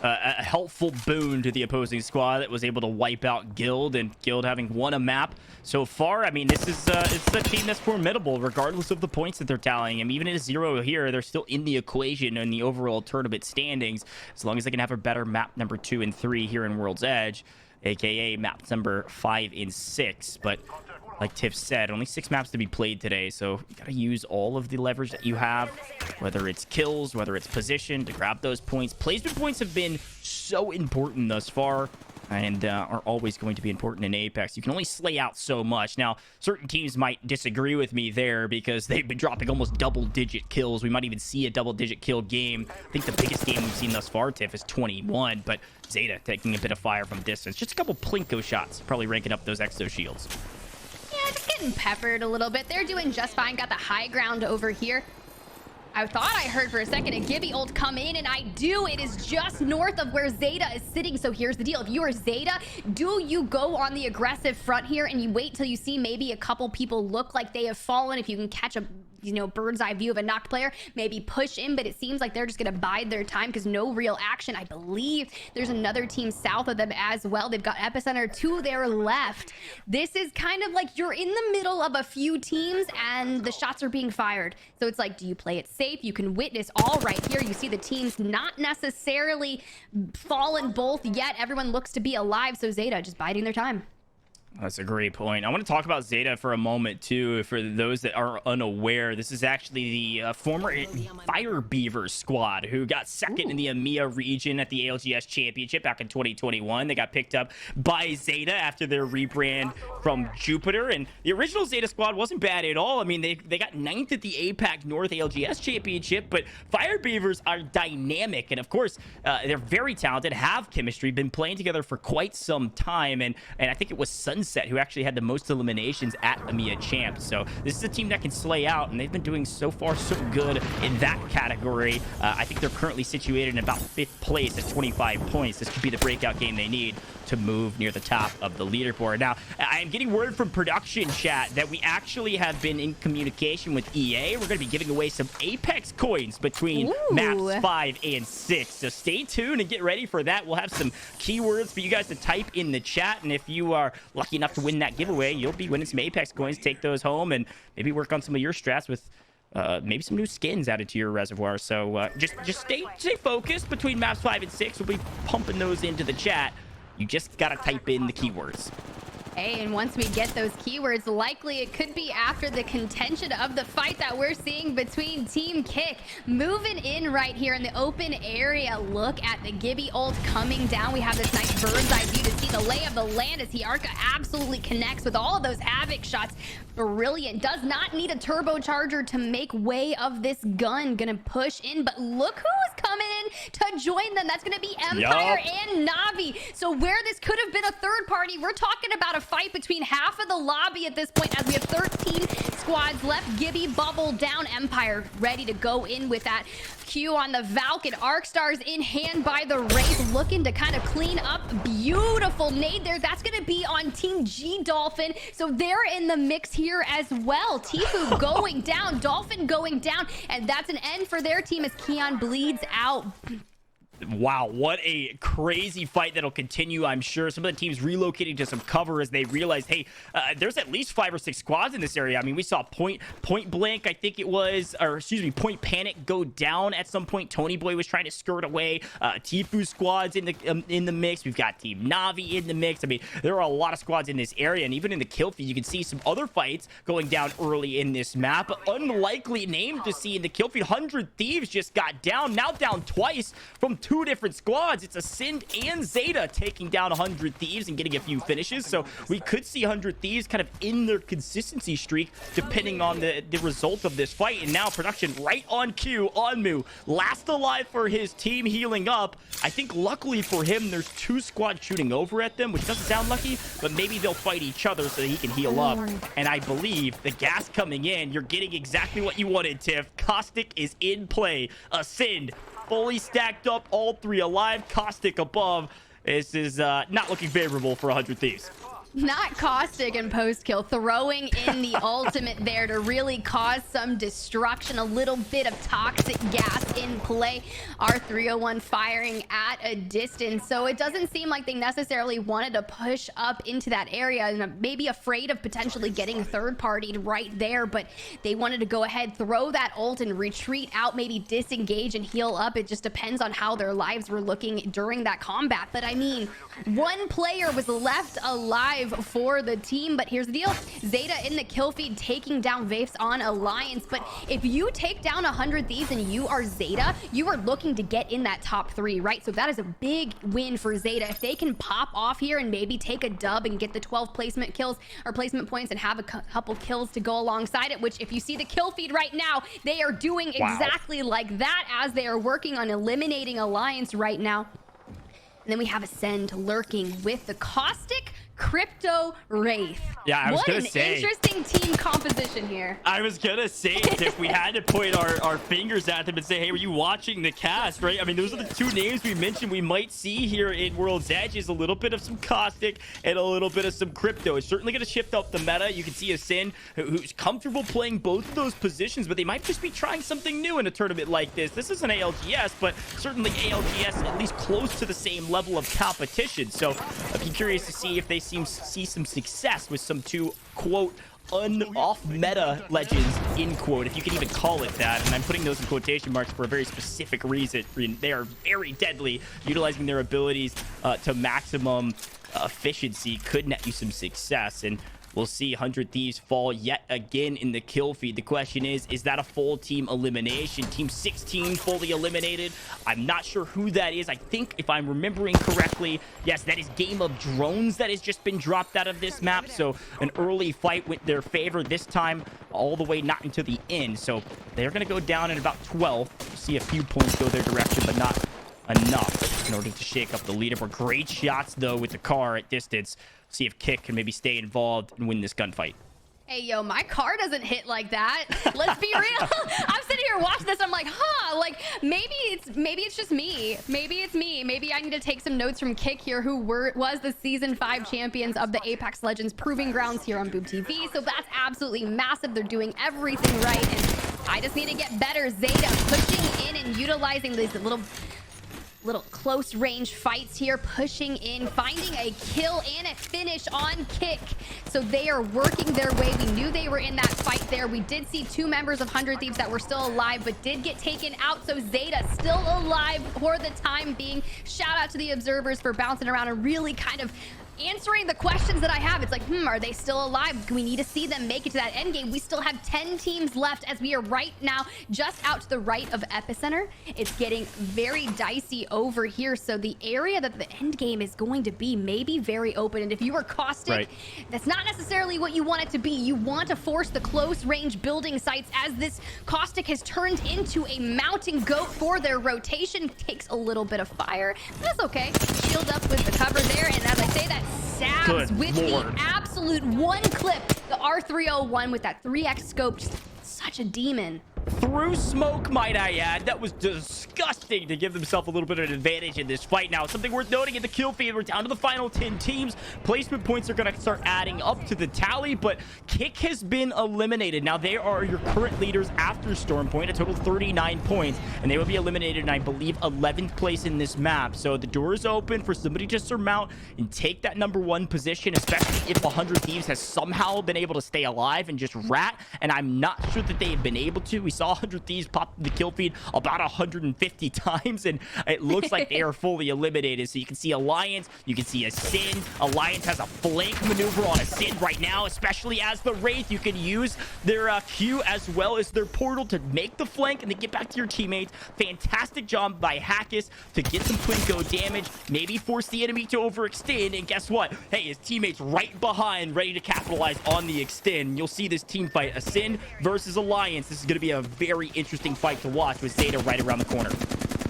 a helpful boon to the opposing squad that was able to wipe out Guild, and Guild having won a map so far. I mean, this is it's a team that's formidable regardless of the points that they're tallying. I mean, even at a 0 here, they're still in the equation in the overall tournament standings, as long as they can have a better map number 2 and 3 here in World's Edge, aka map number 5 and 6. But like Tiff said, only 6 maps to be played today, so you gotta use all of the leverage that you have, whether it's kills, whether it's position, to grab those points. Placement points have been so important thus far, and are always going to be important in Apex. You can only slay out so much. Now, certain teams might disagree with me there because they've been dropping almost double-digit kills. We might even see a double-digit kill game. I think the biggest game we've seen thus far, Tiff, is 21, but Zeta taking a bit of fire from distance. Just a couple Plinko shots, probably ranking up those Exo shields. Yeah, just getting peppered a little bit. They're doing just fine. Got the high ground over here. I thought I heard for a second a Gibby ult come in, and I do. It is just north of where Zeta is sitting. So here's the deal. If you are Zeta, do you go on the aggressive front here and you wait till you see maybe a couple people look like they have fallen? If you can catch a bird's eye view of a knocked player, maybe push in, but it seems like they're just going to bide their time because no real action. I believe there's another team south of them as well. They've got Epicenter to their left. This is kind of like you're in the middle of a few teams and the shots are being fired. So it's like, do you play it safe? You can witness all right here. You see the teams not necessarily fallen both yet. Everyone looks to be alive. So Zeta just biding their time. That's a great point. I want to talk about Zeta for a moment, too. For those that are unaware, this is actually the former Fire Beavers squad who got second in the EMEA region at the ALGS Championship back in 2021. They got picked up by Zeta after their rebrand from Jupiter. And the original Zeta squad wasn't bad at all. I mean, they got 9th at the APAC North ALGS Championship, but Fire Beavers are dynamic. And, of course, they're very talented, have chemistry, been playing together for quite some time. And I think it was Sunset who actually had the most eliminations at EMEA Champs. So this is a team that can slay out, and they've been doing so far so good in that category. I think they're currently situated in about 5th place at 25 points. This could be the breakout game they need to move near the top of the leaderboard. Now, I'm getting word from production chat that we actually have been in communication with EA. We're going to be giving away some Apex coins between maps 5 and 6. So stay tuned and get ready for that. We'll have some keywords for you guys to type in the chat, and if you are lucky enough to win that giveaway, you'll be winning some Apex coins. Take those home and maybe work on some of your strats with maybe some new skins added to your reservoir. So just stay focused between maps 5 and 6. We'll be pumping those into the chat. You just gotta type in the keywords. Hey, and once we get those keywords, likely it could be after the contention of the fight that we're seeing between Team Kick. Moving in right here in the open area. Look at the Gibby ult coming down. We have this nice bird's eye view to see the lay of the land as Hiarka absolutely connects with all of those Havoc shots. Brilliant. Does not need a turbocharger to make way of this gun. Gonna push in, but look who's coming in to join them. That's gonna be Empire and Navi. So where this could have been a third party, we're talking about a fight between half of the lobby at this point as we have 13 squads left. Gibby bubble down. Empire ready to go in with that Q on the Valk, and Arcstars in hand by the Wraith, looking to kind of clean up. Beautiful nade there. That's going to be on Team G Dolphin. So they're in the mix here as well. Tifu going down, Dolphin going down, and that's an end for their team as Keon bleeds out. Wow, what a crazy fight that'll continue, I'm sure. Some of the teams relocating to some cover as they realized, hey, there's at least 5 or 6 squads in this area. I mean, we saw Point Blank, I think it was, or excuse me, Point Panic go down at some point. Tony Boy was trying to skirt away. Tifu squads in the mix. We've got Team Navi in the mix. I mean, there are a lot of squads in this area, and even in the kill feed, you can see some other fights going down early in this map. Unlikely name to see in the kill feed. 100 Thieves just got down, now down twice from two different squads. It's Ascend and Zeta taking down 100 Thieves and getting a few finishes. So we could see 100 Thieves kind of in their consistency streak depending on the result of this fight. And now production right on cue. Onmu last alive for his team, healing up. I think luckily for him, there's two squads shooting over at them, which doesn't sound lucky, but maybe they'll fight each other so that he can heal up. And I believe the gas coming in, you're getting exactly what you wanted, Tiff. Caustic is in play. Ascend fully stacked up, all three alive. Caustic above. This is not looking favorable for 100 Thieves. Not Caustic and post-kill, throwing in the ultimate there to really cause some destruction. A little bit of toxic gas in play. R301 firing at a distance. So it doesn't seem like they necessarily wanted to push up into that area and maybe afraid of potentially getting third partied right there. But they wanted to go ahead, throw that ult and retreat out, maybe disengage and heal up. It just depends on how their lives were looking during that combat. But I mean, one player was left alive for the team, but here's the deal. Zeta in the kill feed taking down Vapes on Alliance, but if you take down 100 Thieves and you are Zeta, you are looking to get in that top 3, right? So that is a big win for Zeta. If they can pop off here and maybe take a dub and get the 12 placement kills or placement points and have a couple kills to go alongside it, which if you see the kill feed right now, they are doing exactly like that as they are working on eliminating Alliance right now. And then we have Ascend lurking with the Caustic Crypto Wraith. Yeah, I was gonna say, interesting team composition here. I was gonna say, if we had to point our fingers at them and say, hey, were you watching the cast, right? I mean, those are the two names we mentioned we might see here in World's Edge, is a little bit of some Caustic and a little bit of some Crypto. It's certainly gonna shift up the meta. You can see Ascend, who's comfortable playing both of those positions, but they might just be trying something new in a tournament like this. This is an ALGS, but certainly ALGS at least close to the same level of competition. So I'd be curious to see if they see some success with some two, quote, off meta legends, in quote, if you can even call it that. And I'm putting those in quotation marks for a very specific reason. They are very deadly, utilizing their abilities to maximum efficiency could net you some success. And we'll see 100 Thieves fall yet again in the kill feed. The question is that a full team elimination? Team 16 fully eliminated. I'm not sure who that is. I think, if I'm remembering correctly, yes, that is Game of Drones that has just been dropped out of this map. So an early fight went their favor this time, all the way not into the end. So they're going to go down at about 12. We'll see a few points go their direction, but not enough in order to shake up the leaderboard. Great shots, though, with the car at distance. See if Kick can maybe stay involved and win this gunfight. Hey, yo, my car doesn't hit like that. Let's be real. I'm sitting here watching this. I'm like, huh, like maybe it's just me. Maybe it's me. Maybe I need to take some notes from Kick here, who was the season 5 champions of the Apex Legends Proving Grounds here on BoomTV. So that's absolutely massive. They're doing everything right, and I just need to get better. Zeta pushing in and utilizing these little close range fights here, pushing in, finding a kill and a finish on Kick. So they are working their way. We knew they were in that fight there. We did see 2 members of 100 Thieves that were still alive, but did get taken out. So Zeta still alive for the time being. Shout out to the observers for bouncing around and really kind of answering the questions that I have. It's like, are they still alive? We need to see them make it to that end game. We still have 10 teams left as we are right now just out to the right of Epicenter. It's getting very dicey over here. So the area that the end game is going to be may be very open. And if you are Caustic, that's not necessarily what you want it to be. You want to force the close range building sites, as this Caustic has turned into a mountain goat for their rotation. Takes a little bit of fire. That's okay. Shield up with the cover there. And as I say that, Sabs with the absolute one clip. The R301 with that 3x scope, just such a demon. Through smoke, might I add. That was disgusting to give themselves a little bit of an advantage in this fight. Now, something worth noting in the kill feed, we're down to the final 10 teams. Placement points are going to start adding up to the tally, but Kick has been eliminated. Now, they are your current leaders after Storm Point, a total of 39 points, and they will be eliminated in, I believe, 11th place in this map. So the door is open for somebody to surmount and take that #1 position, especially if 100 Thieves has somehow been able to stay alive and just rat, and I'm not sure that they have been able to. We saw 100 Thieves pop the kill feed about 150 times, and it looks like they are fully eliminated. So you can see Alliance, you can see a Sin. Alliance has a flank maneuver on a Sin right now, especially as the Wraith. You can use their Q as well as their portal to make the flank and then get back to your teammates. Fantastic job by Hackis to get some Plinko damage, maybe force the enemy to overextend, and guess what? Hey, his teammates right behind, ready to capitalize on the extend. You'll see this team fight, Ascend versus Alliance. This is going to be a very interesting fight to watch with Zeta right around the corner.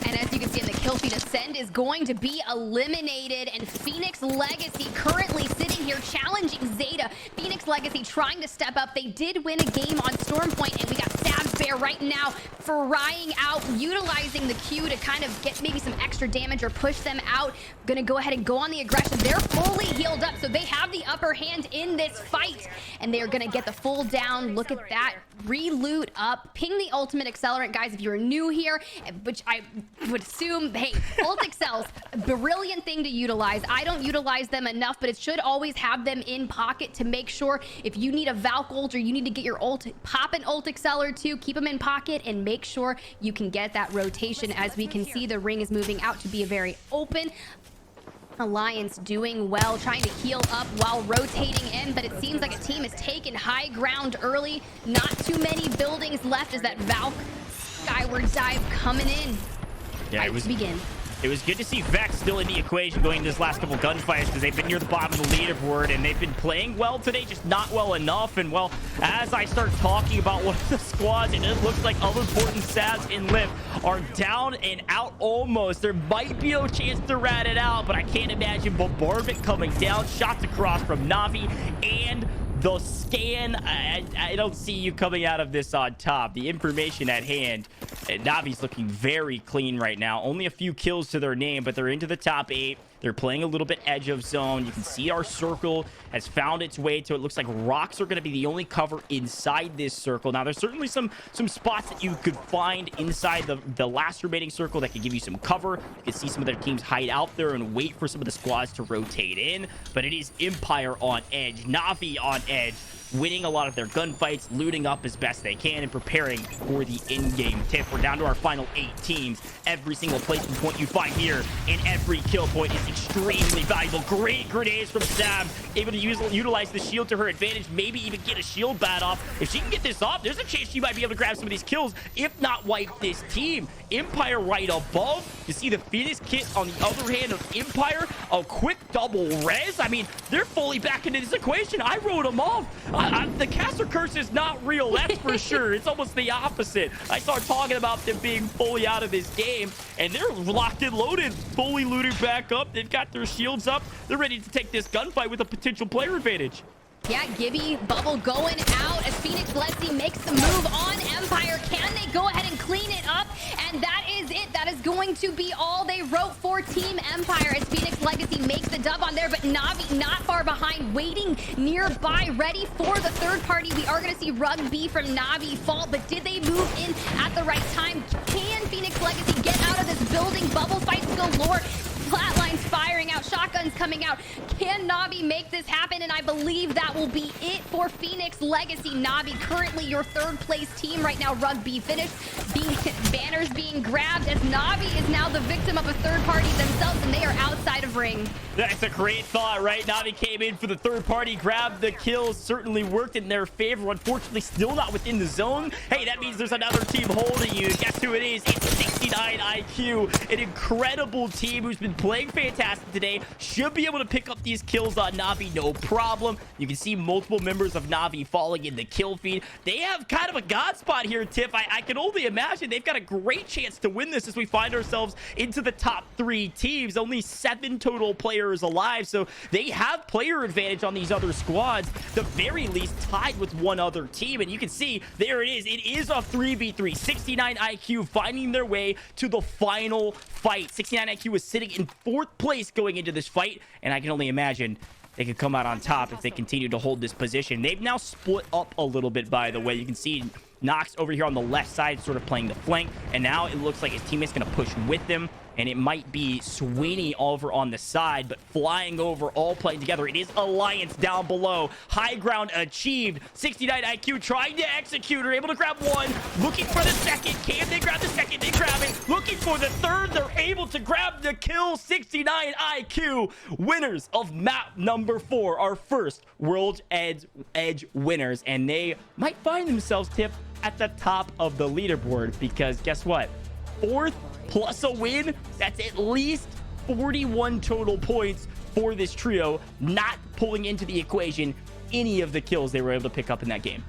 And as you can see in the kill feed, Ascend is going to be eliminated, and Phoenix Legacy currently sitting here challenging Zeta. Phoenix Legacy trying to step up. They did win a game on Storm Point, and we got Stabs Bear right now frying out, utilizing the Q to kind of get maybe some extra damage or push them out. Gonna go ahead and go on the aggression. They're fully healed up, so they have the upper hand in this fight, and they're gonna get the full down. Look at that. Re-loot up. Ping the ultimate accelerant, guys, if you're new here, which I would assume, hey, ult accels, brilliant thing to utilize. I don't utilize them enough, but it should always have them in pocket to make sure if you need a Valk ult or you need to get your ult, pop an ult acceler too, keep them in pocket and make sure you can get that rotation. As we can see, the ring is moving out to be a very open. Alliance doing well, trying to heal up while rotating in, but it seems like a team has taken high ground early. Not too many buildings left as that Valk skyward dive coming in. Yeah, it was good to see Vex still in the equation going into this last couple gunfights, because they've been near the bottom of the leaderboard and they've been playing well today, just not well enough. And well, as I start talking about one of the squads, it just looks like other important Sabs in Lift are down and out almost. There might be a chance to rat it out, but I can't imagine bombardment coming down. Shots across from Na'Vi and the scan. I don't see you coming out of this on top. The information at hand, Navi's looking very clean right now. Only a few kills to their name, but they're into the top 8. They're playing a little bit edge of zone. You can see our circle has found its way to, it looks like rocks are going to be the only cover inside this circle. Now, there's certainly some spots that you could find inside the last remaining circle that could give you some cover. You can see some of their teams hide out there and wait for some of the squads to rotate in. But it is Empire on edge, Na'Vi on edge, winning a lot of their gunfights, looting up as best they can, and preparing for the in-game tip. We're down to our final 8 teams. Every single placement point you find here and every kill point is extremely valuable. Great grenades from Stab, able to utilize the shield to her advantage, maybe even get a shield bat off. If she can get this off, there's a chance she might be able to grab some of these kills, if not wipe this team. Empire right above. You see the Phoenix kit on the other hand of Empire. A quick double res. I mean, they're fully back into this equation. I wrote them off. The caster curse is not real, that's for sure. It's almost the opposite. I start talking about them being fully out of this game, and they're locked and loaded, fully looted back up. They've got their shields up. They're ready to take this gunfight with a potential player advantage. Yeah, Gibby bubble going out as Phoenix Legacy makes the move on Empire. Can they go ahead and clean it up? And that is it. That is going to be all they wrote for Team Empire as Phoenix Legacy makes the dub on there. But Na'Vi not far behind, waiting nearby, ready for the third party. We are going to see Rugby from Na'Vi fall, but did they move in at the right time? Can Phoenix Legacy get out of this building? Bubble fights galore. Flatlines firing out, shotguns coming out. Can Na'Vi make this happen? And I believe that will be it for Phoenix Legacy. Na'Vi currently your third place team right now. Rugby finished, banners being grabbed as Na'Vi is now the victim of a third party themselves, and they are outside of ring. That's a great thought, right? Na'Vi came in for the third party, grabbed the kills, certainly worked in their favor. Unfortunately, still not within the zone. Hey, that means there's another team holding you. Guess who it is? It's 69 IQ, an incredible team who's been playing fantastic today. Should be able to pick up these kills on Na'Vi, no problem. You can see multiple members of Na'Vi falling in the kill feed. They have kind of a god spot here, Tiff. I can only imagine they've got a great chance to win this as we find ourselves into the top 3 teams. Only 7 total players alive, so they have player advantage on these other squads, the very least tied with one other team. And you can see there it is. It is a 3v3. 69 IQ finding their way to the final fight. 69 IQ was sitting in 4th place going into this fight, and I can only imagine they could come out on top if they continue to hold this position. They've now split up a little bit, by the way. You can see Nox over here on the left side sort of playing the flank, and now it looks like his teammate's going to push with them. and it might be Sweeney over on the side, but flying over, all playing together. It is Alliance down below. High ground achieved. 69 IQ trying to execute, are able to grab one, looking for the second. Can they grab the second? They grab it. Looking for the third. They're able to grab the kill. 69 IQ, winners of map number 4, our first World's Edge winners, and they might find themselves, Tip, at the top of the leaderboard, because guess what? 4th plus a win, that's at least 41 total points for this trio, not pulling into the equation any of the kills they were able to pick up in that game.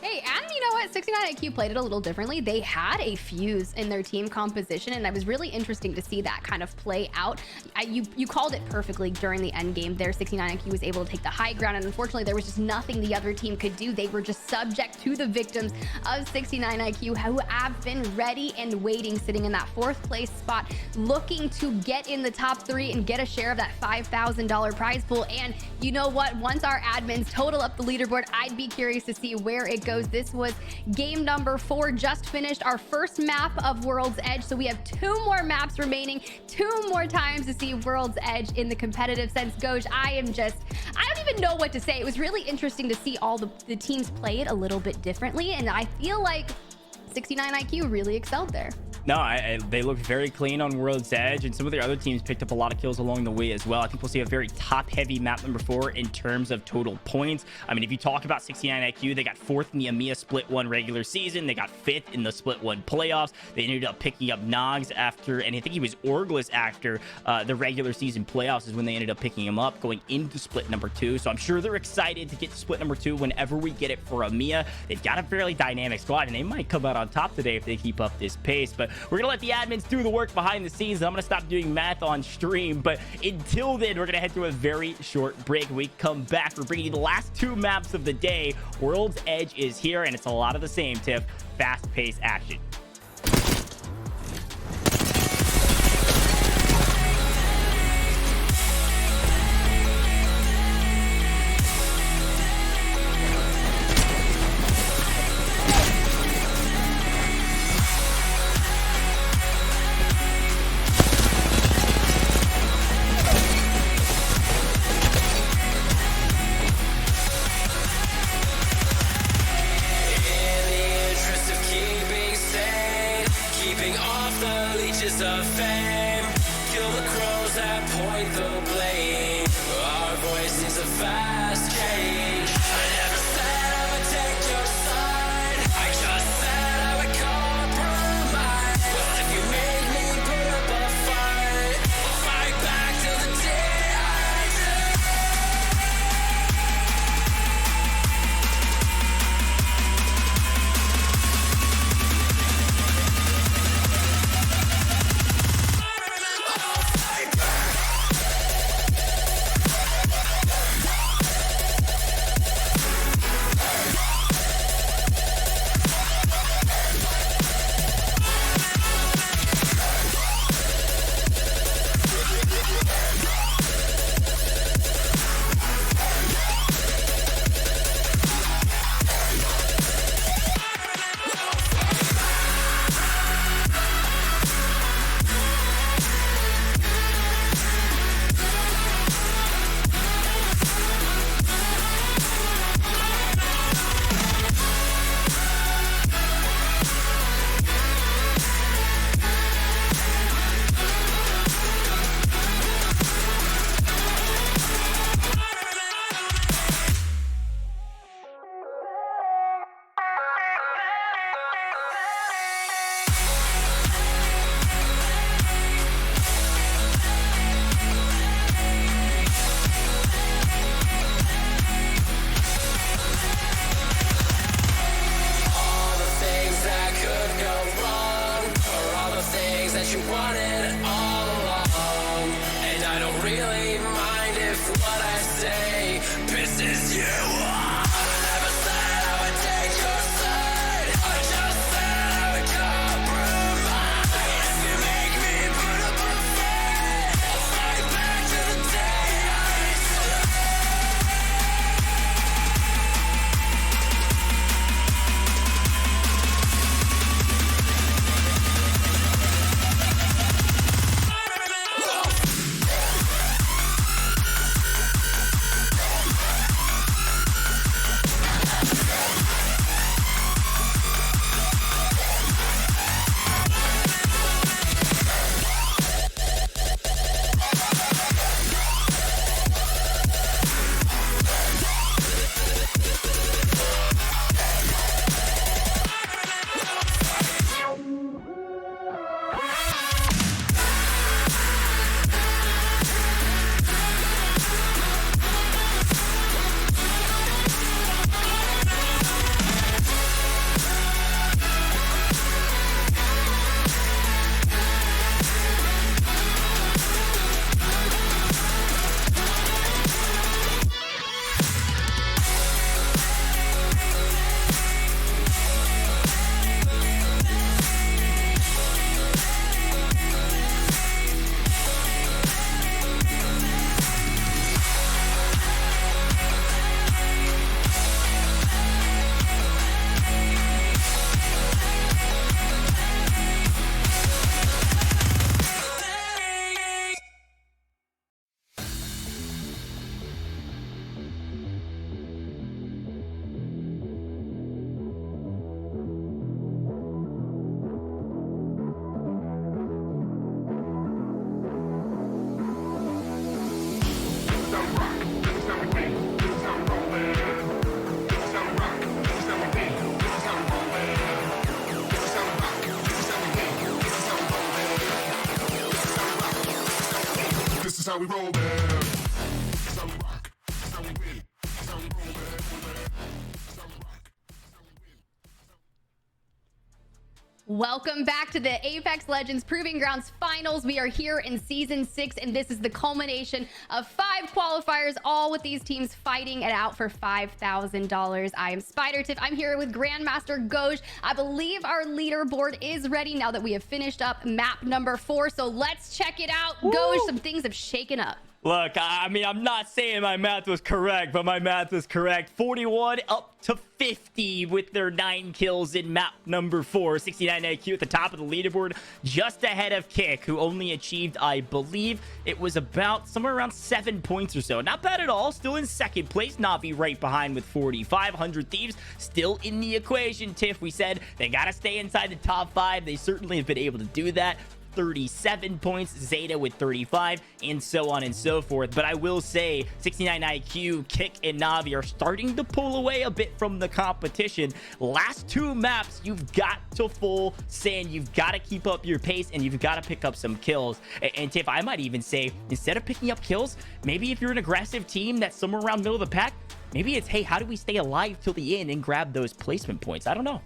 Hey, and you know what? 69 IQ played it a little differently. They had a fuse in their team composition, and it was really interesting to see that kind of play out. You called it perfectly during the end game there. 69 IQ was able to take the high ground, and unfortunately, there was just nothing the other team could do. They were just subject to the victims of 69 IQ, who have been ready and waiting, sitting in that 4th place spot, looking to get in the top 3 and get a share of that $5,000 prize pool. And you know what? Once our admins total up the leaderboard, I'd be curious to see where it goes. This was game number 4, just finished our first map of World's Edge, so we have 2 more maps remaining, 2 more times to see World's Edge in the competitive sense. Goj, I don't even know what to say. It was really interesting to see all the teams play it a little bit differently, and I feel like 69 IQ really excelled there. No, they looked very clean on World's Edge, and some of the other teams picked up a lot of kills along the way as well. I think we'll see a very top-heavy map number 4 in terms of total points. I mean, if you talk about 69 IQ, they got 4th in the EMEA Split 1 regular season. They got 5th in the Split 1 playoffs. They ended up picking up Nogs after, and I think he was Orgless after the regular season playoffs is when they ended up picking him up, going into Split number 2. So I'm sure they're excited to get to Split number 2 whenever we get it for EMEA. They've got a fairly dynamic squad, and they might come out on top today if they keep up this pace. But we're gonna let the admins do the work behind the scenes, and I'm gonna stop doing math on stream. But until then, we're gonna head to a very short break. When we come back, we're bringing you the last 2 maps of the day. World's Edge is here, and it's a lot of the same, Tiff. Fast-paced action. Of fame, kill the crows that point the blame. Our voices a fast change. I never said I would take your side. I just said I would compromise. Well, if you make me put up a fight, I'll fight back till the day I die. is how we roll, man. Some rock, some win, some roll, man. Some rock, some win. Welcome back to the Apex Legends Proving Grounds Finals. We are here in Season 6, and this is the culmination of 5 qualifiers, all with these teams fighting it out for $5,000. I am SpiderTiff. I'm here with Grandmaster Goj. I believe our leaderboard is ready now that we have finished up map number 4, so let's check it out. Goj, some things have shaken up. Look, I mean, I'm not saying my math was correct, but my math was correct. 41 up to 50 with their 9 kills in map number 4. 69 IQ at the top of the leaderboard, just ahead of Kick, who only achieved, I believe, it was about somewhere around 7 points or so. Not bad at all. Still in second place. Navi right behind with 4,500 Thieves still in the equation. Tiff, we said they got to stay inside the top 5. They certainly have been able to do that. 37 points, Zeta with 35, and so on and so forth. But I will say 69 IQ, Kick, and Navi are starting to pull away a bit from the competition. Last 2 maps, you've got to full send. You've got to keep up your pace, and you've got to pick up some kills. And Tiff, I might even say, instead of picking up kills, maybe if you're an aggressive team that's somewhere around middle of the pack, maybe it's, hey, how do we stay alive till the end and grab those placement points? I don't know.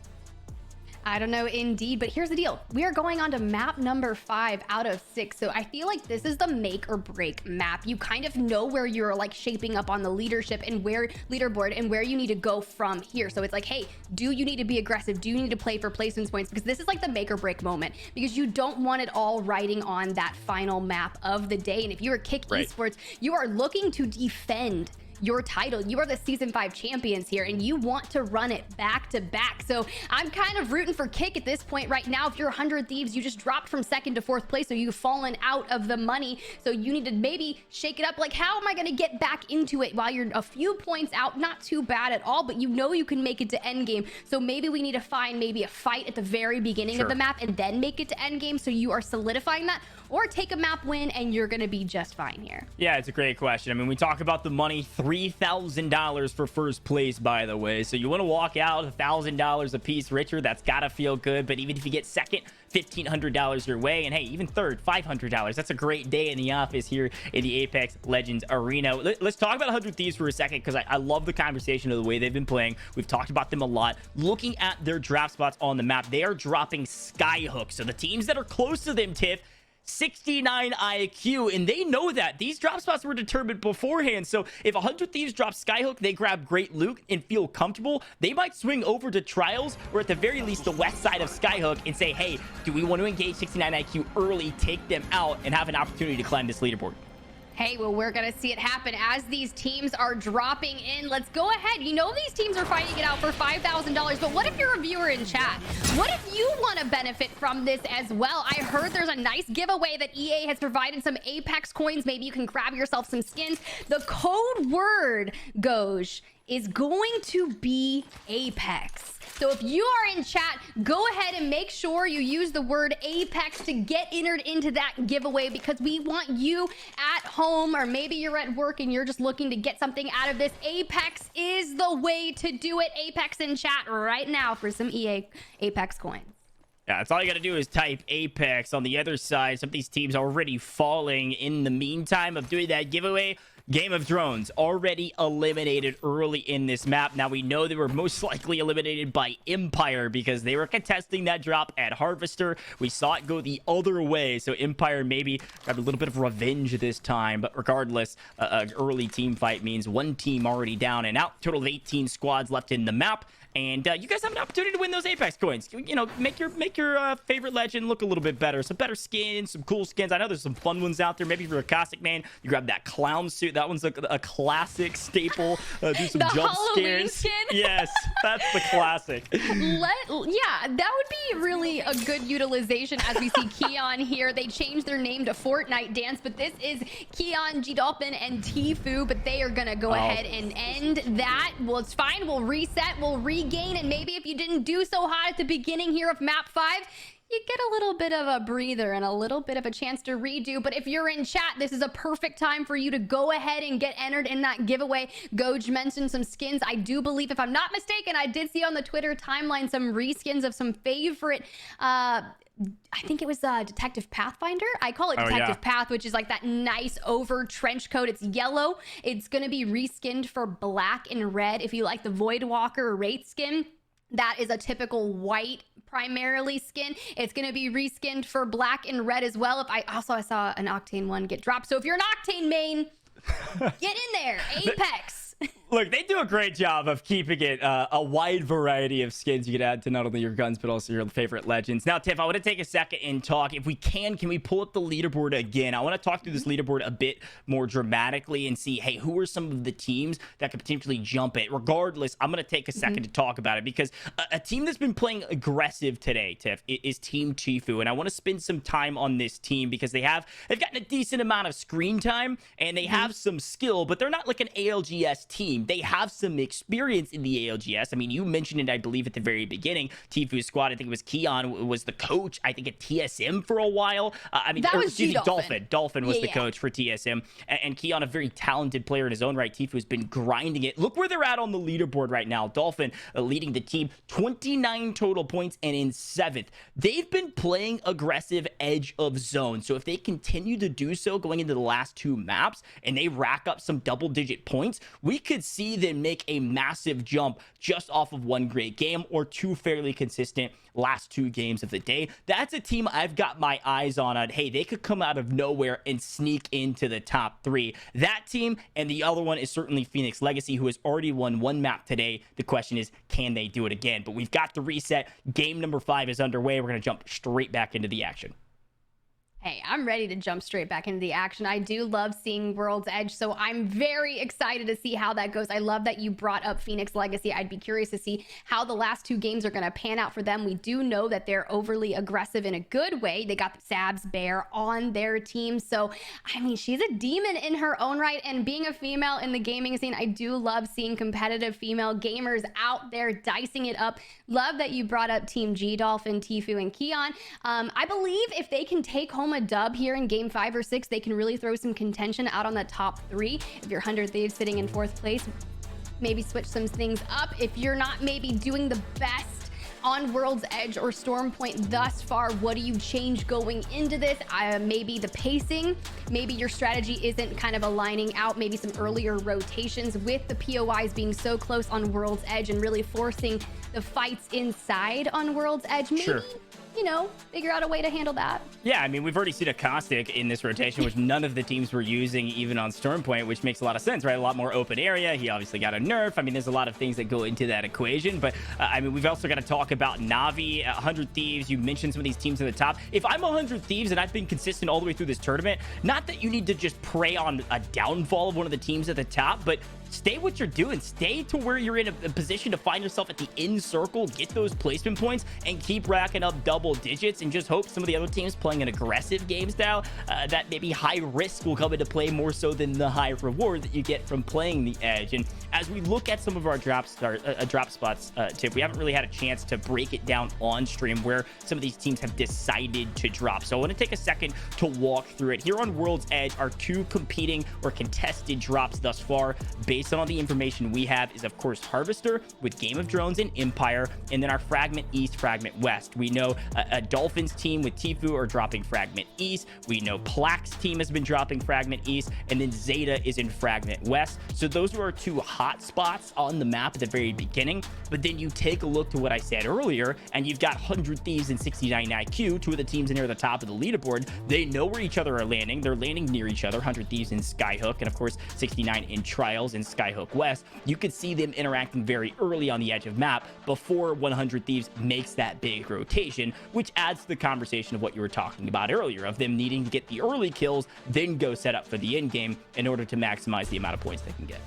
I don't know indeed, but here's the deal. We are going on to map number 5 out of 6. So I feel like this is the make or break map. You kind of know where you're like shaping up on the leadership and where leaderboard and where you need to go from here. So it's like, hey, do you need to be aggressive? Do you need to play for placement points? Because this is like the make or break moment, because you don't want it all riding on that final map of the day. And if you're Kick Esports, you are looking to defend your title. You are the Season 5 champions here, and you want to run it back to back. So I'm kind of rooting for Kick at this point right now. If you're 100 Thieves, you just dropped from 2nd to 4th place, so you've fallen out of the money. So you need to maybe shake it up. Like, how am I going to get back into it while you're a few points out? Not too bad at all, but you know you can make it to endgame. So maybe we need to find maybe a fight at the very beginning of the map and then make it to endgame, so you are solidifying that, or take a map win and you're going to be just fine here. Yeah, it's a great question. I mean, we talk about the money, $3,000 for first place, by the way. So you want to walk out $1,000 a piece richer. That's got to feel good. But even if you get second, $1,500 your way. And hey, even third, $500. That's a great day in the office here in the Apex Legends Arena. Let's talk about 100 Thieves for a second, because I love the conversation of the way they've been playing. We've talked about them a lot. Looking at their draft spots on the map, they are dropping Skyhook. So the teams that are close to them, Tiff, 69 IQ, and they know that these drop spots were determined beforehand. So if 100 Thieves drop Skyhook, they grab great loot and feel comfortable, they might swing over to Trials, or at the very least the west side of Skyhook, and say, hey, do we want to engage 69 IQ early, take them out, and have an opportunity to climb this leaderboard? Hey, well, we're going to see it happen as these teams are dropping in. Let's go ahead. You know these teams are fighting it out for $5,000, but what if you're a viewer in chat? What if you want to benefit from this as well? I heard there's a nice giveaway that EA has provided some Apex coins. Maybe you can grab yourself some skins. The code word, Goj, is going to be Apex. So if you are in chat, go ahead and make sure you use the word Apex to get entered into that giveaway, because we want you at home, or maybe you're at work and you're just looking to get something out of this. Apex is the way to do it. Apex in chat right now for some EA Apex coins. Yeah, that's all you got to do is type Apex. On the other side, some of these teams are already falling in the meantime of doing that giveaway. Game of Thrones already eliminated early in this map. Now we know they were most likely eliminated by Empire, because they were contesting that drop at Harvester. We saw it go the other way, so Empire maybe grabbed a little bit of revenge this time. But regardless, an early team fight means one team already down and out. Total of 18 squads left in the map. And you guys have an opportunity to win those Apex coins. You know, make your favorite legend look a little bit better. Some better skins, some cool skins. I know there's some fun ones out there. Maybe if you're a Caustic man, you grab that clown suit. That one's a classic staple. Do some the jump Halloween scares. skin? Yes, that's the classic. Yeah, that would be really a good utilization, as we see Keon here. They changed their name to Fortnite Dance, but this is Keon, G-Dolphin, and Tfue, but they are going to go ahead and end that. Well, it's fine. We'll reset. We'll regain. And maybe if you didn't do so hot at the beginning here of map 5, you get a little bit of a breather and a little bit of a chance to redo. But if you're in chat, this is a perfect time for you to go ahead and get entered in that giveaway. Goj mentioned some skins. I do believe, if I'm not mistaken, I did see on the Twitter timeline some reskins of some favorite I think it was Detective Pathfinder. I call it Oh, Detective yeah. Path, which is like that nice over trench coat. It's yellow. It's going to be reskinned for black and red. If you like the Void Walker Wraith skin, that is a typical white primarily skin. It's going to be reskinned for black and red as well. I saw an Octane one get dropped. So if you're an Octane main, get in there. Apex. Look, they do a great job of keeping it a wide variety of skins you can add to not only your guns, but also your favorite legends. Now, Tiff, I want to take a second and talk. If we can we pull up the leaderboard again? I want to talk through this leaderboard a bit more dramatically and see, hey, who are some of the teams that could potentially jump it? Regardless, I'm going to take a second to talk about it because a team that's been playing aggressive today, Tiff, is Team Tfue. And I want to spend some time on this team because they've gotten a decent amount of screen time and they have some skill, but they're not like an ALGS team. They have some experience in the ALGS. I mean, you mentioned it, I believe, at the very beginning. Tfue's squad, I think it was Keon, was the coach, I think, at TSM for a while. That was Dolphin. Dolphin was the yeah. coach for TSM. And Keon, a very talented player in his own right. Tfue's been grinding it. Look where they're at on the leaderboard right now. Dolphin leading the team, 29 total points and in 7th. They've been playing aggressive edge of zone. So if they continue to do so going into the last 2 maps and they rack up some double-digit points, we could see them make a massive jump just off of 1 great game or 2 fairly consistent last 2 games of the day. That's a team I've got my eyes on. Hey, they could come out of nowhere and sneak into the top 3. That team, and the other one is certainly Phoenix Legacy, who has already won 1 map today. The question is, can they do it again? But we've got the reset. Game number 5 is underway. We're going to jump straight back into the action. Hey, I'm ready to jump straight back into the action. I do love seeing World's Edge, so I'm very excited to see how that goes. I love that you brought up Phoenix Legacy. I'd be curious to see how the last 2 games are going to pan out for them. We do know that they're overly aggressive in a good way. They got Sabs Bear on their team, so I mean, she's a demon in her own right, and being a female in the gaming scene, I do love seeing competitive female gamers out there dicing it up. Love that you brought up Team G, Dolphin, Tfue, and Keon. I believe if they can take home a dub here in game 5 or 6, they can really throw some contention out on the top 3. If you're 100 Thieves sitting in 4th place, maybe switch some things up. If you're not maybe doing the best on World's Edge or Storm Point thus far, what do you change going into this? Maybe the pacing, maybe your strategy isn't kind of aligning out, maybe some earlier rotations with the POIs being so close on World's Edge and really forcing the fights inside on World's Edge. Maybe, Sure. you know, figure out a way to handle that. Yeah, I mean, we've already seen a Caustic in this rotation, which none of the teams were using even on Storm Point, which makes a lot of sense, right? A lot more open area. He obviously got a nerf. I mean, there's a lot of things that go into that equation. But, I mean, we've also got to talk about Na'Vi, 100 Thieves. You mentioned some of these teams at the top. If I'm 100 Thieves and I've been consistent all the way through this tournament, not that you need to just prey on a downfall of one of the teams at the top, but stay what you're doing. Stay to where you're in a position to find yourself at the end circle, get those placement points, and keep racking up double digits, and just hope some of the other teams playing an aggressive game style, that maybe high risk will come into play more so than the high reward that you get from playing the edge. And as we look at some of our drop spots, Tip, we haven't really had a chance to break it down on stream where some of these teams have decided to drop. So I want to take a second to walk through it. Here on World's Edge, our 2 competing or contested drops thus far, based on all the information we have, is of course Harvester with Game of Drones and Empire, and then our Fragment East, Fragment West. We know a Dolphins team with Tfue are dropping Fragment East. We know Plaque's team has been dropping Fragment East, and then Zeta is in Fragment West. So those are our 2 hot spots on the map at the very beginning. But then you take a look to what I said earlier, and you've got 100 Thieves and 69 IQ, 2 of the teams near the top of the leaderboard. They know where each other are landing. They're landing near each other. 100 Thieves in Skyhook, and of course 69 in Trials and Skyhook West. You could see them interacting very early on the edge of map before 100 Thieves makes that big rotation, which adds to the conversation of what you were talking about earlier, of them needing to get the early kills, then go set up for the end game in order to maximize the amount of points they can get.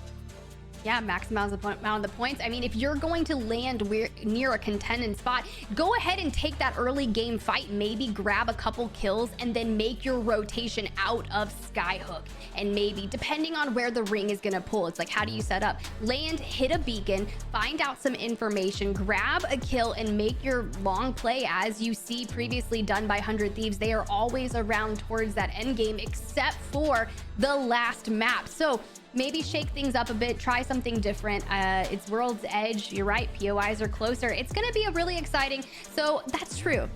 Yeah, maximize the amount of the points. I mean, if you're going to land near a contending spot, go ahead and take that early game fight, maybe grab a couple kills, and then make your rotation out of Skyhook. And maybe, depending on where the ring is going to pull, it's like, how do you set up? Land, hit a beacon, find out some information, grab a kill, and make your long play as you see previously done by 100 Thieves. They are always around towards that end game, except for the last map. So maybe shake things up a bit, try something different. It's World's Edge. You're right. POIs are closer. It's going to be a really exciting. So that's true.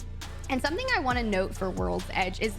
And something I want to note for World's Edge is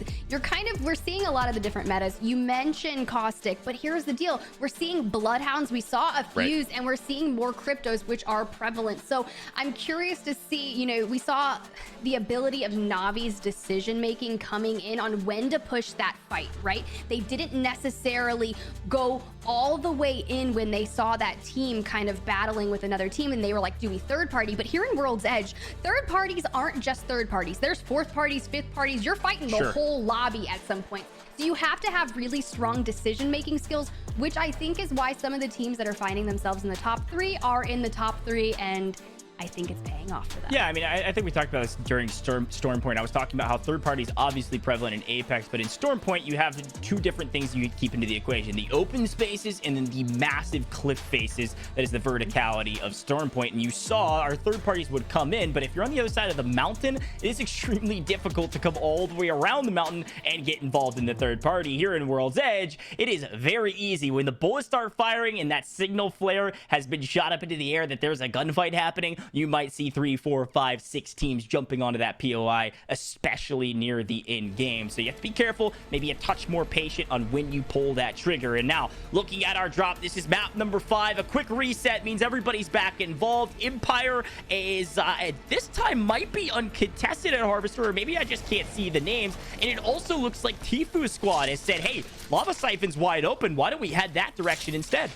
we're seeing a lot of the different metas. You mentioned Caustic, but here's the deal. We're seeing Bloodhounds, we saw a Fuse, and we're seeing more Cryptos, which are prevalent. So I'm curious to see, you know, we saw the ability of Navi's decision-making coming in on when to push that fight, right? They didn't necessarily go all the way in when they saw that team kind of battling with another team, and they were like, do we third party? But here in World's Edge, third parties aren't just third parties. There's fourth parties, fifth parties. You're fighting the whole lobby at some point. So you have to have really strong decision-making skills, which I think is why some of the teams that are finding themselves in the top 3 are in the top 3, and I think it's paying off for them. Yeah, I mean, I think we talked about this during Stormpoint. I was talking about how third party is obviously prevalent in Apex, but in Stormpoint, you have 2 different things you keep into the equation: the open spaces and then the massive cliff faces. That is the verticality of Stormpoint. And you saw our third parties would come in, but if you're on the other side of the mountain, it is extremely difficult to come all the way around the mountain and get involved in the third party. Here in World's Edge, it is very easy. When the bullets start firing and that signal flare has been shot up into the air that there's a gunfight happening, you might see 3, 4, 5, 6 teams jumping onto that POI, especially near the end game. So you have to be careful, maybe a touch more patient on when you pull that trigger. And now, looking at our drop, this is map number 5. A quick reset means everybody's back involved. Empire is, at this time, might be uncontested at Harvester, or maybe I just can't see the names. And it also looks like Tfue Squad has said, hey, Lava Siphon's wide open. Why don't we head that direction instead?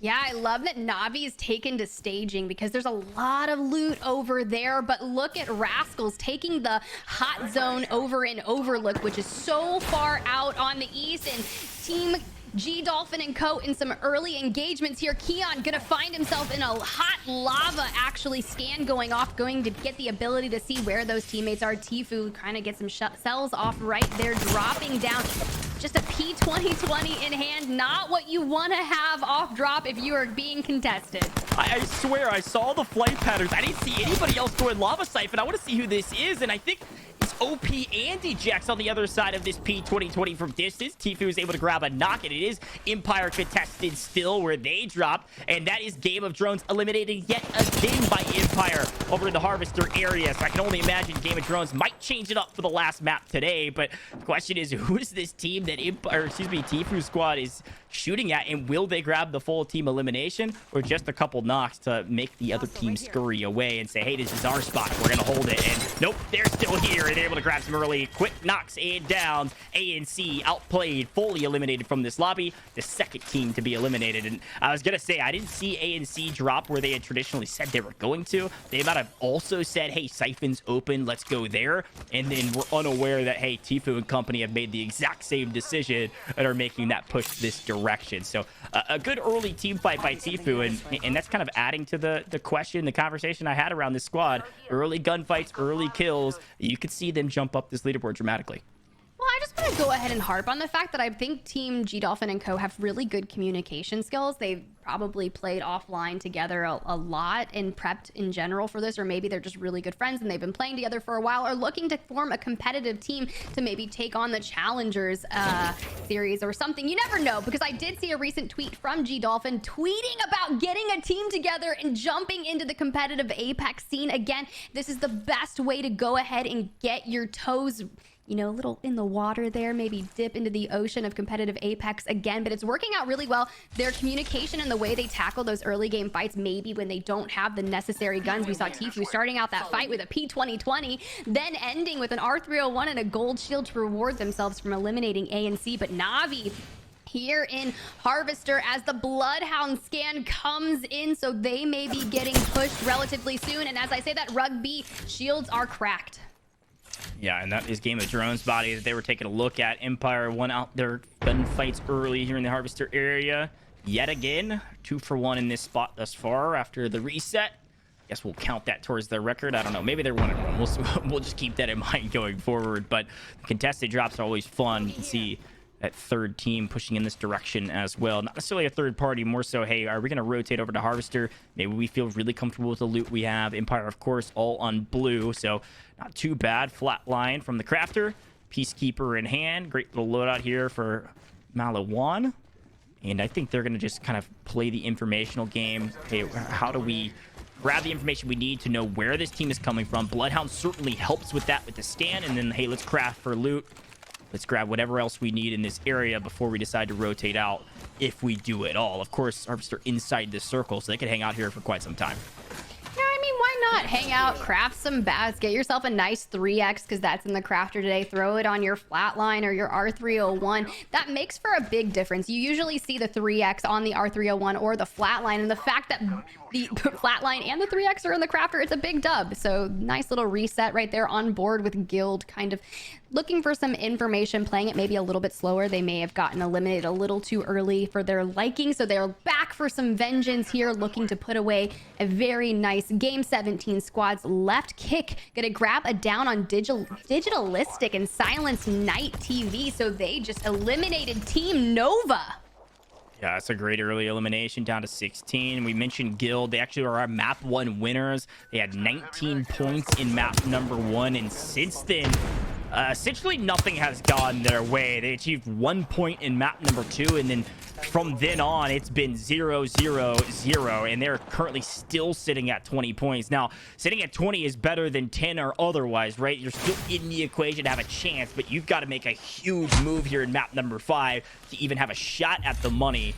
Yeah, I love that Navi is taken to staging because there's a lot of loot over there. But look at Rascals taking the hot zone over in Overlook, which is so far out on the east. And Team G Dolphin and Co in some early engagements here. Keon gonna find himself in a hot lava actually scan going off, going to get the ability to see where those teammates are. Tfue kind of gets some cells off right there, dropping down. Just a P2020 in hand, not what you want to have off drop if you are being contested. I swear I saw the flight patterns. I didn't see anybody else going Lava Siphon. I want to see who this is, and I think it's OP and Djax on the other side of this P2020 from distance. Tfue is able to grab a knock, and it is Empire contested still where they drop, and that is Game of Drones eliminated yet again by Empire over in the Harvester area. So I can only imagine Game of Drones might change it up for the last map today, but the question is, who is this team that Tfue Squad is shooting at, and will they grab the full team elimination or just a couple knocks to make the other team scurry away and say, hey, this is our spot, we're gonna hold it? And nope, they're still here, and they're able to grab some early quick knocks and downs. ANC outplayed, fully eliminated from this lobby, the second team to be eliminated. And I was gonna say, I didn't see ANC drop where they had traditionally said they were going to. They might have also said, hey, Siphon's open, let's go there, and then we're unaware that, hey, Tfue and company have made the exact same decision and are making that push this direction. So a good early team fight by Tfue, and that's kind of adding to the question, the conversation I had around this squad. Early gunfights, early kills, you could see them jump up this leaderboard dramatically. Well, I just want to go ahead and harp on the fact that I think Team G Dolphin and Co have really good communication skills. They've probably played offline together a lot and prepped in general for this, or maybe they're just really good friends and they've been playing together for a while, or looking to form a competitive team to maybe take on the Challengers series or something. You never know, because I did see a recent tweet from G Dolphin tweeting about getting a team together and jumping into the competitive Apex scene again. This is the best way to go ahead and get your toes, you know, a little in the water there, maybe dip into the ocean of competitive Apex again. But it's working out really well. Their communication and the way they tackle those early game fights, maybe when they don't have the necessary guns. We saw Tfue starting out that fight with a P2020, then ending with an R301 and a gold shield to reward themselves from eliminating ANC. But Navi here in Harvester as the Bloodhound scan comes in, so they may be getting pushed relatively soon. And as I say that, Rugby shields are cracked. Yeah, and that is Game of Drones body that they were taking a look at. Empire won out their gunfights early here in the Harvester area. Yet again, 2 for 1 in this spot thus far after the reset. Guess we'll count that towards their record. I don't know. Maybe they're 1-1. We'll just keep that in mind going forward. But contested drops are always fun. You can see that third team pushing in this direction as well. Not necessarily a third party, more so, hey, are we going to rotate over to Harvester? Maybe we feel really comfortable with the loot we have. Empire, of course, all on blue, so not too bad. Flat line from the Crafter. Peacekeeper in hand. Great little loadout here for Malawan. And I think they're going to just kind of play the informational game. Hey, how do we grab the information we need to know where this team is coming from? Bloodhound certainly helps with that with the stand. And then, hey, let's craft for loot. Let's grab whatever else we need in this area before we decide to rotate out, if we do at all. Of course, Harvester inside this circle, so they could hang out here for quite some time. Yeah, I mean, why not hang out, craft some bats, get yourself a nice 3x because that's in the crafter today. Throw it on your flatline or your R301. That makes for a big difference. You usually see the 3x on the R301 or the flatline, and the fact that the flatline and the 3x are in the crafter, it's a big dub. So nice little reset right there on board with Guild, kind of looking for some information, playing it maybe a little bit slower. They may have gotten eliminated a little too early for their liking, so they're back for some vengeance here, looking to put away a very nice game. 17 squads left. Kick gonna grab a down on Digitalistic and silence Night TV, so they just eliminated Team Nova. Yeah, it's a great early elimination, down to 16. We mentioned Guild. They actually are our map 1 winners. They had 19 points in map number 1, and since then, essentially nothing has gone their way. They achieved 1 point in map number 2, and then from then on, it's been 0, 0, 0, and they're currently still sitting at 20 points. Now, sitting at 20 is better than 10 or otherwise, right? You're still in the equation to have a chance, but you've got to make a huge move here in map number 5 to even have a shot at the money,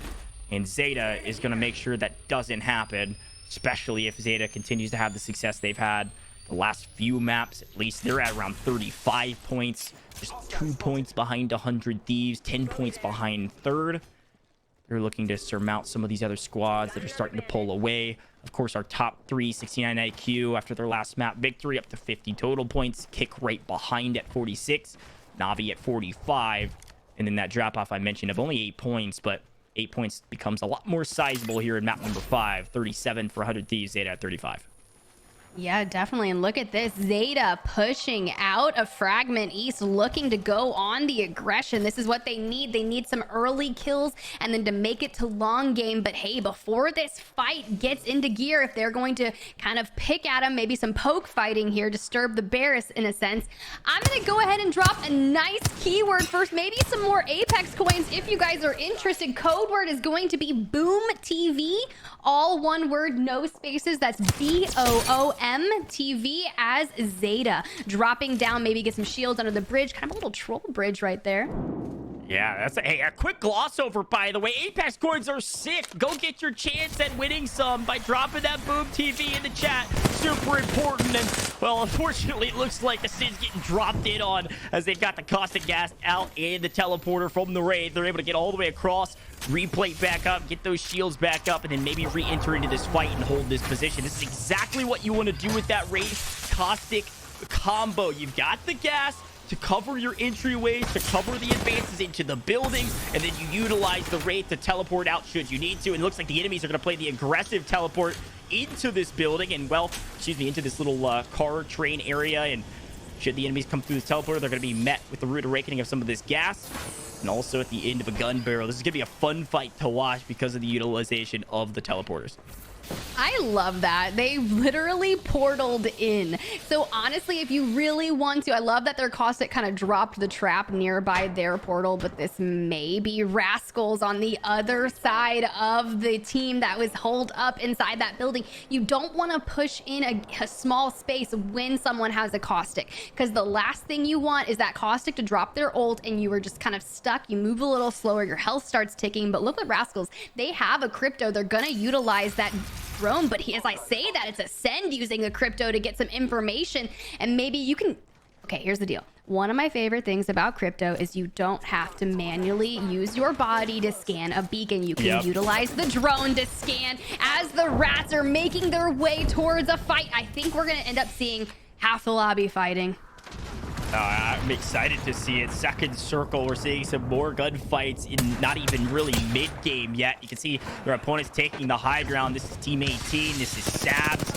and Zeta is going to make sure that doesn't happen, especially if Zeta continues to have the success they've had the last few maps. At least they're at around 35 points, just 2 points behind 100 Thieves, 10 points behind third. They're looking to surmount some of these other squads that are starting to pull away. Of course, our top 3, 69 IQ after their last map victory, up to 50 total points. Kick right behind at 46. Navi at 45. And then that drop-off I mentioned of only 8 points, but 8 points becomes a lot more sizable here in map number 5. 37 for 100 Thieves, Zeta at 35. Yeah, definitely. And look at this. Zeta pushing out of Fragment East, looking to go on the aggression. This is what they need. They need some early kills and then to make it to long game. But hey, before this fight gets into gear, if they're going to kind of pick at them, maybe some poke fighting here, disturb the bears in a sense, I'm going to go ahead and drop a nice keyword first. Maybe some more Apex coins if you guys are interested. Code word is going to be BoomTV. All one word, no spaces. That's BOOMTV as Zeta. Dropping down, maybe get some shields under the bridge. Kind of a little troll bridge right there. Yeah, that's a quick gloss over, by the way. Apex coins are sick. Go get your chance at winning some by dropping that BoomTV in the chat. Super important. And, well, unfortunately, it looks like the Sid's getting dropped in on as they've got the caustic gas out in the teleporter from the raid. They're able to get all the way across, replate back up, get those shields back up, and then maybe re-enter into this fight and hold this position. This is exactly what you want to do with that raid caustic combo. You've got the gas to cover your entryways, to cover the advances into the buildings, and then you utilize the raid to teleport out should you need to. And it looks like the enemies are going to play the aggressive teleport into this building and, well, excuse me, into this little car train area. And should the enemies come through the teleporter, they're going to be met with the rude awakening of some of this gas. And also at the end of a gun barrel. This is going to be a fun fight to watch because of the utilization of the teleporters. I love that. They literally portaled in. So honestly, if you really want to, I love that their caustic kind of dropped the trap nearby their portal, but this may be Rascals on the other side of the team that was holed up inside that building. You don't want to push in a small space when someone has a caustic, because the last thing you want is that caustic to drop their ult and you are just kind of stuck. You move a little slower, your health starts ticking. But look at Rascals. They have a crypto. They're gonna utilize that drone, but as I say that, it's Ascend using a crypto to get some information. And maybe you can, okay, here's the deal. One of my favorite things about crypto is you don't have to manually use your body to scan a beacon. You can utilize the drone to scan as the rats are making their way towards a fight. I think we're gonna end up seeing half the lobby fighting. I'm excited to see it. Second circle, we're seeing some more gunfights in not even really mid-game yet. You can see their opponents taking the high ground. This is Team 18. This is Sabs.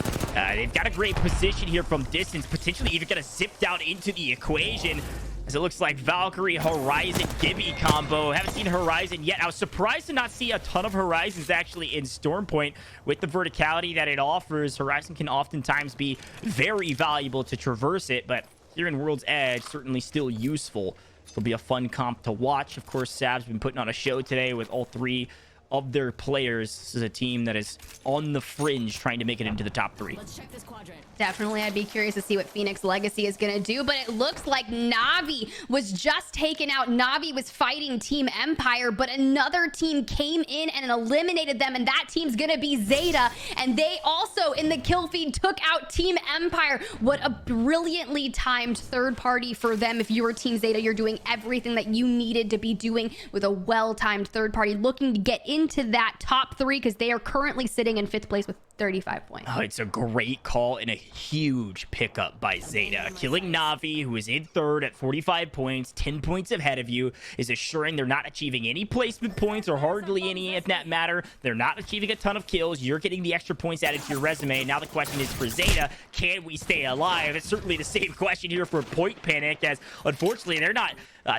They've got a great position here from distance, potentially even going to zip down into the equation, as it looks like Valkyrie, Horizon, Gibby combo. Haven't seen Horizon yet. I was surprised to not see a ton of Horizons actually in Stormpoint. With the verticality that it offers, Horizon can oftentimes be very valuable to traverse it, but here in World's Edge, certainly still useful. It'll be a fun comp to watch. Of course, Sav's been putting on a show today with all 3 of their players. This is a team that is on the fringe trying to make it into the top 3. Let's check this quadrant. Definitely, I'd be curious to see what Phoenix Legacy is going to do, but it looks like Na'Vi was just taken out. Na'Vi was fighting Team Empire, but another team came in and eliminated them, and that team's going to be Zeta, and they also, in the kill feed, took out Team Empire. What a brilliantly timed third party for them. If you're Team Zeta, you're doing everything that you needed to be doing with a well-timed third party, looking to get into that top 3 because they are currently sitting in 5th place with 35 points. Oh, it's a great call and a huge pickup by Zeta. Killing Na'Vi, who is in 3rd at 45 points, 10 points ahead of you, is assuring they're not achieving any placement points or hardly any, if that matter. They're not achieving a ton of kills. You're getting the extra points added to your resume. Now the question is for Zeta, can we stay alive? It's certainly the same question here for Point Panic, as unfortunately they're not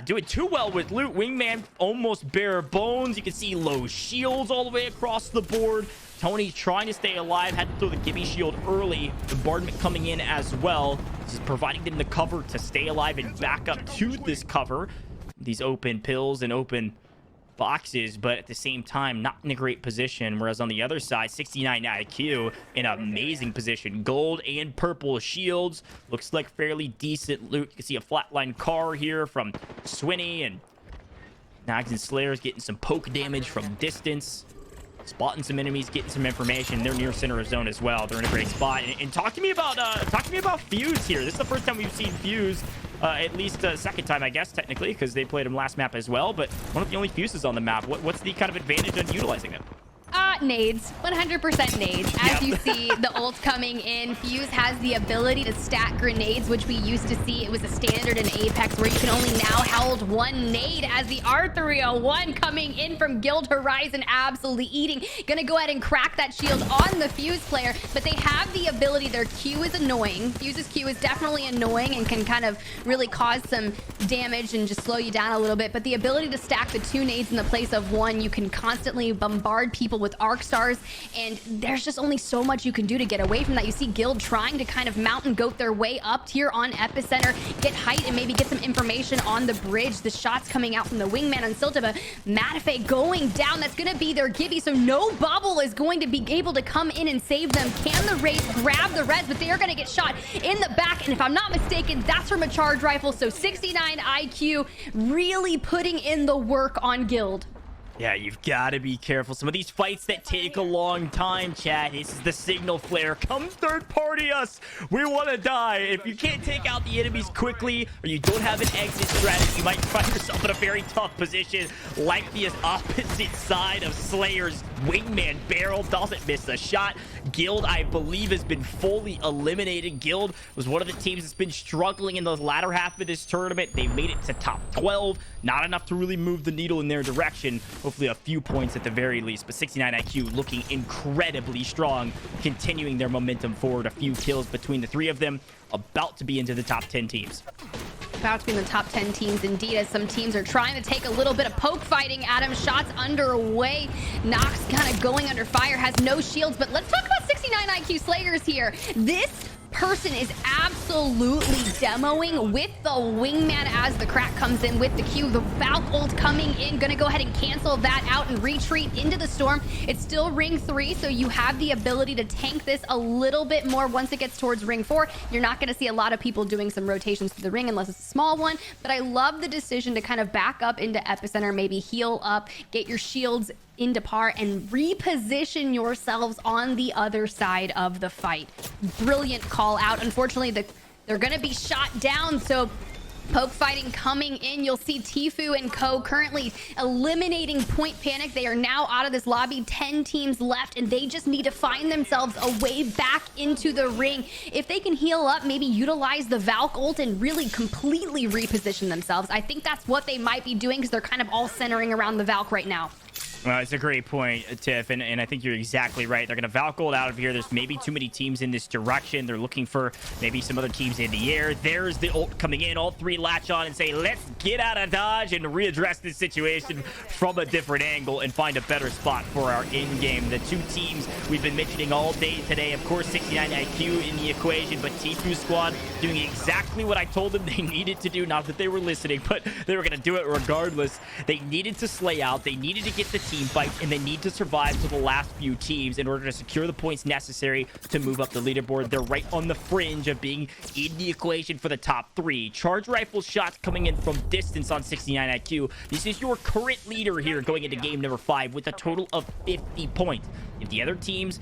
doing too well with loot. Wingman almost bare bones. You can see low shields all the way across the board. Tony trying to stay alive, had to throw the gimme shield early. Bombardment coming in as well. This is providing them the cover to stay alive and back up to this cover. These open pills and open boxes, but at the same time, not in a great position. Whereas on the other side, 69 IQ in an amazing position. Gold and purple shields. Looks like fairly decent loot. You can see a flatline car here from Swinny, and Nags and Slayers getting some poke damage from distance. Spotting some enemies, getting some information. They're near center of zone as well. They're in a great spot. And talk to me about Fuse here. This is the first time we've seen Fuse, at least second time, I guess, technically, because they played him last map as well. But one of the only Fuses on the map. What's the kind of advantage on utilizing them? Nades. 100% nades. As you see the ult coming in, Fuse has the ability to stack grenades, which we used to see. It was a standard in Apex where you can only now hold 1 nade, as the R301 coming in from Guild Horizon absolutely eating. Gonna go ahead and crack that shield on the Fuse player, but they have the ability. Their Q is annoying. Fuse's Q is definitely annoying and can kind of really cause some damage and just slow you down a little bit, but the ability to stack the 2 nades in the place of 1, you can constantly bombard people with arc stars, and there's just only so much you can do to get away from that. You see Guild trying to kind of mountain goat their way up here on Epicenter, get height and maybe get some information on the bridge. The shots coming out from the Wingman on Silta, but Matafe going down. That's going to be their gibby, so no bubble is going to be able to come in and save them. Can the Wraith grab the res? But they are going to get shot in the back, and if I'm not mistaken, that's from a charge rifle. So 69 IQ really putting in the work on Guild. Yeah, you've got to be careful. Some of these fights that take a long time, chat. This is the signal flare. Come third party us. We want to die. If you can't take out the enemies quickly, or you don't have an exit strategy, you might find yourself in a very tough position, like the opposite side of Slayer's Wingman barrel. Doesn't miss a shot. Guild, I believe, has been fully eliminated. Guild was one of the teams that's been struggling in the latter half of this tournament. They made it to top 12. Not enough to really move the needle in their direction. Hopefully a few points at the very least, but 69 IQ looking incredibly strong, continuing their momentum forward. A few kills between the 3 of them, about to be into the top 10 teams. About to be in the top 10 teams indeed, as some teams are trying to take a little bit of poke fighting at him. Shots underway. Nox kind of going under fire, has no shields, but let's talk about 69 IQ Slayers here. This person is absolutely demoing with the Wingman as the crack comes in with the Q. The Valk ult coming in, gonna go ahead and cancel that out and retreat into the storm. It's still ring 3, so you have the ability to tank this a little bit more once it gets towards ring 4. You're not gonna see a lot of people doing some rotations to the ring unless it's a small one, but I love the decision to kind of back up into Epicenter, maybe heal up, get your shields into par, and reposition yourselves on the other side of the fight. Brilliant call out. Unfortunately, they're gonna be shot down, so poke fighting coming in. You'll see Tfue and co currently eliminating Point Panic. They are now out of this lobby. 10 teams left, and they just need to find themselves a way back into the ring. If they can heal up, maybe utilize the Valk ult and really completely reposition themselves. I think that's what they might be doing, because they're kind of all centering around the Valk right now. It's a great point, Tiff, and I think you're exactly right. They're going to Valk ult out of here. There's maybe too many teams in this direction. They're looking for maybe some other teams in the air. There's the ult coming in. All three latch on and say, let's get out of dodge and readdress this situation from a different angle and find a better spot for our in-game. The two teams we've been mentioning all day today, of course, 69 IQ in the equation, but Tfue squad doing exactly what I told them they needed to do. Not that they were listening, but they were going to do it regardless. They needed to slay out. They needed to get the team fight, and they need to survive to the last few teams in order to secure the points necessary to move up the leaderboard. They're right on the fringe of being in the equation for the top 3. Charge rifle shots coming in from distance on 69 IQ. This is your current leader here going into game number 5 with a total of 50 points. If the other teams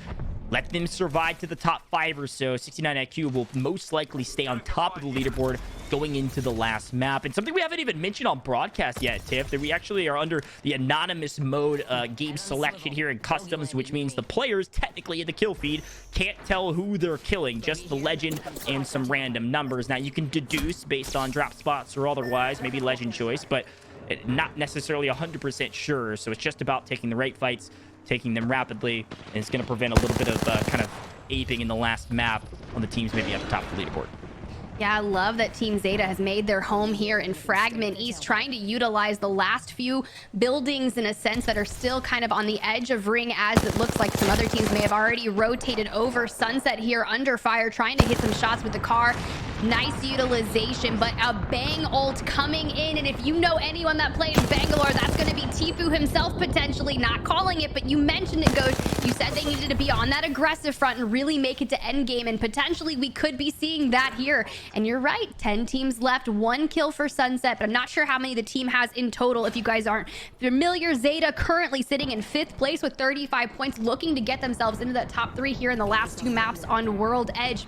let them survive to the top 5 or so, 69 IQ will most likely stay on top of the leaderboard going into the last map. And something we haven't even mentioned on broadcast yet, Tiff, that we actually are under the anonymous mode game selection here in customs, which means the players technically in the kill feed can't tell who they're killing, just the legend and some random numbers. Now you can deduce based on drop spots or otherwise, maybe legend choice, but not necessarily 100% sure. So it's just about taking the right fights, taking them rapidly, and it's going to prevent a little bit of kind of aping in the last map on the teams maybe at the top of the leaderboard. Yeah, I love that Team Zeta has made their home here in Fragment East, trying to utilize the last few buildings in a sense that are still kind of on the edge of ring, as it looks like some other teams may have already rotated over. Sunset here under fire, trying to hit some shots with the car. Nice utilization, but a bang ult coming in, and if you know anyone that played Bangalore, that's going to be Tfue himself potentially. Not calling it, but you mentioned it, Ghost. You said they needed to be on that aggressive front and really make it to endgame, and potentially we could be seeing that here. And you're right, 10 teams left, 1 kill for Sunset, but I'm not sure how many the team has in total. If you guys aren't familiar, Zeta currently sitting in 5th place with 35 points, looking to get themselves into that top 3 here in the last 2 maps on World Edge,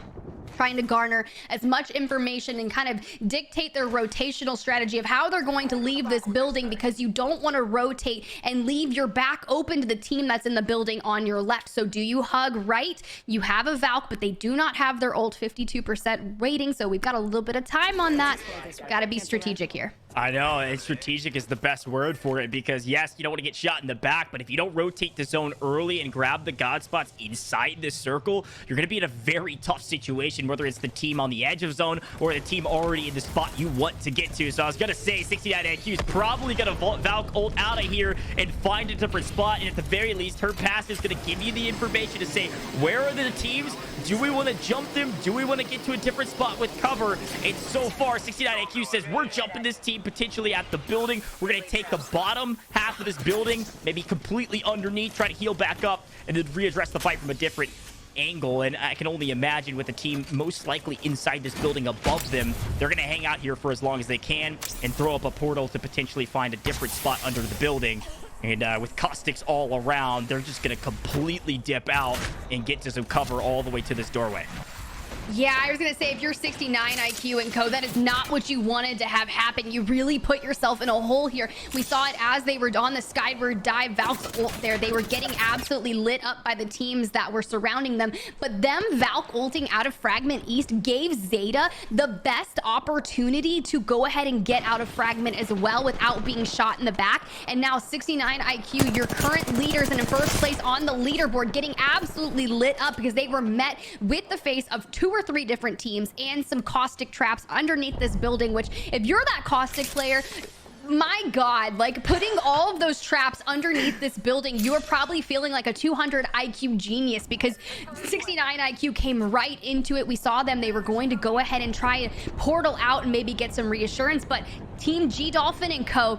trying to garner as much information and kind of dictate their rotational strategy of how they're going to leave this building, because you don't want to rotate and leave your back open to the team that's in the building on your left. So do you hug right? You have a Valk, but they do not have their ult, 52% waiting, so we've got a little bit of time on that. Got to be strategic here. I know, and strategic is the best word for it, because yes, you don't want to get shot in the back, but if you don't rotate the zone early and grab the god spots inside this circle, you're going to be in a very tough situation, whether it's the team on the edge of zone or the team already in the spot you want to get to. So I was going to say 69 IQ is probably going to Valk ult out of here and find a different spot, and at the very least, her pass is going to give you the information to say, where are the teams? Do we want to jump them? Do we want to get to a different spot with cover? And so far, 69 IQ says, we're jumping this team potentially at the building. We're going to take the bottom half of this building, maybe completely underneath, try to heal back up, and then readdress the fight from a different angle. And I can only imagine with the team most likely inside this building above them, they're going to hang out here for as long as they can and throw up a portal to potentially find a different spot under the building. And with caustics all around, they're just going to completely dip out and get to some cover all the way to this doorway. Yeah, I was going to say, if you're 69 IQ and co, that is not what you wanted to have happen. You really put yourself in a hole here. We saw it as they were on the skyward dive. Valk's ult there. They were getting absolutely lit up by the teams that were surrounding them. But them Valk ulting out of Fragment East gave Zeta the best opportunity to go ahead and get out of Fragment as well without being shot in the back. And now 69 IQ, your current leaders and in first place on the leaderboard, getting absolutely lit up because they were met with the face of 2 or 3 different teams and some caustic traps underneath this building, which if you're that caustic player, my god, like putting all of those traps underneath this building, you are probably feeling like a 200 IQ genius, because 69 IQ came right into it. We saw them, they were going to go ahead and try and portal out and maybe get some reassurance, but Team G Dolphin and co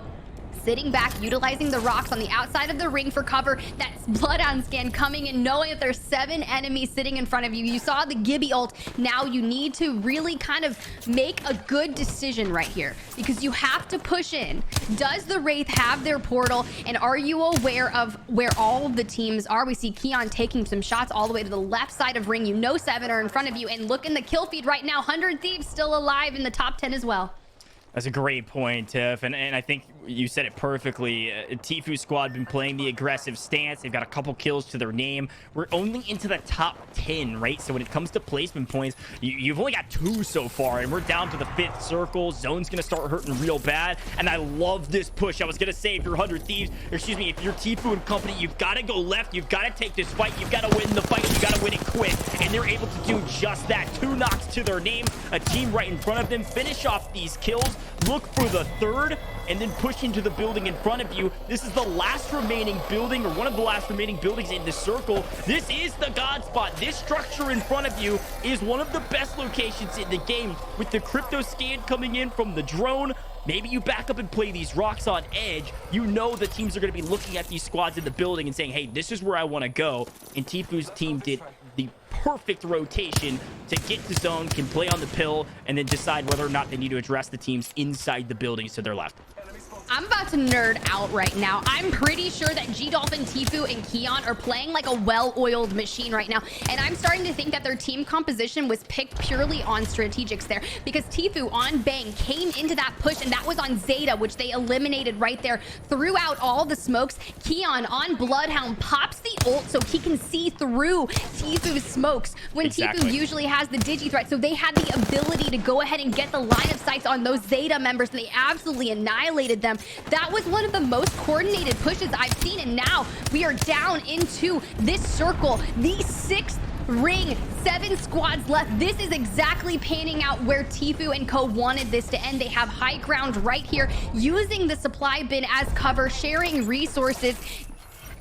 sitting back, utilizing the rocks on the outside of the ring for cover. That's Bloodhound scan coming in, knowing that there's 7 enemies sitting in front of you. You saw the Gibby ult. Now you need to really kind of make a good decision right here, because you have to push in. Does the Wraith have their portal, and are you aware of where all of the teams are? We see Keon taking some shots all the way to the left side of ring. You know 7 are in front of you, and look in the kill feed right now. 100 Thieves still alive in the top 10 as well. That's a great point, Tiff, and I think you said it perfectly. Tfue's squad been playing the aggressive stance. They've got a couple kills to their name. We're only into the top 10, right? So when it comes to placement points, you've only got 2 so far, and we're down to the 5th circle. Zone's gonna start hurting real bad, and I love this push. I was gonna say, if you're 100 Thieves, or excuse me, if you're Tfue and company, you've got to go left. You've got to take this fight. You've got to win the fight. You got to win it quick, and they're able to do just that. 2 knocks to their name. A team right in front of them. Finish off these kills. Look for the 3rd, and then push into the building in front of you. This is the last remaining building, or one of the last remaining buildings in the circle. This is the God spot. This structure in front of you is one of the best locations in the game, with the crypto scan coming in from the drone. Maybe you back up and play these rocks on edge. You know the teams are going to be looking at these squads in the building and saying, hey, this is where I want to go. And Tfue's team did the perfect rotation to get to zone, can play on the pill, and then decide whether or not they need to address the teams inside the buildings to their left. I'm about to nerd out right now. I'm pretty sure that G-Dolphin, Tfue, and Keon are playing like a well-oiled machine right now. And I'm starting to think that their team composition was picked purely on strategics there. Because Tfue on Bang came into that push, and that was on Zeta, which they eliminated right there. Threw out all the smokes. Keon on Bloodhound pops the ult so he can see through Tfue's smokes when Tfue usually has the digi threat. So they had the ability to go ahead and get the line of sights on those Zeta members, and they absolutely annihilated them. That was one of the most coordinated pushes I've seen, and now we are down into this circle, the 6th ring, 7 squads left. This is exactly panning out where Tfue and co wanted this to end. They have high ground right here, using the supply bin as cover, sharing resources.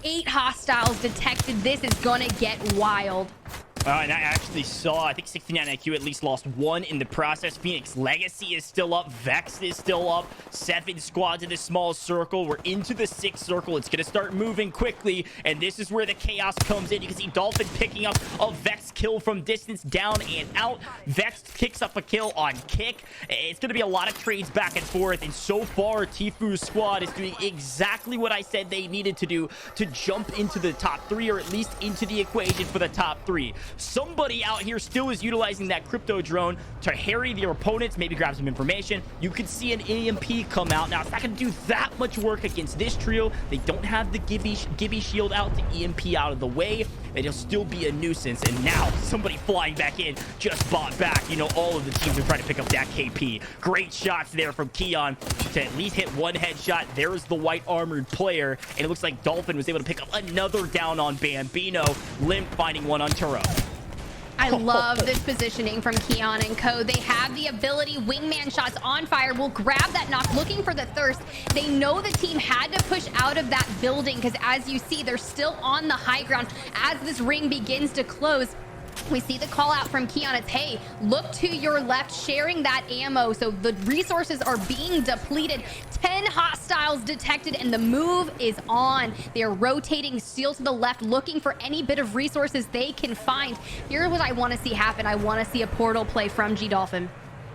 8 hostiles detected. This is gonna get wild. And I actually saw, I think 69 IQ at least lost 1 in the process. Phoenix Legacy is still up. Vex is still up. 7 squads in this small circle. We're into the 6th circle. It's going to start moving quickly, and this is where the chaos comes in. You can see Dolphin picking up a Vex kill from distance, down and out. Vex picks up a kill on kick. It's going to be a lot of trades back and forth, and so far, Tfue's squad is doing exactly what I said they needed to do to jump into the top 3, or at least into the equation for the top 3. Somebody out here still is utilizing that crypto drone to harry their opponents, maybe grab some information. You could see an EMP come out. Now, it's not going to do that much work against this trio. They don't have the Gibby shield out to EMP out of the way. It'll still be a nuisance. And now somebody flying back in just bought back. You know, all of the teams are trying to pick up that KP. Great shots there from Keon to at least hit 1 headshot. There's the white armored player. And it looks like Dolphin was able to pick up another down on Bambino. Limp finding one on Turo. I love this positioning from Keon and co. They have the ability. Wingman shots on fire will grab that knock, looking for the thirst. They know the team had to push out of that building because, as you see, they're still on the high ground as this ring begins to close. We see the call out from Keon. It's, hey, look to your left, sharing that ammo. So the resources are being depleted. 10 hostiles detected, and the move is on. They are rotating steel to the left, looking for any bit of resources they can find. Here's what I want to see happen. I want to see a portal play from G-Dolphin.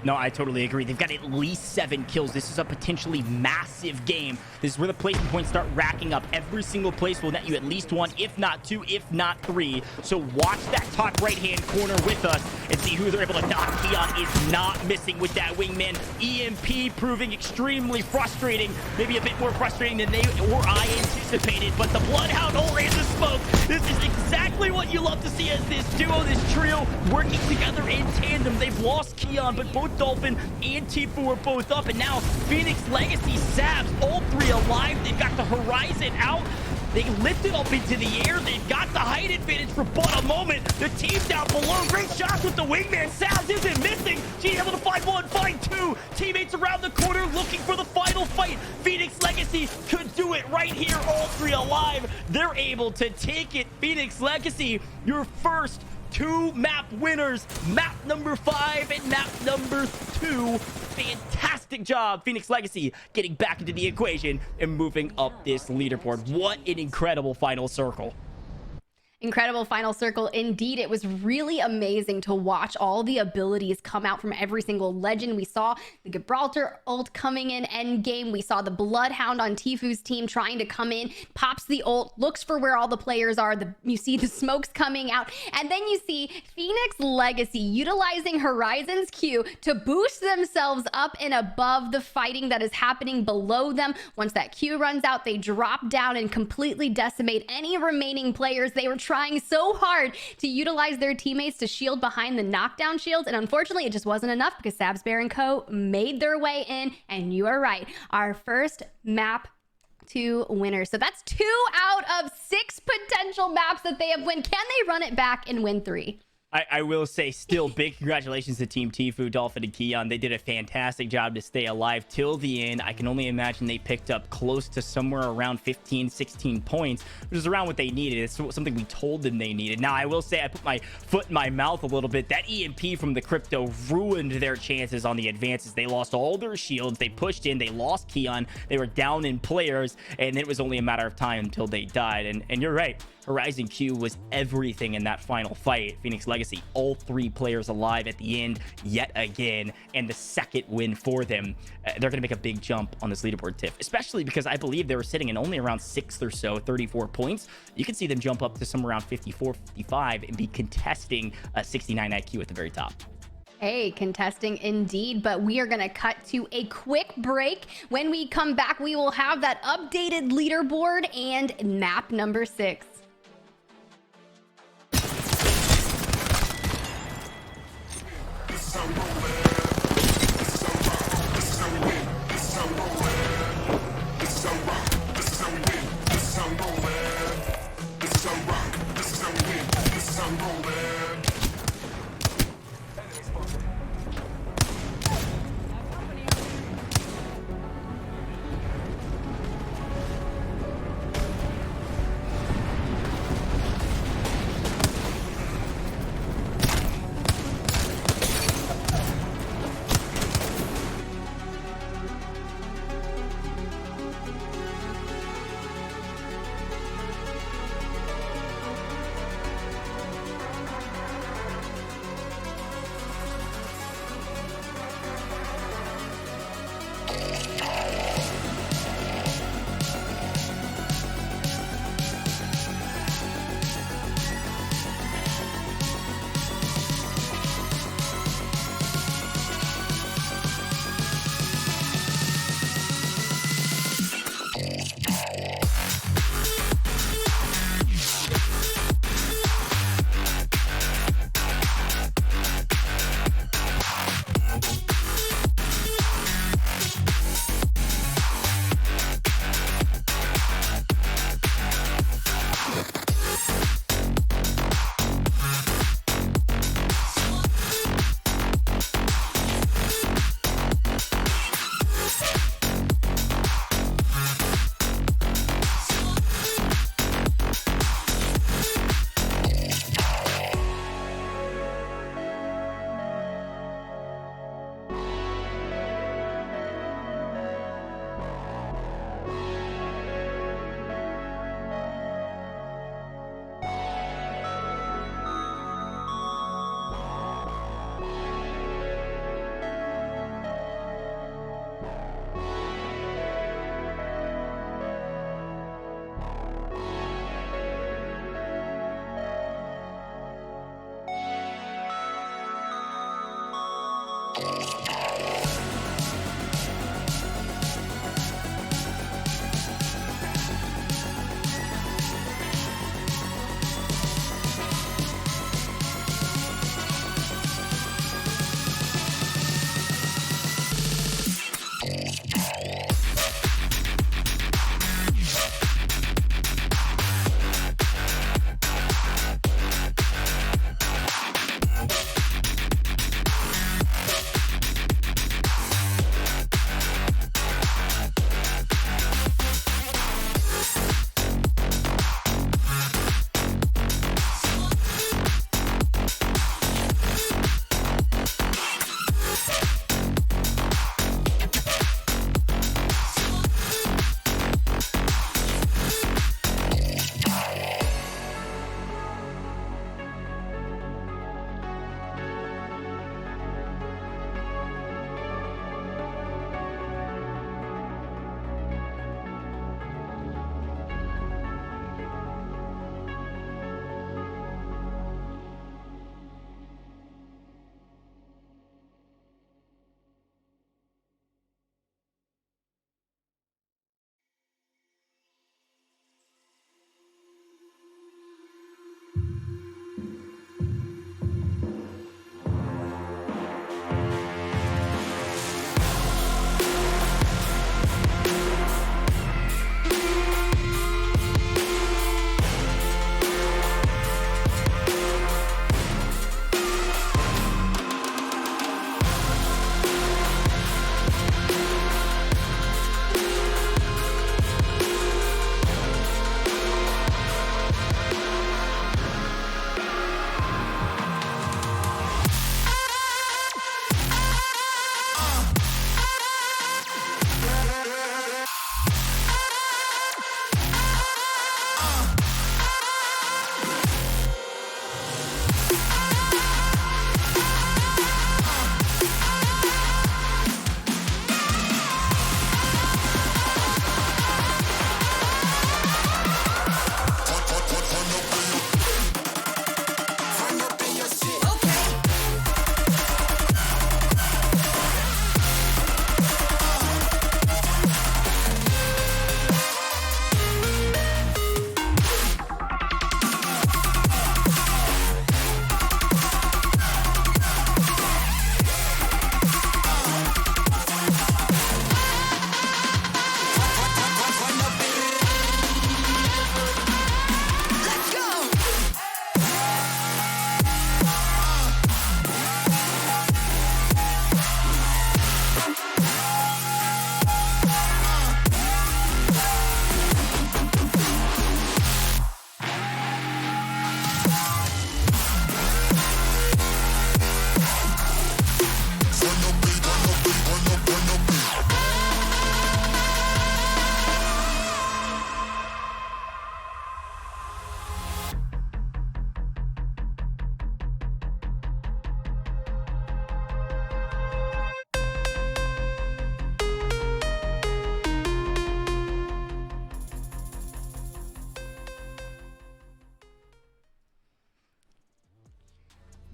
No, I totally agree. They've got at least 7 kills. This is a potentially massive game. This is where the placement points start racking up. Every single place will net you at least 1, if not 2, if not 3. So watch that top right-hand corner with us and see who they're able to knock. Keon is not missing with that wingman. EMP proving extremely frustrating. Maybe a bit more frustrating than they or I anticipated. But the Bloodhound ult and the smoke. This is exactly what you love to see as this duo, this trio, working together in tandem. They've lost Keon, but both Dolphin and Tfue are both up, and now Phoenix Legacy, Sabs, all 3 alive. They've got the horizon out. They lifted up into the air. They've got the height advantage for but a moment. The team down below, great shots with the wingman. Sabs isn't missing. She's able to find 1, find 2. Teammates around the corner looking for the final fight. Phoenix Legacy could do it right here. All 3 alive. They're able to take it. Phoenix Legacy, your first 2 map winners, map number 5 and map number 2. Fantastic job, Phoenix Legacy, getting back into the equation and moving up this leaderboard. What an incredible final circle. Incredible final circle indeed. It was really amazing to watch all the abilities come out from every single legend. We saw the Gibraltar ult coming in end game. We saw the Bloodhound on Tifu's team trying to come in, pops the ult, looks for where all the players are. You see the smokes coming out, and then you see Phoenix Legacy utilizing Horizon's Q to boost themselves up and above the fighting that is happening below them. Once that Q runs out, they drop down and completely decimate any remaining players. They were trying so hard to utilize their teammates to shield behind the knockdown shields, and unfortunately it just wasn't enough because Sabsbear and Co made their way in, and you are right, our first map to winners. So that's 2 out of 6 potential maps that they have won. Can they run it back and win 3? I will say still big congratulations to Team Tifu, Dolphin, and Keon. They did a fantastic job to stay alive till the end. I can only imagine they picked up close to somewhere around 15, 16 points, which is around what they needed. It's something we told them they needed. Now, I will say I put my foot in my mouth a little bit. That EMP from the Crypto ruined their chances on the advances. They lost all their shields. They pushed in. They lost Keon. They were down in players, and it was only a matter of time until they died. And you're right. Horizon Q was everything in that final fight. Phoenix Legacy, all 3 players alive at the end yet again, and the second win for them. They're going to make a big jump on this leaderboard, Tiff, especially because I believe they were sitting in only around 6th or so, 34 points. You can see them jump up to somewhere around 54, 55 and be contesting a 69 IQ at the very top. Hey, contesting indeed, but we are going to cut to a quick break. When we come back, we will have that updated leaderboard and map number 6.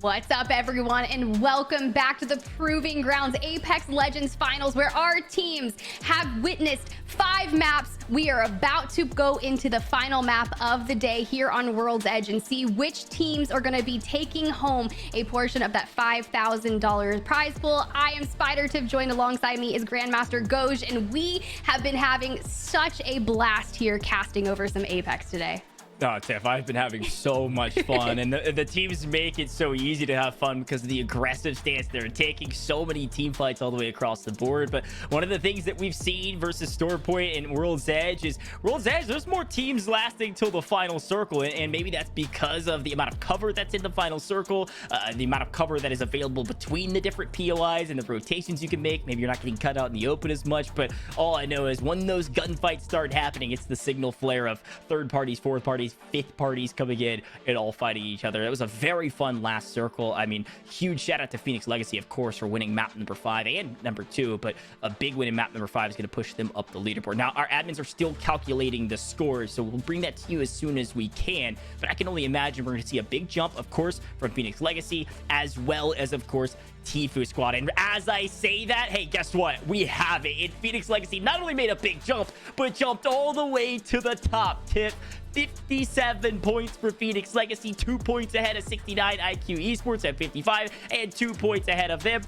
What's up, everyone, and welcome back to the Proving Grounds Apex Legends Finals, where our teams have witnessed 5 maps. We are about to go into the final map of the day here on World's Edge and see which teams are going to be taking home a portion of that $5,000 prize pool. I am SpiderTiff. Joined alongside me is Grandmaster Goj, and we have been having such a blast here casting over some Apex today. Oh, Tiff, I've been having so much fun, and the teams make it so easy to have fun because of the aggressive stance they're taking. So many team fights all the way across the board. But one of the things that we've seen versus Storepoint and World's Edge is there's more teams lasting till the final circle, and maybe that's because of the amount of cover that's in the final circle, the amount of cover that is available between the different POIs and the rotations you can make. Maybe you're not getting cut out in the open as much, but all I know is when those gunfights start happening, it's the signal flare of third parties, fourth parties, fifth parties coming in and all fighting each other. It was a very fun last circle. I mean, huge shout out to Phoenix Legacy, of course, for winning map number 5 and number 2, but a big win in map number 5 is going to push them up the leaderboard. Now, our admins are still calculating the scores, so we'll bring that to you as soon as we can, but I can only imagine we're going to see a big jump, of course, from Phoenix Legacy, as well as, of course, Tfue squad. And as I say that, hey, guess what? We have it. And Phoenix Legacy not only made a big jump, but jumped all the way to the top. Tip, 57 points for Phoenix Legacy, 2 points ahead of 69 IQ Esports at 55, and 2 points ahead of them,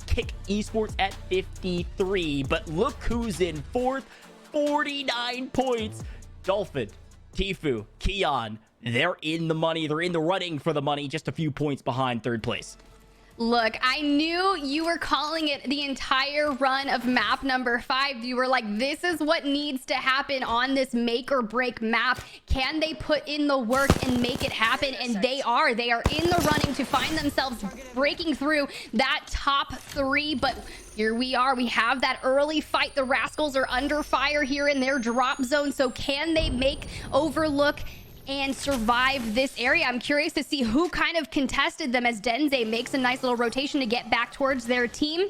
Kick Esports at 53. But look who's in fourth, 49 points. Dolphin, Tfue, Keon, they're in the money. They're in the running for the money, just a few points behind third place. Look, I knew you were calling it the entire run of map number 5. You were like, this is what needs to happen on this make or break map. Can they put in the work and make it happen? And they are. They are in the running to find themselves breaking through that top 3. But here we are. We have that early fight. The Rascals are under fire here in their drop zone. So can they make Overlook and survive this area? I'm curious to see who kind of contested them, as Denze makes a nice little rotation to get back towards their team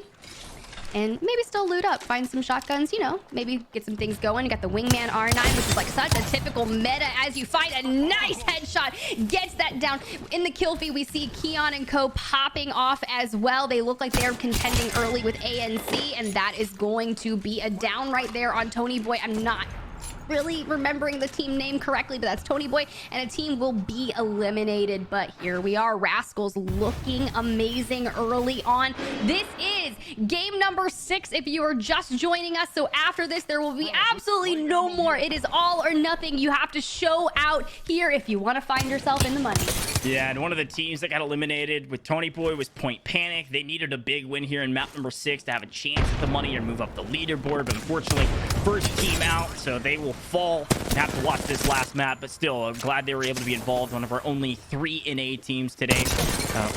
and maybe still loot up, find some shotguns, you know, maybe get some things going. You got the Wingman R9, which is like such a typical meta as you find a nice headshot, gets that down. In the kill feed, we see Keon and Co popping off as well. They look like they're contending early with ANC, and that is going to be a down right there on Tony Boy. I'm not really remembering the team name correctly, but that's Tony Boy, and a team will be eliminated. But here we are, Rascals looking amazing early on. This is game number 6 if you are just joining us. So after this, there will be absolutely no more. It is all or nothing. You have to show out here if you want to find yourself in the money. Yeah, and one of the teams that got eliminated with Tony Boy was Point Panic. They needed a big win here in map number 6 to have a chance at the money and move up the leaderboard, but unfortunately, first team out, so they will fall and have to watch this last map. But still, I'm glad they were able to be involved. One of our only 3 NA teams today.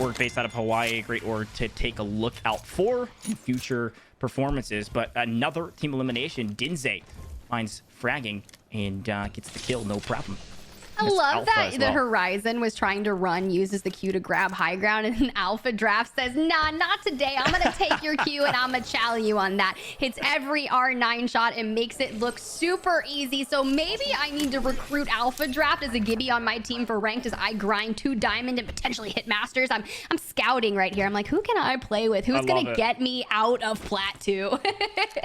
Org based out of Hawaii, great org to take a look out for in future performances. But another team elimination, Denze finds fragging and gets the kill, no problem. I love Alpha that as the well. Horizon was trying to run, uses the Q to grab high ground, and then Alpha Draft says, nah, not today. I'm going to take your Q and I'm going to chow you on that. Hits every R9 shot and makes it look super easy. So maybe I need to recruit Alpha Draft as a Gibby on my team for ranked as I grind 2 diamond and potentially hit masters. I'm scouting right here. I'm like, who can I play with? Who's going to get me out of Plat 2?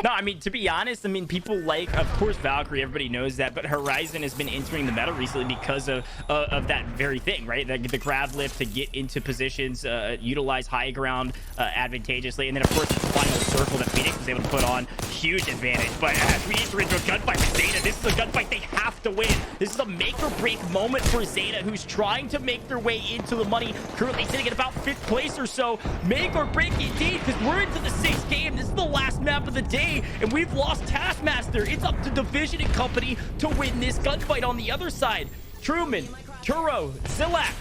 No, I mean, to be honest, I mean, people like, of course, Valkyrie, everybody knows that, but Horizon has been entering the meta recently because of that very thing, right? The grab lift to get into positions, utilize high ground advantageously, and then of course the final circle that Phoenix was able to put on, huge advantage. But as we enter into a gunfight with Zeta, this is a gunfight they have to win. This is a make or break moment for Zeta, who's trying to make their way into the money, currently sitting at about 5th place or so. Make or break indeed, because we're into the 6th game. This is the last map of the day, and we've lost Taskmaster. It's up to Division and company to win this gunfight on the other side. Truman, Turo, Zilak,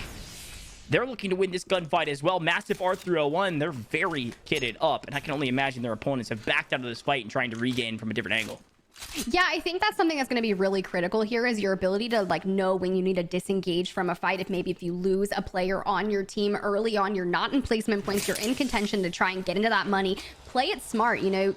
they're looking to win this gunfight as well. Massive R301, they're very kitted up, and I can only imagine their opponents have backed out of this fight and trying to regain from a different angle. Yeah, I think that's something that's going to be really critical here, is your ability to like know when you need to disengage from a fight. If you lose a player on your team early on, you're not in placement points, you're in contention to try and get into that money. Play it smart, you know.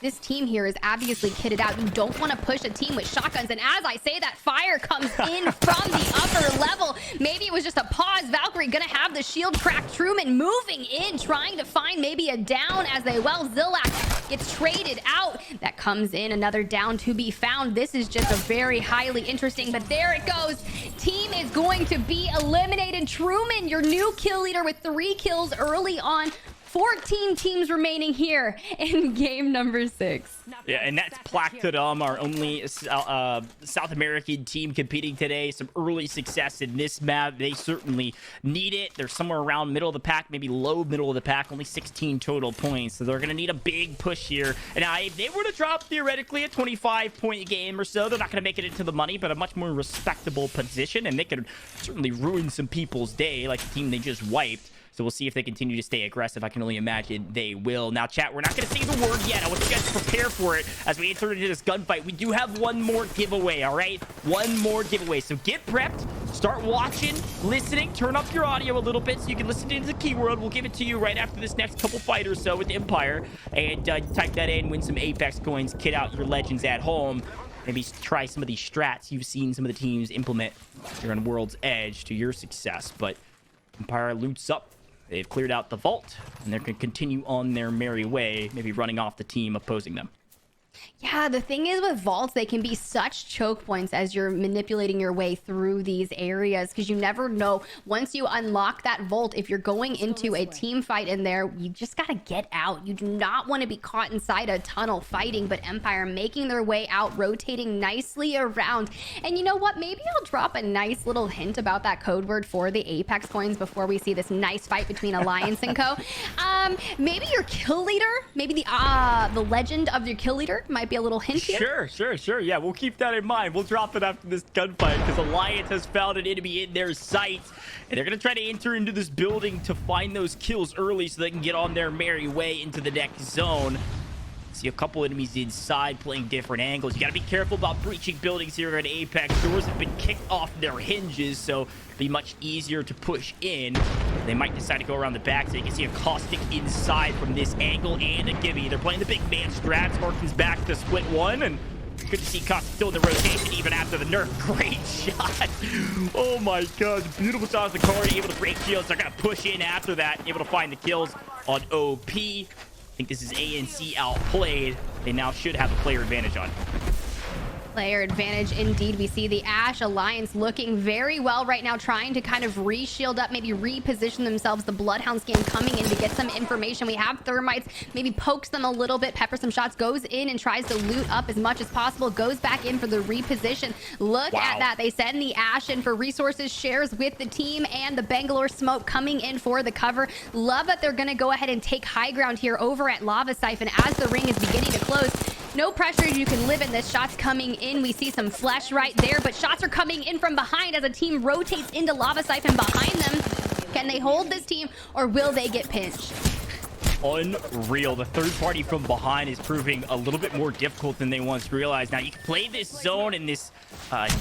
This team here is obviously kitted out. You don't want to push a team with shotguns. And as I say that, fire comes in from the upper level. Maybe it was just a pause. Valkyrie gonna have the shield cracked. Truman moving in, trying to find maybe a down as they, well, Zilak gets traded out. That comes in, another down to be found. This is just a very highly interesting, but there it goes. Team is going to be eliminated. Truman, your new kill leader with 3 kills early on. 14 teams remaining here in game number 6. Yeah, and that's Plactodum, our only South American team competing today. Some early success in this map. They certainly need it. They're somewhere around middle of the pack, maybe low middle of the pack, only 16 total points. So they're going to need a big push here. And if they were to drop theoretically a 25-point game or so, they're not going to make it into the money, but a much more respectable position. And they could certainly ruin some people's day, like the team they just wiped. So we'll see if they continue to stay aggressive. I can only imagine they will. Now, chat, we're not going to say the word yet. I want you guys to prepare for it as we enter into this gunfight. We do have one more giveaway, all right? One more giveaway. So get prepped. Start watching, listening. Turn up your audio a little bit so you can listen into the keyword. We'll give it to you right after this next couple fight or so with Empire. And type that in, win some Apex coins, kit out your legends at home. Maybe try some of these strats you've seen some of the teams implement here on World's Edge to your success. But Empire loots up. They've cleared out the vault, and they're going to continue on their merry way, maybe running off the team opposing them. Yeah, the thing is with vaults, they can be such choke points as you're manipulating your way through these areas, because you never know. Once you unlock that vault, if you're going into a team fight in there, you just got to get out. You do not want to be caught inside a tunnel fighting, but Empire making their way out, rotating nicely around. And you know what? Maybe I'll drop a nice little hint about that code word for the Apex coins before we see this nice fight between Alliance and Co. Maybe your kill leader, maybe the legend of your kill leader might be a little hint here. Sure. Yeah, we'll keep that in mind. We'll drop it after this gunfight because Alliance has found an enemy in their sights. And they're going to try to enter into this building to find those kills early so they can get on their merry way into the next zone. See a couple enemies inside playing different angles. You got to be careful about breaching buildings here at Apex. Doors have been kicked off their hinges, so it'll be much easier to push in. They might decide to go around the back, so you can see a Caustic inside from this angle and a Gibby. They're playing the big man strats. Harkins back to split one, and good to see Caustic still in the rotation even after the nerf. Great shot. Oh my god. Beautiful shot of the card. Able to break shields. They're going to push in after that. Able to find the kills on OP. I think this is ANC outplayed. They now should have a player advantage on. Player advantage indeed. We see the Ashe Alliance looking very well right now, trying to kind of re-shield up, maybe reposition themselves. The Bloodhound scan coming in to get some information. We have Thermites, maybe pokes them a little bit, pepper some shots, goes in and tries to loot up as much as possible, goes back in for the reposition. Look at that. They send the Ashe in for resources, shares with the team, and the Bangalore smoke coming in for the cover. Love that they're going to go ahead and take high ground here over at Lava Siphon as the ring is beginning to close. No pressure, you can live in this. Shots coming in. We see some flesh right there, but shots are coming in from behind as a team rotates into Lava Siphon behind them. Can they hold this team or will they get pinched? Unreal. The third party from behind is proving a little bit more difficult than they once realized. Now, you can play this zone and this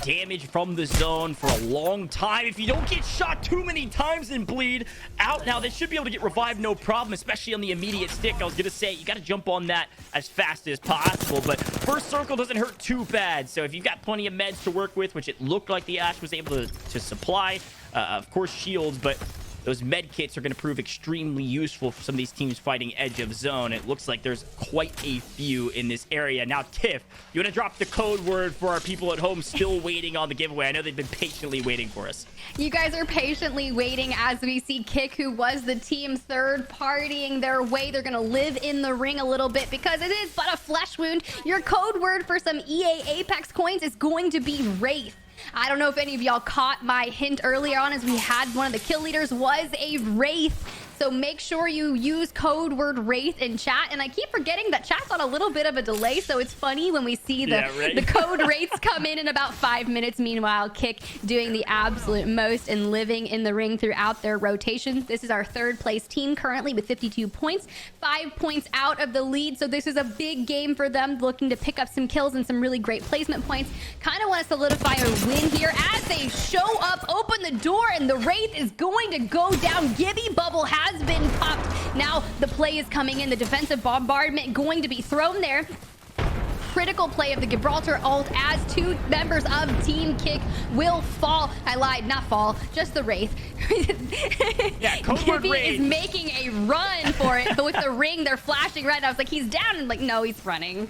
damage from the zone for a long time. If you don't get shot too many times and bleed out, now they should be able to get revived no problem, especially on the immediate stick. I was going to say, you got to jump on that as fast as possible, but first circle doesn't hurt too bad. So if you've got plenty of meds to work with, which it looked like the Ashe was able to supply, of course, shields, but those med kits are going to prove extremely useful for some of these teams fighting edge of zone. It looks like there's quite a few in this area. Now, Tiff, you want to drop the code word for our people at home still waiting on the giveaway? I know they've been patiently waiting for us. You guys are patiently waiting as we see Kick, who was the team third partying their way. They're going to live in the ring a little bit because it is but a flesh wound. Your code word for some EA Apex coins is going to be Wraith. I don't know if any of y'all caught my hint earlier on as we had one of the kill leaders was a Wraith. So make sure you use code word Wraith in chat. And I keep forgetting that chat's on a little bit of a delay. So it's funny when we see the code Wraiths come in about 5 minutes. Meanwhile, Kick doing the absolute most and living in the ring throughout their rotation. This is our third place team currently with 52 points, 5 points out of the lead. So this is a big game for them, looking to pick up some kills and some really great placement points. Kind of want to solidify a win here as they show up, open the door, and the Wraith is going to go down. Gibby bubble has been popped. Now the play is coming in. The defensive bombardment going to be thrown there. critical play of the Gibraltar ult as 2 members of Team Kick will fall. I lied, not fall, just the Wraith. Yeah, code word Gibby Wraith. is making a run for it, but with the ring, they're flashing red. I was like, he's down, and like, no, he's running.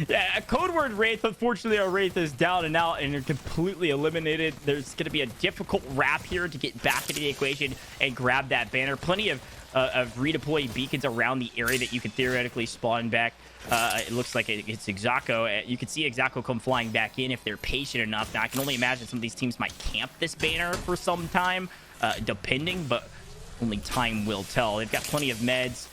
Yeah, code word Wraith. Unfortunately, our Wraith is down and out, and they're completely eliminated. There's going to be a difficult wrap here to get back into the equation and grab that banner. Plenty of redeploy beacons around the area that you can theoretically spawn back. It looks like it's Exaco. You can see Exaco come flying back in if they're patient enough. Now, I can only imagine some of these teams might camp this banner for some time, depending, but only time will tell. They've got plenty of meds.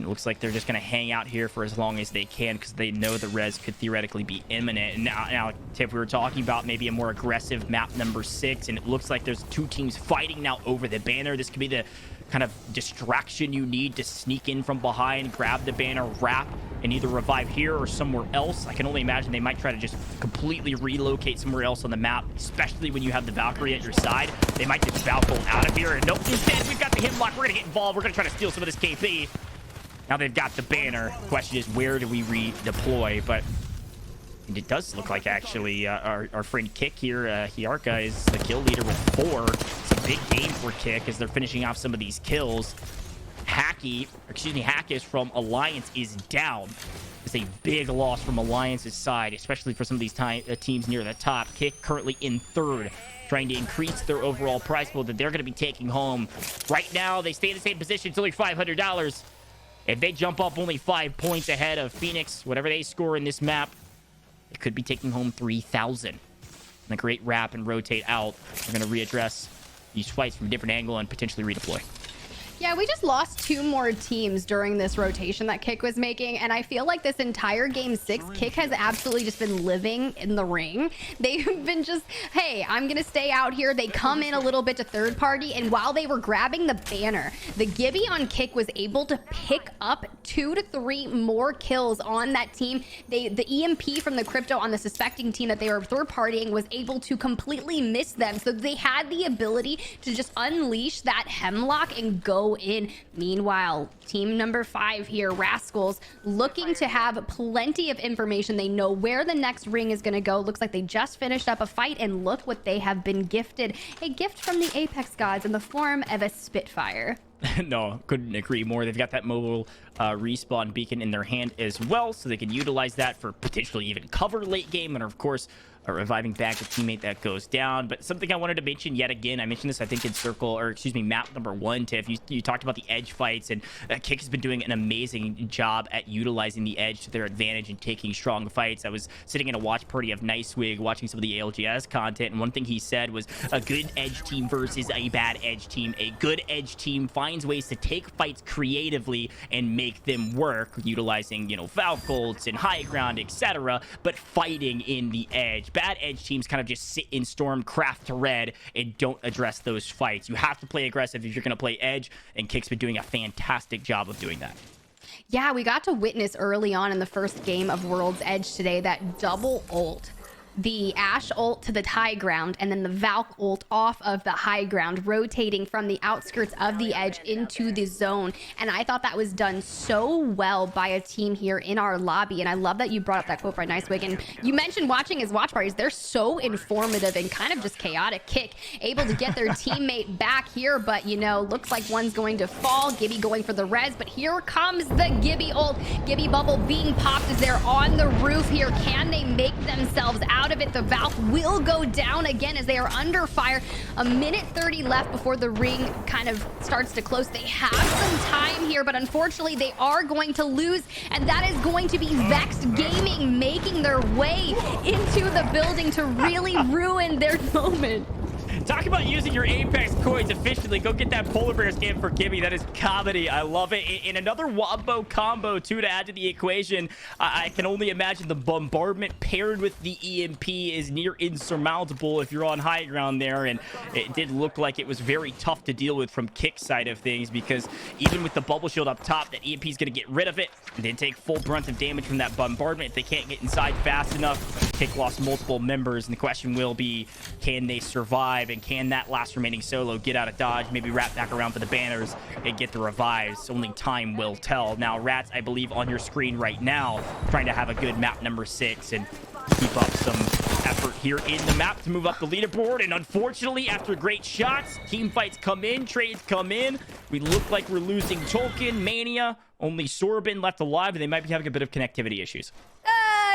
It looks like they're just going to hang out here for as long as they can because they know the res could theoretically be imminent. And now, Tiff, we were talking about maybe a more aggressive map number 6, and it looks like there's 2 teams fighting now over the banner. This could be the kind of distraction you need to sneak in from behind, grab the banner, wrap, and either revive here or somewhere else. I can only imagine they might try to just completely relocate somewhere else on the map, especially when you have the Valkyrie at your side. They might just Valkyrie out of here, and nope, instead we've got the Hemlock. We're going to get involved. We're going to try to steal some of this KP. Now they've got the banner. Question is, where do we redeploy? But it does look like actually our friend Kick here, Hiarka, is the kill leader with 4. It's a big game for Kick as they're finishing off some of these kills. Hackis from Alliance is down. It's a big loss from Alliance's side, especially for some of these teams near the top. Kick currently in 3rd, trying to increase their overall prize pool that they're going to be taking home. Right now, they stay in the same position. It's only $500. If they jump up only 5 points ahead of Phoenix, whatever they score in this map, they could be taking home 3,000. And a great wrap and rotate out. They're going to readdress these fights from a different angle and potentially redeploy. Yeah, we just lost 2 more teams during this rotation that Kick was making, and I feel like this entire game 6, Kick has absolutely just been living in the ring. They've been just, hey, I'm gonna stay out here. They come in a little bit to third party, and while they were grabbing the banner, the Gibby on Kick was able to pick up 2 to 3 more kills on that team. The EMP from the Crypto on the suspecting team that they were third partying was able to completely miss them, so they had the ability to just unleash that Hemlock and go in. Meanwhile, team number 5 here, Rascals, looking to have plenty of information. They know where the next ring is going to go. Looks like they just finished up a fight, and look what they have been gifted. A gift from the Apex gods in the form of a Spitfire. No, couldn't agree more. They've got that mobile respawn beacon in their hand as well, so they can utilize that for potentially even cover late game, and of course reviving back a teammate that goes down. But something I wanted to mention yet again, I mentioned this I think in map number 1, Tiff. You talked about the edge fights, and Kick has been doing an amazing job at utilizing the edge to their advantage and taking strong fights. I was sitting in a watch party of Nicewig watching some of the ALGS content, and one thing he said was a good edge team versus a bad edge team. A good edge team finds ways to take fights creatively and make them work, utilizing, Valk ults and high ground, etc., but fighting in the edge. Bad edge teams kind of just sit in Storm, craft to red, and don't address those fights. You have to play aggressive if you're going to play edge, and Kick's been doing a fantastic job of doing that. Yeah, we got to witness early on in the first game of World's Edge today that double ult. The Ashe ult to the high ground, and then the Valk ult off of the high ground, rotating from the outskirts of the edge into the zone. And I thought that was done so well by a team here in our lobby. And I love that you brought up that quote by Nicewig. And you mentioned watching his watch parties. They're so informative and kind of just chaotic. Kick able to get their teammate back here, but looks like one's going to fall. Gibby going for the res, but here comes the Gibby ult. Gibby bubble being popped as they're on the roof here. Can they make themselves out of it? The Valk will go down again as they are under fire. A minute 30 left before the ring kind of starts to close. They have some time here, but unfortunately they are going to lose, and that is going to be Vexed Gaming making their way into the building to really ruin their moment. Talk about using your Apex coins efficiently. Go get that polar bear skin for Gibby. That is comedy. I love it. In another wombo combo, too, to add to the equation, I can only imagine the bombardment paired with the EMP is near insurmountable if you're on high ground there. And it did look like it was very tough to deal with from Kick's side of things, because even with the bubble shield up top, that EMP is going to get rid of it and then take full brunt of damage from that bombardment if they can't get inside fast enough. Kick lost multiple members, and the question will be, can they survive, and can that last remaining solo get out of dodge, maybe wrap back around for the banners and get the revives? Only time will tell. Now, Rats, I believe, on your screen right now, trying to have a good map number 6 and keep up some effort here in the map to move up the leaderboard. And unfortunately, after great shots, team fights come in, trades come in. We look like we're losing Tolkien, Mania, only Sorbin left alive, and they might be having a bit of connectivity issues.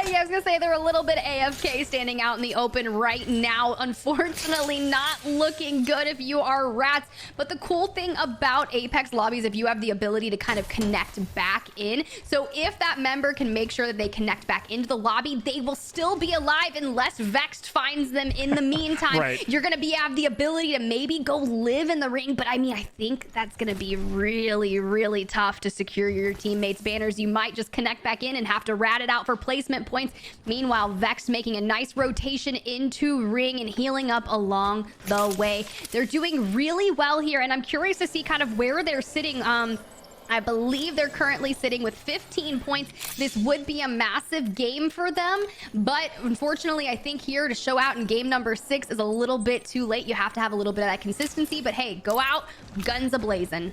Yeah, I was gonna say they're a little bit AFK standing out in the open right now. Unfortunately, not looking good if you are Rats. But the cool thing about Apex lobbies, if you have the ability to kind of connect back in. So if that member can make sure that they connect back into the lobby, they will still be alive unless Vexed finds them in the meantime. Right. You're gonna have the ability to maybe go live in the ring. But I mean, I think that's gonna be really, really tough to secure your teammates' banners. You might just connect back in and have to rat it out for placement points. Meanwhile, Vex making a nice rotation into ring and healing up along the way. They're doing really well here, and I'm curious to see kind of where they're sitting. I believe they're currently sitting with 15 points. This would be a massive game for them, but unfortunately, I think here to show out in game number 6 is a little bit too late. You have to have a little bit of that consistency, but hey, go out, guns a-blazing.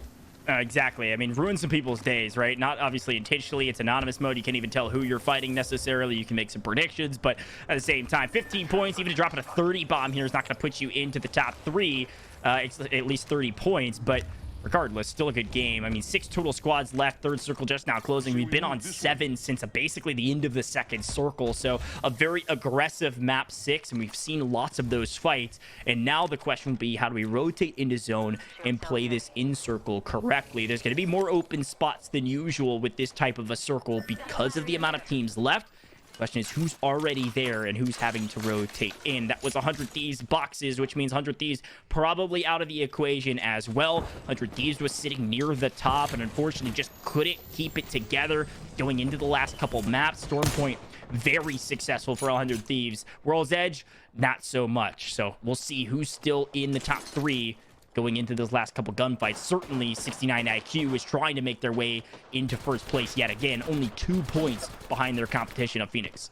Exactly. I mean, ruin some people's days, right? Not obviously intentionally. It's anonymous mode. You can't even tell who you're fighting necessarily. You can make some predictions, but at the same time, 15 points, even to drop a 30 bomb here is not going to put you into the top 3. It's at least 30 points, but regardless, still a good game. I mean, 6 total squads left. Third circle just now closing. We've been on 7 since basically the end of the second circle. So a very aggressive map 6, and we've seen lots of those fights. And now the question will be, how do we rotate into zone and play this in circle correctly? There's going to be more open spots than usual with this type of a circle because of the amount of teams left. Question is, who's already there and who's having to rotate in? That was 100 Thieves boxes, which means 100 Thieves probably out of the equation as well. 100 Thieves was sitting near the top and unfortunately just couldn't keep it together going into the last couple maps. Stormpoint, very successful for 100 Thieves. World's Edge, not so much. So we'll see who's still in the top 3 going into those last couple gunfights. Certainly 69 IQ is trying to make their way into first place yet again, only 2 points behind their competition of Phoenix.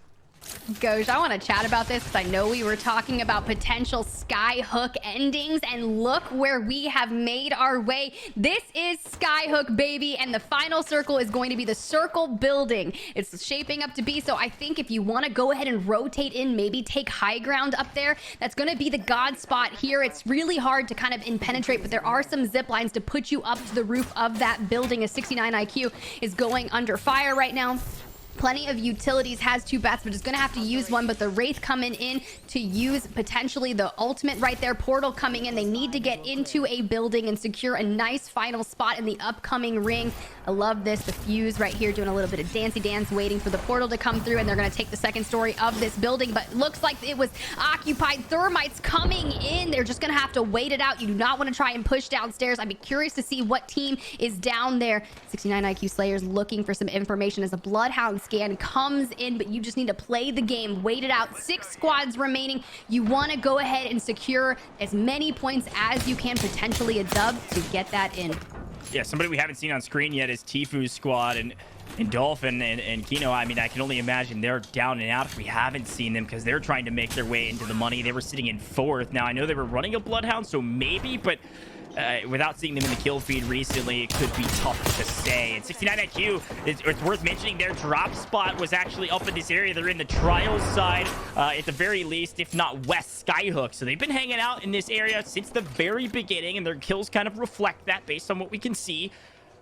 Gosh, I want to chat about this because I know we were talking about potential Skyhook endings, and look where we have made our way. This is Skyhook, baby, and the final circle is going to be the circle building. It's shaping up to be, so I think if you want to go ahead and rotate in, maybe take high ground up there, that's going to be the god spot here. It's really hard to kind of penetrate, but there are some zip lines to put you up to the roof of that building. A 69 IQ is going under fire right now. Plenty of utilities, has 2 bats, but is going to have to use one. But the Wraith coming in to use potentially the ultimate right there. Portal coming in. They need to get into a building and secure a nice final spot in the upcoming ring. I love this. The Fuse right here doing a little bit of dancey dance, waiting for the portal to come through. And they're going to take the second story of this building. But looks like it was occupied. Thermites coming in. They're just going to have to wait it out. You do not want to try and push downstairs. I'd be curious to see what team is down there. 69 IQ Slayers looking for some information as a Bloodhound scan comes in, but you just need to play the game, wait it out. 6 squads remaining. You want to go ahead and secure as many points as you can, potentially a dub, to get that in. Yeah, somebody we haven't seen on screen yet is Tifu's squad, and Dolphin and Kino. I mean, I can only imagine they're down and out if we haven't seen them, because they're trying to make their way into the money. They were sitting in 4th. Now, I know they were running a Bloodhound, so maybe, but without seeing them in the kill feed recently, it could be tough to say. And 69 IQ, it's worth mentioning their drop spot was actually up in this area. They're in the Trials side, at the very least, if not West Skyhook. So they've been hanging out in this area since the very beginning, and their kills kind of reflect that based on what we can see.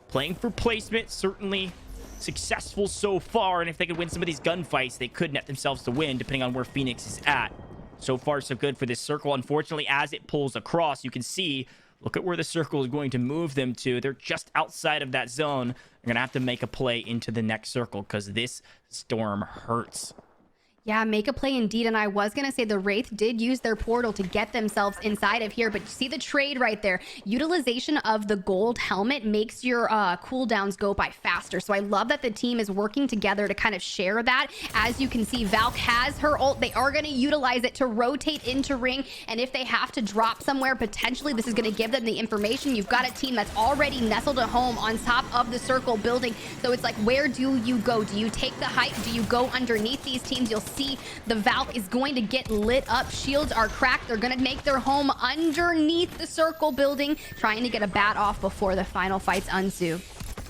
Playing for placement, certainly successful so far, and if they could win some of these gunfights, they could net themselves to win, depending on where Phoenix is at. So far, so good for this circle. Unfortunately, as it pulls across, you can see, look at where the circle is going to move them to. They're just outside of that zone. They're going to have to make a play into the next circle because this storm hurts. Yeah, make a play indeed. And I was going to say the Wraith did use their portal to get themselves inside of here. But you see the trade right there. Utilization of the gold helmet makes your cooldowns go by faster. So I love that the team is working together to kind of share that. As you can see, Valk has her ult. They are going to utilize it to rotate into ring. And if they have to drop somewhere, potentially this is going to give them the information. You've got a team that's already nestled at home on top of the circle building. So it's like, where do you go? Do you take the height? Do you go underneath these teams? You'll see the Valk is going to get lit up. Shields are cracked. They're going to make their home underneath the circle building, trying to get a bat off before the final fights ensue.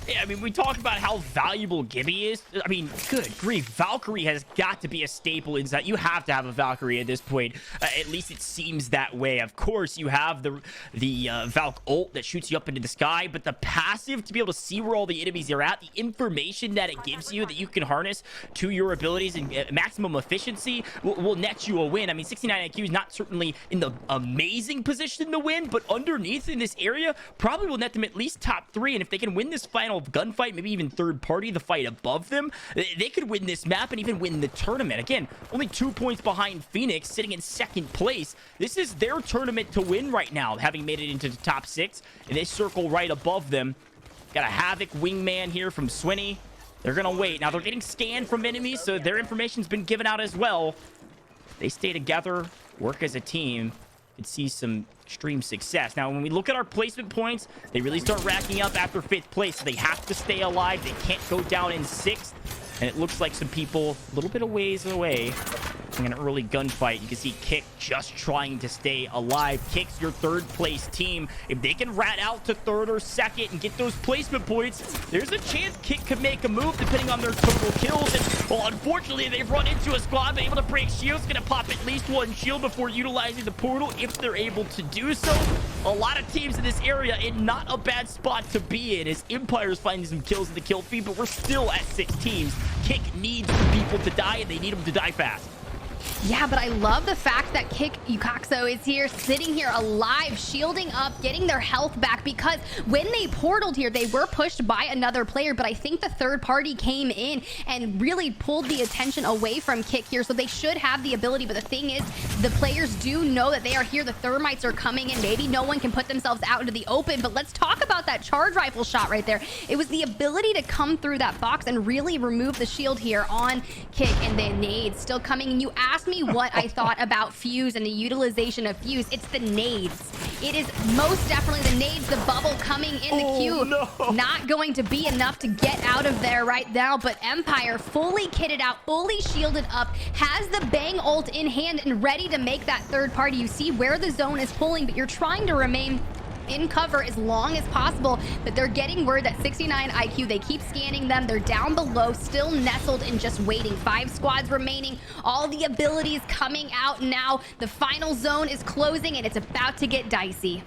Yeah, I mean, we talk about how valuable Gibby is. I mean, good grief. Valkyrie has got to be a staple inside. You have to have a Valkyrie at this point. At least it seems that way. Of course, you have the Valk ult that shoots you up into the sky, but the passive to be able to see where all the enemies are at, the information that it gives you that you can harness to your abilities and maximum efficiency will net you a win. I mean, 69 IQ is not certainly in the amazing position to win, but underneath in this area probably will net them at least top 3. And if they can win this final gunfight, maybe even third party, the fight above them, they could win this map and even win the tournament. Again, only 2 points behind Phoenix, sitting in second place. This is their tournament to win right now, having made it into the top 6, and they circle right above them. Got a Havoc wingman here from Swinny. They're gonna wait. Now they're getting scanned from enemies, so their information's been given out as well. They stay together, work as a team, and see some extreme success. Now, when we look at our placement points, they really start racking up after 5th place, so they have to stay alive. They can't go down in 6th, and it looks like some people a little bit of ways away in an early gunfight. You can see Kick just trying to stay alive. Kick's your 3rd place team. If they can rat out to 3rd or 2nd and get those placement points, there's a chance Kick could make a move depending on their total kills. And, well, unfortunately, they've run into a squad, but able to break shields. Gonna pop at least 1 shield before utilizing the portal if they're able to do so. A lot of teams in this area in not a bad spot to be in, as Empire's finding some kills in the kill feed, but we're still at 6 teams. Kick needs people to die, and they need them to die fast. Yeah, but I love the fact that Kick Yukaxo is here, sitting here alive, shielding up, getting their health back, because when they portaled here, they were pushed by another player, but I think the third party came in and really pulled the attention away from Kick here, so they should have the ability. But the thing is, the players do know that they are here. The thermites are coming in. Maybe no one can put themselves out into the open, but let's talk about that charge rifle shot right there. It was the ability to come through that box and really remove the shield here on Kick, and the nades still coming. And you asked me what I thought about Fuse and the utilization of Fuse. It's the nades. It is most definitely the nades, the bubble coming in the queue. No. Not going to be enough to get out of there right now, but Empire fully kitted out, fully shielded up, has the Bang ult in hand and ready to make that third party. You see where the zone is pulling, but you're trying to remain in cover as long as possible. But they're getting word that 69 IQ, they keep scanning them. They're down below, still nestled and just waiting. 5 squads remaining, all the abilities coming out now. The final zone is closing and it's about to get dicey.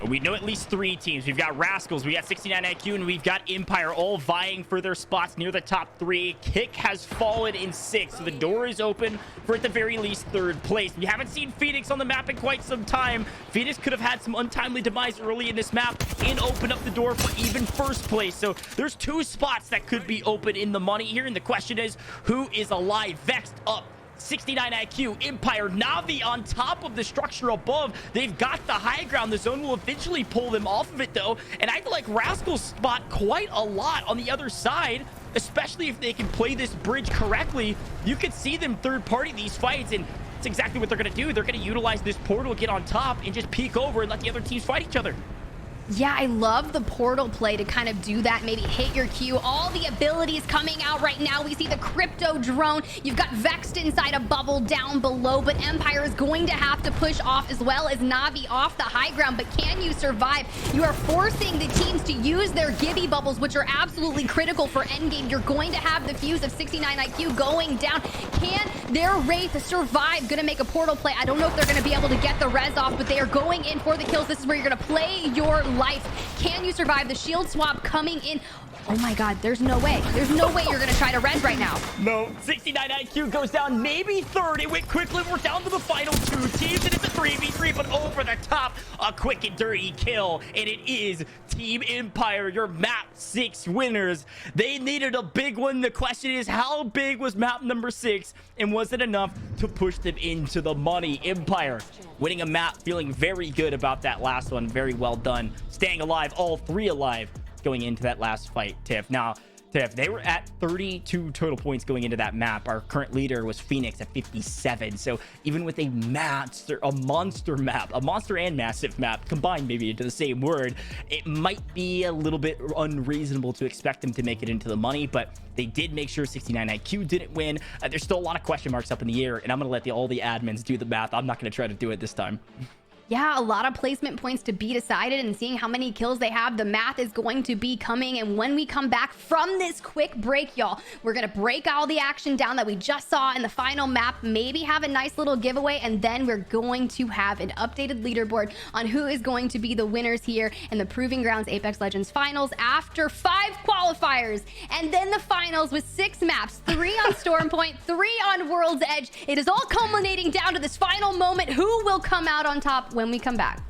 We know at least 3 teams. We've got Rascals, we got 69 IQ, and we've got Empire, all vying for their spots near the top 3. Kick has fallen in 6, so the door is open for at the very least 3rd place. We haven't seen Phoenix on the map in quite some time. Phoenix could have had some untimely demise early in this map and open up the door for even 1st place. So there's 2 spots that could be open in the money here, and the question is, who is alive? Vexed up, 69 IQ, Empire, Navi on top of the structure above. They've got the high ground. The zone will eventually pull them off of it, though. And I feel like Rascals spot quite a lot on the other side, especially if they can play this bridge correctly. You could see them third party these fights, and that's exactly what they're going to do. They're going to utilize this portal, get on top, and just peek over and let the other teams fight each other. Yeah, I love the portal play to kind of do that, maybe hit your queue. All the abilities coming out right now. We see the crypto drone. You've got Vexed inside a bubble down below, but Empire is going to have to push off, as well as Navi off the high ground. But can you survive? You are forcing the teams to use their Gibby bubbles, which are absolutely critical for endgame. You're going to have the Fuse of 69 IQ going down. Can their Wraith survive? Gonna make a portal play. I don't know if they're gonna be able to get the res off, but they are going in for the kills. This is where you're gonna play your life. Can you survive? The shield swap coming in. Oh my god, there's no way. There's no way you're gonna try to res right now. No, 69 IQ goes down, maybe 3rd. It went quickly. We're down to the final 2 teams, and it's a 3v3, but over the top, a quick and dirty kill, and it is Team Empire, your map 6 winners. They needed a big one. The question is, how big was map number 6, and was it enough to push them into the money? Empire winning a map, feeling very good about that last one. Very well done. Staying alive, all 3 alive, going into that last fight, Tiff. Now, Tiff, they were at 32 total points going into that map. Our current leader was Phoenix at 57. So even with a monster map, a monster and massive map combined maybe into the same word, it might be a little bit unreasonable to expect them to make it into the money, but they did make sure 69 IQ didn't win. There's still a lot of question marks up in the air, and I'm going to let all the admins do the math. I'm not going to try to do it this time. Yeah, a lot of placement points to be decided, and seeing how many kills they have, the math is going to be coming. And when we come back from this quick break, y'all, we're going to break all the action down that we just saw in the final map, maybe have a nice little giveaway, and then we're going to have an updated leaderboard on who is going to be the winners here in the Proving Grounds Apex Legends finals after 5 qualifiers, and then the finals with 6 maps, 3 on Stormpoint, 3 on World's Edge. It is all culminating down to this final moment. Who will come out on top when we come back?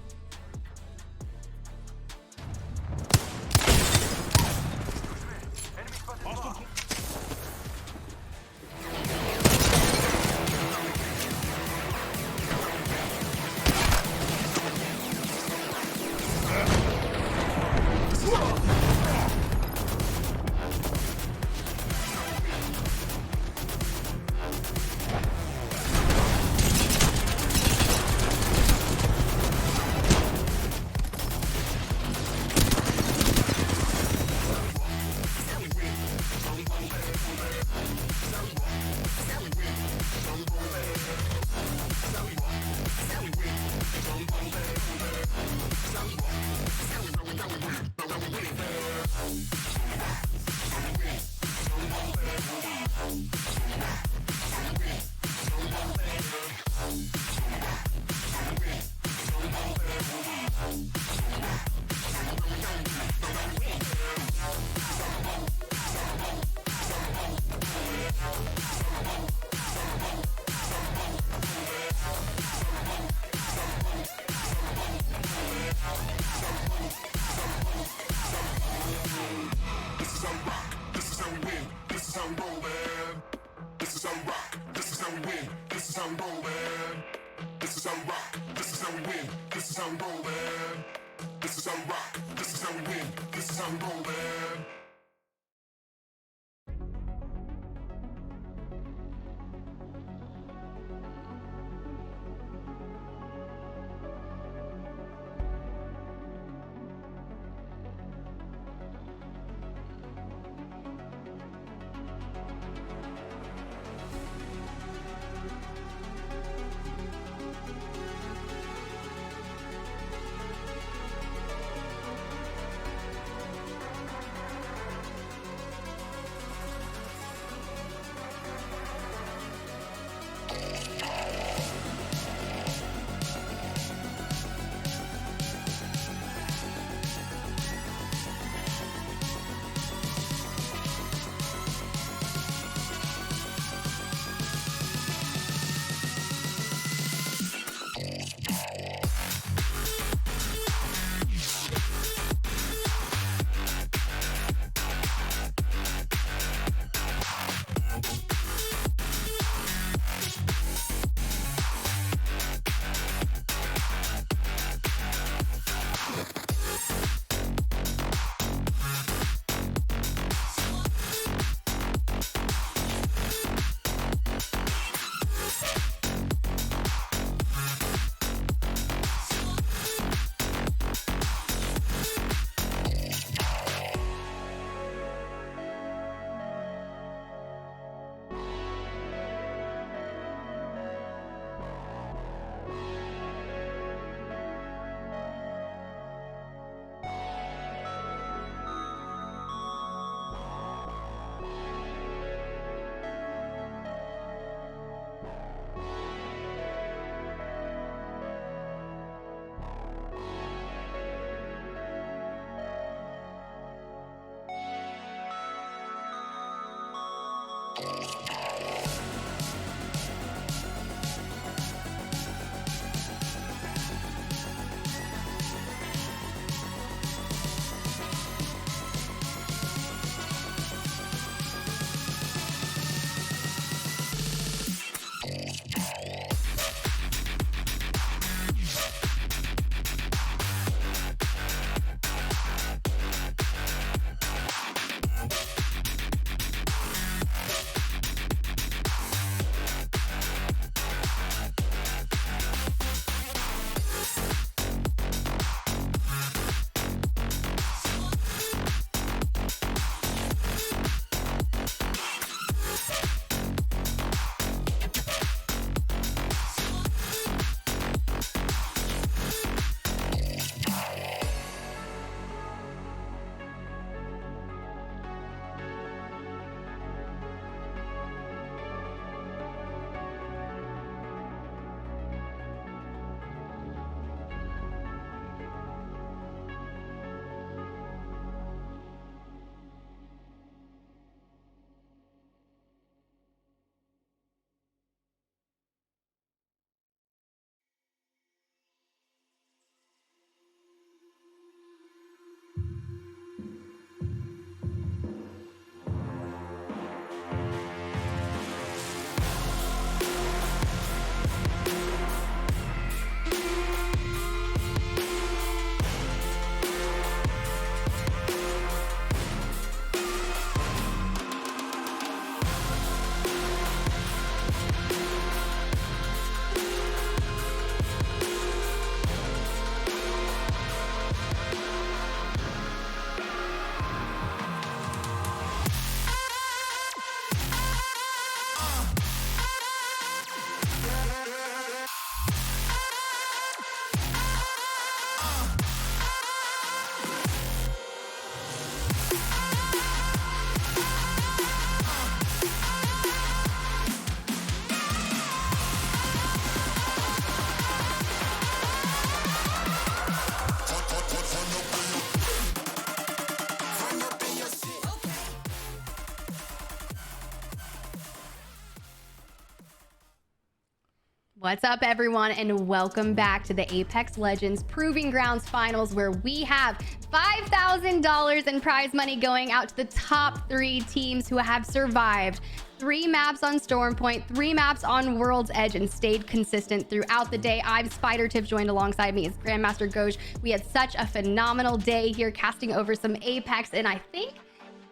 What's up, everyone, and welcome back to the Apex Legends Proving Grounds Finals, where we have $5,000 in prize money going out to the top 3 teams who have survived 3 maps on Storm Point, 3 maps on World's Edge, and stayed consistent throughout the day. I'm Spider Tiff, joined alongside me is Grandmaster Goj. We had such a phenomenal day here casting over some Apex, and I think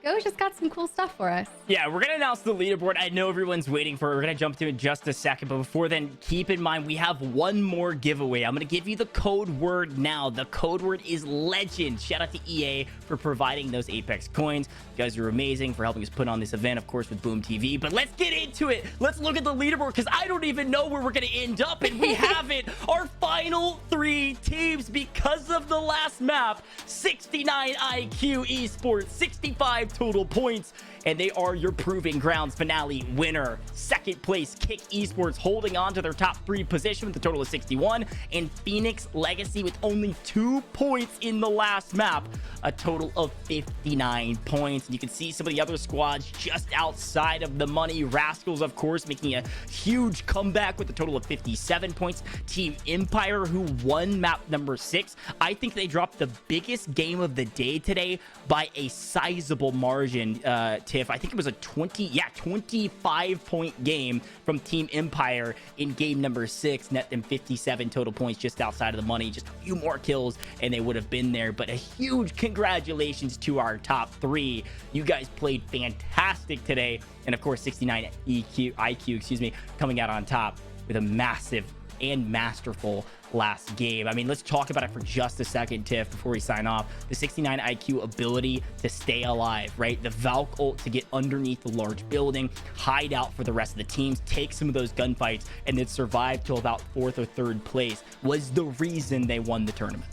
Goj just got some cool stuff for us. Yeah, we're gonna announce the leaderboard. I know everyone's waiting for it. We're gonna jump to it in just a second, but before then, keep in mind we have one more giveaway. I'm gonna give you the code word now. The code word is legend. Shout out to EA for providing those Apex coins. You guys are amazing for helping us put on this event, of course, with BoomTV. But let's get into it. Let's look at the leaderboard, because I don't even know where we're gonna end up, and we have it. Our final 3 teams because of the last map. 69 IQ Esports, 65 total points, and they are your Proving Grounds finale winner. Second place, Kick Esports, holding on to their top 3 position with a total of 61, and Phoenix Legacy with only 2 points in the last map, a total of 59 points. And you can see some of the other squads just outside of the money. Rascals, of course, making a huge comeback with a total of 57 points. Team Empire, who won map number 6, I think they dropped the biggest game of the day today by a sizable margin, Tiff. I think it was a 25-point game from Team Empire in game number 6, net them 57 total points, just outside of the money. Just a few more kills and they would have been there. But a huge congratulations to our top 3. You guys played fantastic today, and of course 69 IQ, coming out on top with a massive and masterful last game. I mean, let's talk about it for just a second, Tiff, before we sign off. The 69 IQ ability to stay alive, right? The Valk ult to get underneath the large building, hide out for the rest of the teams, take some of those gunfights, and then survive till about 4th or 3rd place was the reason they won the tournament.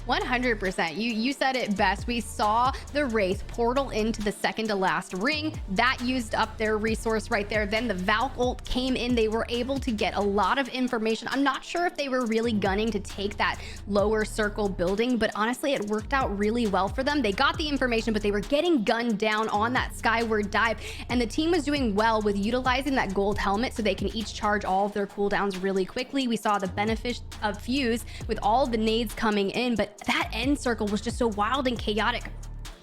100%. You said it best. We saw the Wraith portal into the second to last ring. That used up their resource right there. Then the Valk ult came in. They were able to get a lot of information. I'm not sure if they were really gunning to take that lower circle building, but honestly, it worked out really well for them. They got the information, but they were getting gunned down on that skyward dive, and the team was doing well with utilizing that gold helmet so they can each charge all of their cooldowns really quickly. We saw the benefit of Fuse with all the nades coming in, but that end circle was just so wild and chaotic.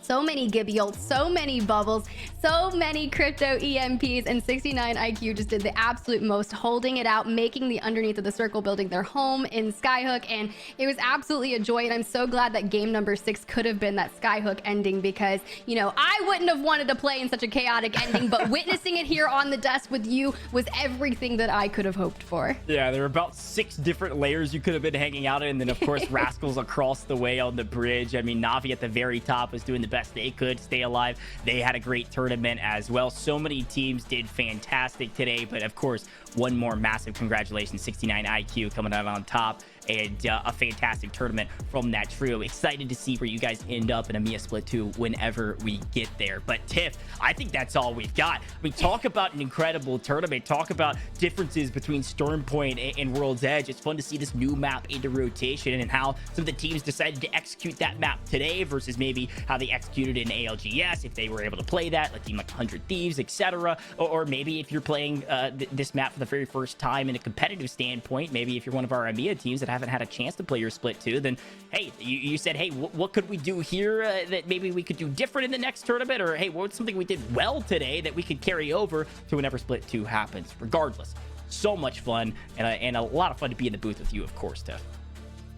So many Gibby ults, so many bubbles, so many crypto EMPs, and 69 IQ just did the absolute most, holding it out, making the underneath of the circle building their home in Skyhook, and it was absolutely a joy. And I'm so glad that game number 6 could have been that Skyhook ending, because, you know, I wouldn't have wanted to play in such a chaotic ending, but witnessing it here on the desk with you was everything that I could have hoped for. Yeah, there were about 6 different layers you could have been hanging out in, and then of course Rascals across the way on the bridge. I mean, Navi at the very top was doing the best they could, stay alive. They had a great tournament as well. So many teams did fantastic today, but of course, one more massive congratulations, 69 IQ coming out on top, and a fantastic tournament from that trio. Excited to see where you guys end up in a Mia Split 2 whenever we get there. But Tiff, I think that's all we've got. We talk about an incredible tournament, talk about differences between Storm Point and World's Edge. It's fun to see this new map into rotation and how some of the teams decided to execute that map today versus maybe how they executed in ALGS, if they were able to play that, a team like 100 Thieves, etc. Or maybe if you're playing this map for the very first time in a competitive standpoint, maybe if you're one of our EMEA teams that haven't had a chance to play your split 2, then hey, you said, hey, what could we do here that maybe we could do different in the next tournament? Or hey, what's something we did well today that we could carry over to whenever split 2 happens? Regardless, so much fun, and a lot of fun to be in the booth with you, of course, Tiff.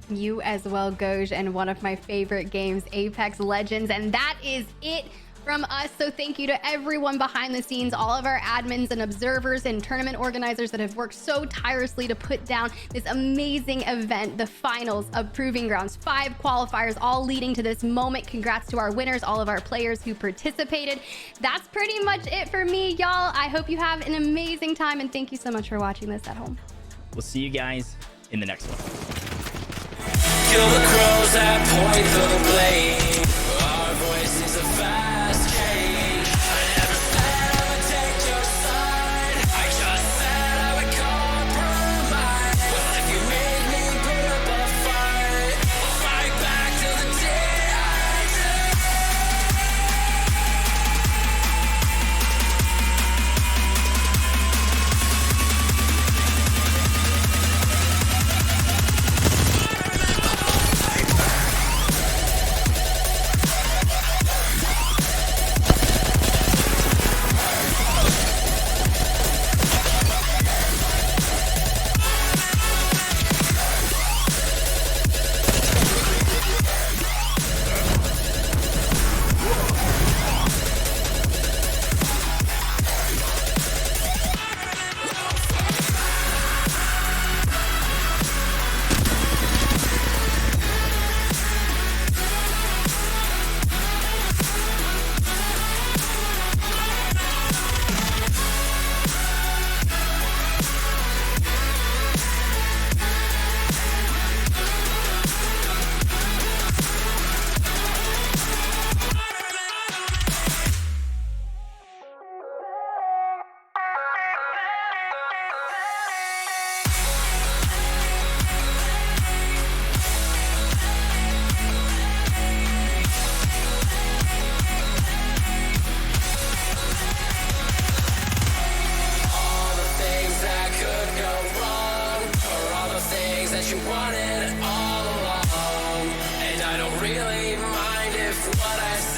You as well, Goj, and one of my favorite games, Apex Legends, and that is it from us. So thank you to everyone behind the scenes, all of our admins and observers and tournament organizers that have worked so tirelessly to put down this amazing event, the finals of Proving Grounds. 5 qualifiers all leading to this moment. Congrats to our winners, all of our players who participated. That's pretty much it for me, y'all. I hope you have an amazing time, and thank you so much for watching this at home. We'll see you guys in the next one. Kill the crows that point the blade. Our voice is a fast change. I never said I would take your side. I just said I would compromise. Well, if you made me put up a fight, I'll fight back till the day I die.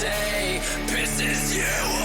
say pisses you